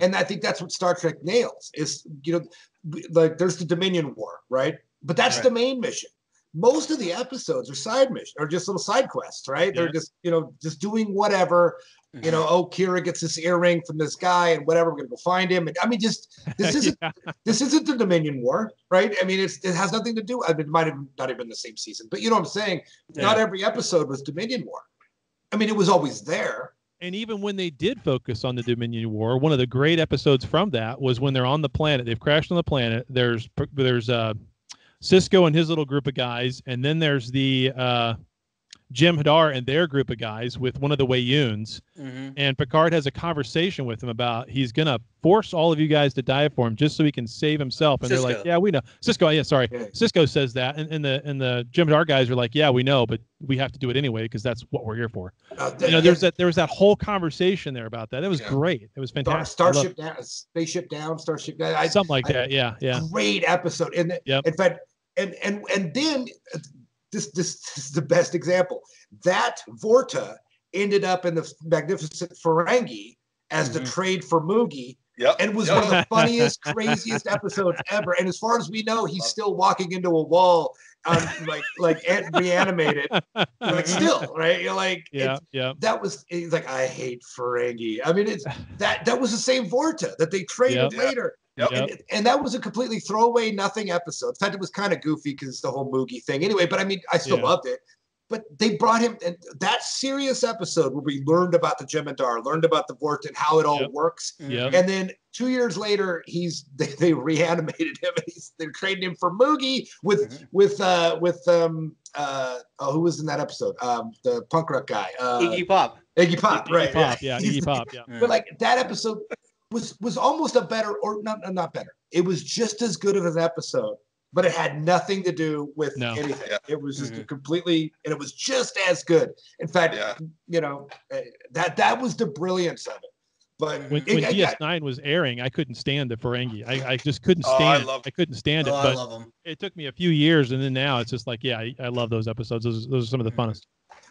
and I think that's what Star Trek nails. Is, you know, like there's the Dominion War, right? But that's the main mission. Most of the episodes are side missions, or just little side quests, right? They're just, you know, just doing whatever. You know, oh, Kira gets this earring from this guy, and whatever, we're gonna go find him. And I mean, just this isn't the Dominion War, right? I mean, it has nothing to do. I mean, it might have not even been the same season, but you know what I'm saying? Not every episode was Dominion War. I mean, it was always there. And even when they did focus on the Dominion War, one of the great episodes from that was when they're on the planet. They've crashed on the planet. There's Cisco and his little group of guys, and then there's the Jim Hadar and their group of guys with one of the Wayuns. And Picard has a conversation with him about he's going to force all of you guys to die for him just so he can save himself. And Cisco. They're like, yeah, we know. Cisco says that. And the Jim Hadar guys are like, yeah, we know, but we have to do it anyway because that's what we're here for. You know, there was that whole conversation there about that. It was great. It was fantastic. Spaceship down, Starship down. Something like that. Yeah. Great episode. And in fact, and then this is the best example. That Vorta ended up in the Magnificent Ferengi as the trade for Moogie. And was one of the funniest, craziest episodes ever. And as far as we know, he's still walking into a wall, like reanimated, like still, right? You're like, that was. He's like, I hate Ferengi. I mean, it's that was the same Vorta that they traded later. And that was a completely throwaway, nothing episode. In fact, it was kind of goofy because it's the whole Moogie thing. Anyway, but I mean, I still loved it. But they brought him, and that serious episode where we learned about the Jem'Hadar, learned about the Vorta and how it all works. And then 2 years later, they reanimated him, and they're trading him for Moogie with who was in that episode? The punk rock guy, Iggy Pop. Iggy Pop, right? Iggy Pop. But like that episode was almost a better, or not better. It was just as good of an episode, but it had nothing to do with anything. It was just completely, and it was just as good. In fact, you know, that was the brilliance of it. But when DS9 was airing, I couldn't stand the Ferengi. I just couldn't stand it. I couldn't stand it. But I love them. It took me a few years, and then now it's just like, I love those episodes. Those are some of the funnest.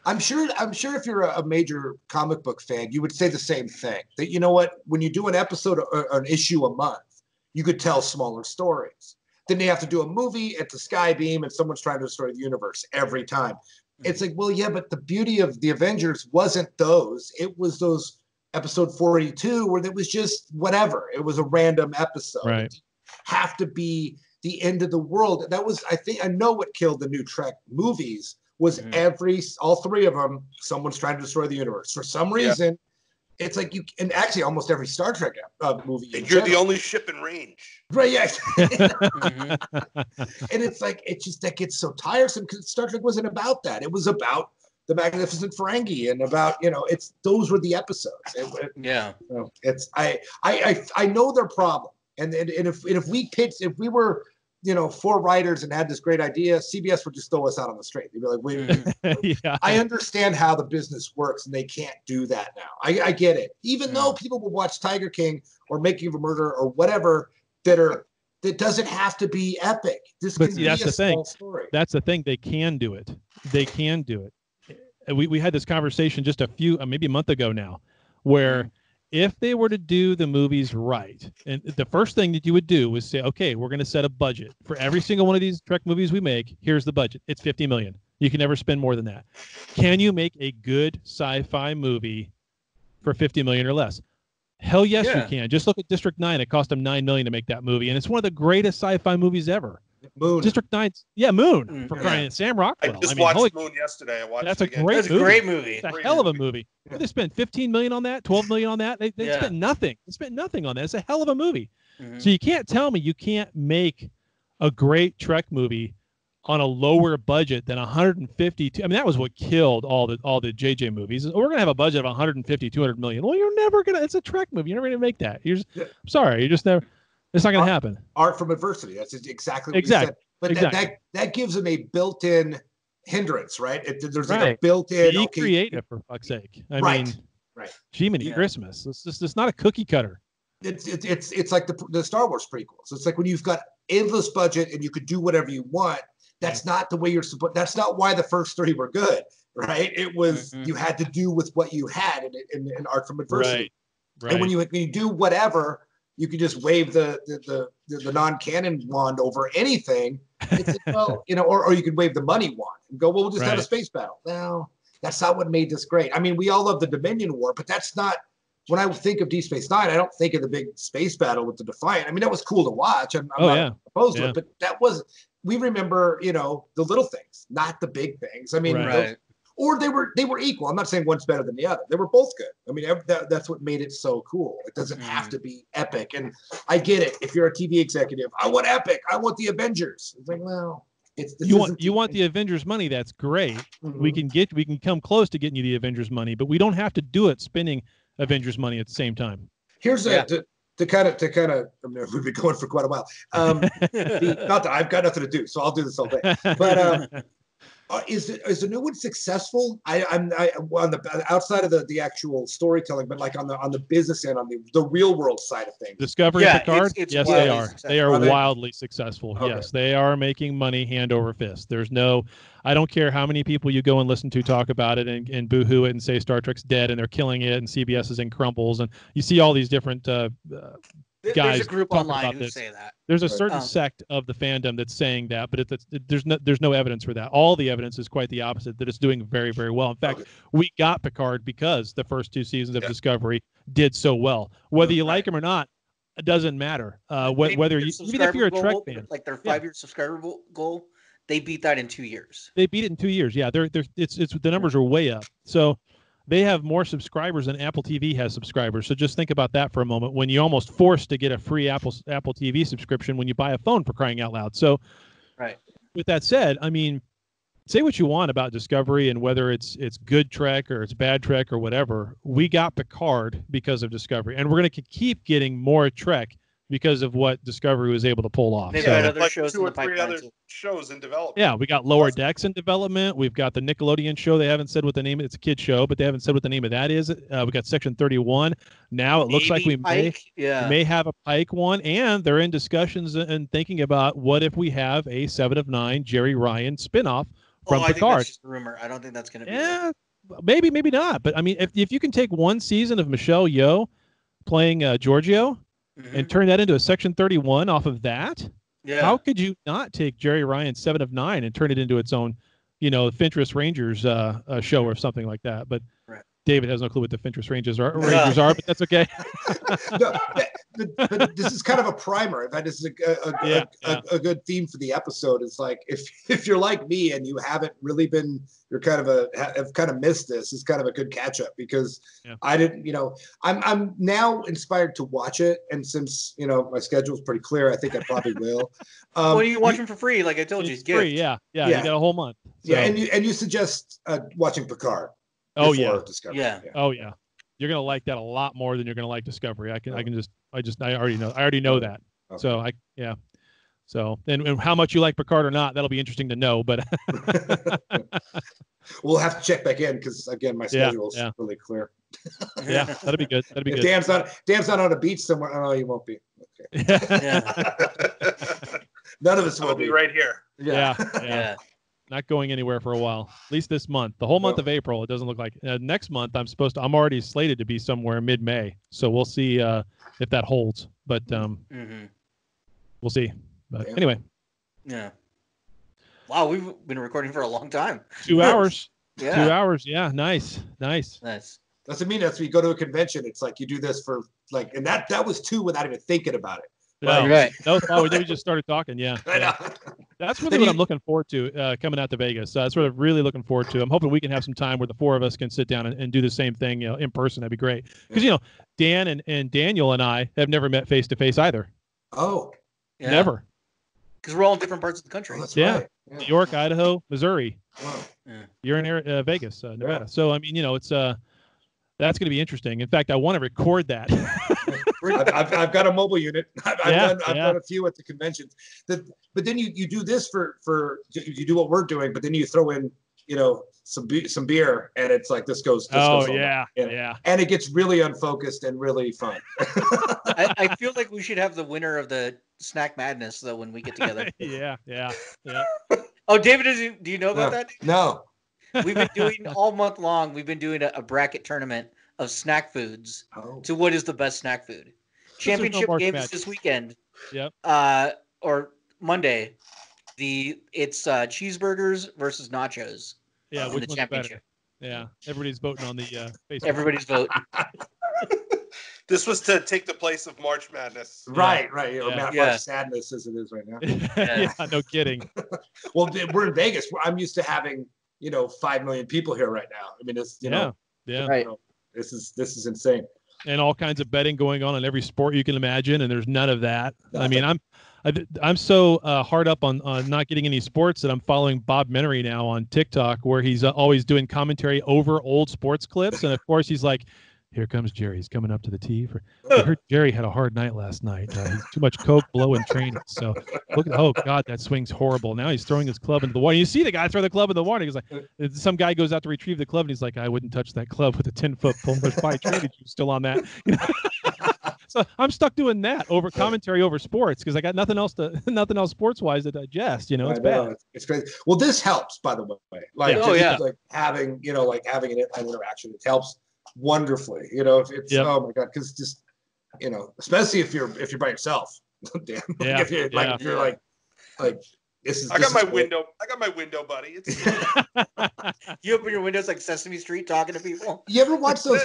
I'm sure if you're a major comic book fan, you would say the same thing. That, you know what, when you do an episode or an issue a month, you could tell smaller stories. Then they have to do a movie at the Skybeam, and someone's trying to destroy the universe every time. It's like, well, yeah, but the beauty of the Avengers wasn't those. It was those episode 42 where it was just whatever. It was a random episode. Right. It didn't have to be the end of the world. That was, I know what killed the new Trek movies was all three of them, someone's trying to destroy the universe. For some reason, it's like and actually almost every Star Trek movie. And you're the only ship in range. Right, yeah. And it's like, that gets so tiresome because Star Trek wasn't about that. It was about the Magnificent Ferengi and about, you know, those were the episodes. I know their problem. And if we were, you know, 4 writers and had this great idea, CBS would just throw us out on the street. They'd be like, wait, I understand how the business works, and they can't do that now. I get it. Even though people will watch Tiger King or Making of a Murderer or whatever that doesn't have to be epic. This can be a small story. That's the thing. They can do it. They can do it. We had this conversation just maybe a month ago now, where if they were to do the movies right, and the first thing that you would do was say, okay, we're going to set a budget for every single one of these Trek movies we make. Here's the budget. It's $50 million. You can never spend more than that. Can you make a good sci-fi movie for $50 million or less? Hell yes, you can. Just look at District 9. It cost them $9 million to make that movie, and it's one of the greatest sci-fi movies ever. Moon. District 9. Moon. For crying. Sam Rockwell. I watched Moon yesterday. That's a great movie. It's a hell of a movie. They spent $15 million on that, $12 million on that. They spent nothing. They spent nothing on that. It's a hell of a movie. So you can't tell me you can't make a great Trek movie on a lower budget than 152. I mean, that was what killed all the JJ movies. We're going to have a budget of 150, 200 million. Well, you're never going to, it's a Trek movie. You're never going to make that. I'm sorry. You just never, it's not going to happen. Art from adversity. That's exactly what you said. But that gives them a built-in hindrance, right? There's like a built-in. Be creative, for fuck's sake. I mean, Jiminy Christmas. It's not a cookie cutter. It's like the Star Wars prequels. It's like when you've got endless budget and you could do whatever you want. That's not the way you're supposed. That's not why the first 3 were good, right? It was you had to do with what you had in Art from Adversity. Right. And when you do whatever, you can just wave the non-canon wand over anything. It's, well, or you could wave the money wand and go, well, we'll just have a space battle. Well, that's not what made this great. I mean, we all love the Dominion War, but that's not. When I think of Deep Space Nine, I don't think of the big space battle with the Defiant. I mean, that was cool to watch. I'm not opposed to it, but that was. We remember, the little things, not the big things. I mean, or they were equal. I'm not saying one's better than the other. They were both good. I mean, that's what made it so cool. It doesn't have to be epic. And I get it. If you're a TV executive, I want epic. I want the Avengers. It's like, well, you want the Avengers money. That's great. We can come close to getting you the Avengers money, but we don't have to do it spending Avengers money at the same time. Here's to kind of, I mean, we've been going for quite a while. Not that I've got nothing to do, so I'll do this all day. But is the new one successful? I'm on the outside of the actual storytelling, but like on the business end, on the real world side of things. Discovery and Picard, yes, they are. They are wildly successful. Okay. Yes, they are making money hand over fist. There's no. I don't care how many people you go and listen to talk about it and boo-hoo it and say Star Trek's dead and they're killing it and CBS is in crumbles and you see all these different guys. There's a group online who say that. There's a certain sect of the fandom that's saying that, but there's no evidence for that. All the evidence is quite the opposite, that it's doing very, very well. In fact, we got Picard because the first 2 seasons of Discovery did so well. Whether you like them or not, it doesn't matter. Whether even if you're a Trek fan, like their 5-year subscriber goal. They beat that in 2 years. They beat it in 2 years. Yeah, it's the numbers are way up. So they have more subscribers than Apple TV has subscribers. So just think about that for a moment. When you're almost forced to get a free Apple TV subscription when you buy a phone, for crying out loud. So, with that said, I mean, say what you want about Discovery and whether it's good Trek or it's bad Trek or whatever. We got Picard because of Discovery, and we're going to keep getting more Trek because of what Discovery was able to pull off. They've got other like shows 2 or 3 other shows in development. Yeah, we got Lower Decks in development. We've got the Nickelodeon show. They haven't said what the name. It's a kid show, but they haven't said what the name of that is. We got Section 31. Now it looks like we may have a Pike one, and they're in discussions and thinking about what if we have a 7 of 9 Jerry Ryan spinoff from Picard. I think that's just a rumor. I don't think that's going to be. Yeah, maybe not. But I mean, if you can take 1 season of Michelle Yeoh playing Giorgio. And turn that into a Section 31 off of that. Yeah. How could you not take Jerry Ryan's 7 of 9 and turn it into its own, Fintress Rangers show or something like that? But David has no clue what the Fintress Rangers are, but that's okay. But this is kind of a primer. That is a good theme for the episode. It's like if you're like me and you haven't really been, you're kind of have kind of missed this. It's kind of a good catch up because I didn't. I'm now inspired to watch it, and since my schedule is pretty clear, I think I probably will. Well, you can watch them for free, like I told you. It's free. Yeah. You got a whole month. So. Yeah, and you suggest watching Picard. Oh yeah. Discovery. Yeah. Oh yeah. You're gonna like that a lot more than you're gonna like Discovery. I already know that. Okay. So So and how much you like Picard or not, that'll be interesting to know. But we'll have to check back in because again, my schedule is really clear. Yeah, that'd be good. That'd be good. Dan's not on a beach somewhere. Oh, he won't be. Okay. None of us will be right here. Yeah. Not going anywhere for a while, at least this month. The whole month of April, it doesn't look like. Next month, I'm already slated to be somewhere mid-May, so we'll see if that holds. But we'll see. But anyway. Yeah. Wow, we've been recording for a long time. 2 hours. 2 hours. Yeah, nice. Doesn't mean that's when you go to a convention. It's like you do this for like, and that was 2 without even thinking about it. No, right. We just started talking. Yeah. That's really what I'm looking forward to coming out to Vegas. That's what I'm really looking forward to. I'm hoping we can have some time where the 4 of us can sit down and do the same thing, in person. That'd be great. Because Dan and Daniel and I have never met face to face either. Oh, yeah. Never. Because we're all in different parts of the country. That's Yeah. right. Yeah. New York, Idaho, Missouri. Wow. Yeah. You're in Vegas, Nevada. So I mean, it's that's going to be interesting. In fact, I want to record that. I've got a mobile unit. I've done a few at the conventions. But then you do this for you do what we're doing, but then you throw in some beer, and it's like this goes. Yeah. And it gets really unfocused and really fun. I feel like we should have the winner of the Snack Madness though when we get together. Yeah. Oh, David, do you know about that? No. We've been doing all month long. We've been doing a bracket tournament of snack foods to what is the best snack food. Championship games this weekend. Yep. Or Monday. It's cheeseburgers versus nachos. Yeah, in which the one's championship. better? Yeah, everybody's voting on the Facebook. Everybody's voting. This was to take the place of March Madness. Right. Yeah. Much sadness as it is right now. Yeah, no kidding. Well, we're in Vegas. I'm used to having 5 million people here right now. I mean, it's Yeah. Right. This is insane. And all kinds of betting going on in every sport you can imagine, and there's none of that. I mean, I'm so hard up on not getting any sports that I'm following Bob Menery now on TikTok, where he's always doing commentary over old sports clips, and of course he's like, "Here comes Jerry. He's coming up to the tee. I heard Jerry had a hard night last night. He's too much coke, blow, and training. So look at God, that swing's horrible. Now he's throwing his club into the water. You see the guy throw the club in the water. He's like, some guy goes out to retrieve the club, and he's like, I wouldn't touch that club with a 10-foot pole. There's probably training juice still on that. So I'm stuck doing that over commentary over sports because I got nothing else sports wise to digest. It's bad. It's crazy. Well, this helps, by the way. Like, like having having an interaction. It helps wonderfully. If it's oh my god, because just especially if you're by yourself. Damn. Yeah. If you're like this is. I got my window buddy. It's You open your windows like Sesame Street talking to people. You ever watch those?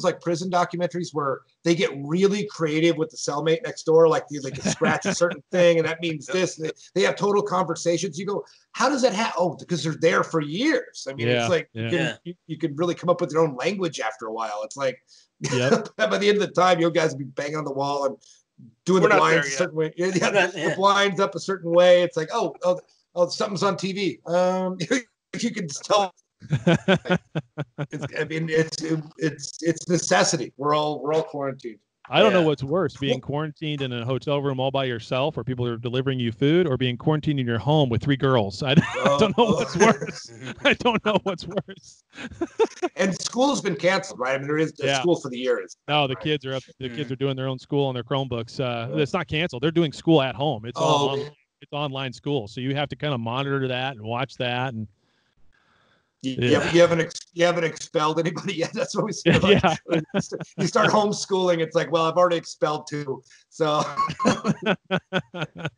Like prison documentaries where they get really creative with the cellmate next door? Like they can scratch a certain thing, and that means this. And they have total conversations. You go, how does that happen? Oh, because they're there for years. I mean, it's like you can really come up with your own language after a while. It's like by the end of the time, you guys will be banging on the wall and doing the blinds a certain way. The blinds up a certain way. It's like, oh, something's on TV. You can just tell. It's necessity. We're all quarantined. I don't know what's worse, being quarantined in a hotel room all by yourself where people are delivering you food, or being quarantined in your home with 3 girls. I don't know what's worse. I don't know what's worse. And school has been canceled, right? I mean, there is school for the year. No, the kids are up. The kids are doing their own school on their Chromebooks. It's not canceled. They're doing school at home. It's it's online school. So you have to kind of monitor that and watch that. And you haven't expelled anybody yet. That's what we say. You start homeschooling. It's like, well, I've already expelled 2, so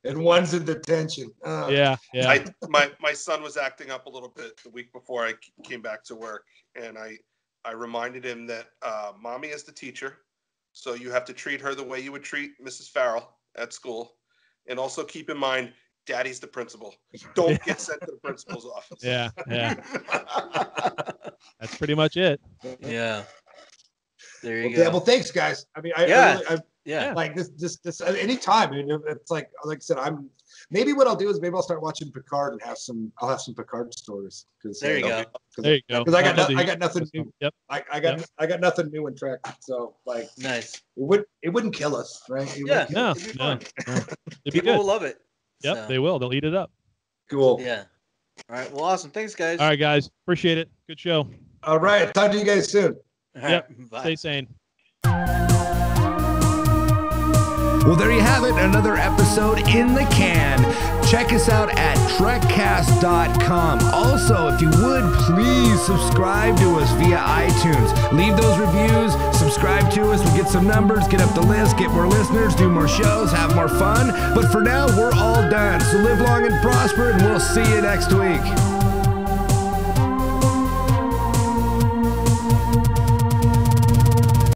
and one's in detention. My son was acting up a little bit the week before I came back to work, and I reminded him that mommy is the teacher, so you have to treat her the way you would treat Mrs. Farrell at school, and also keep in mind, Daddy's the principal. Don't get sent to the principal's office. Yeah. That's pretty much it. Yeah. There you go. Yeah, well, thanks, guys. I mean, I like this anytime. I mean, it's like I said, maybe what I'll do is maybe I'll start watching Picard and I'll have some Picard stories. There you go. Because I got nothing new. Yep. I got nothing new in Trek. So like, nice. It wouldn't kill us, right? No. People will love it. Yep, so. They will. They'll eat it up. Cool. Yeah. All right. Well, awesome. Thanks, guys. All right, guys. Appreciate it. Good show. All right. Talk to you guys soon. Yep. Bye. Stay sane. Well, there you have it. Another episode in the can. Check us out at Trekcast.com. Also, if you would, please subscribe to us via iTunes. Leave those reviews. Subscribe to us. We'll get some numbers, get up the list, get more listeners, do more shows, have more fun. But for now, we're all done. So live long and prosper, and we'll see you next week.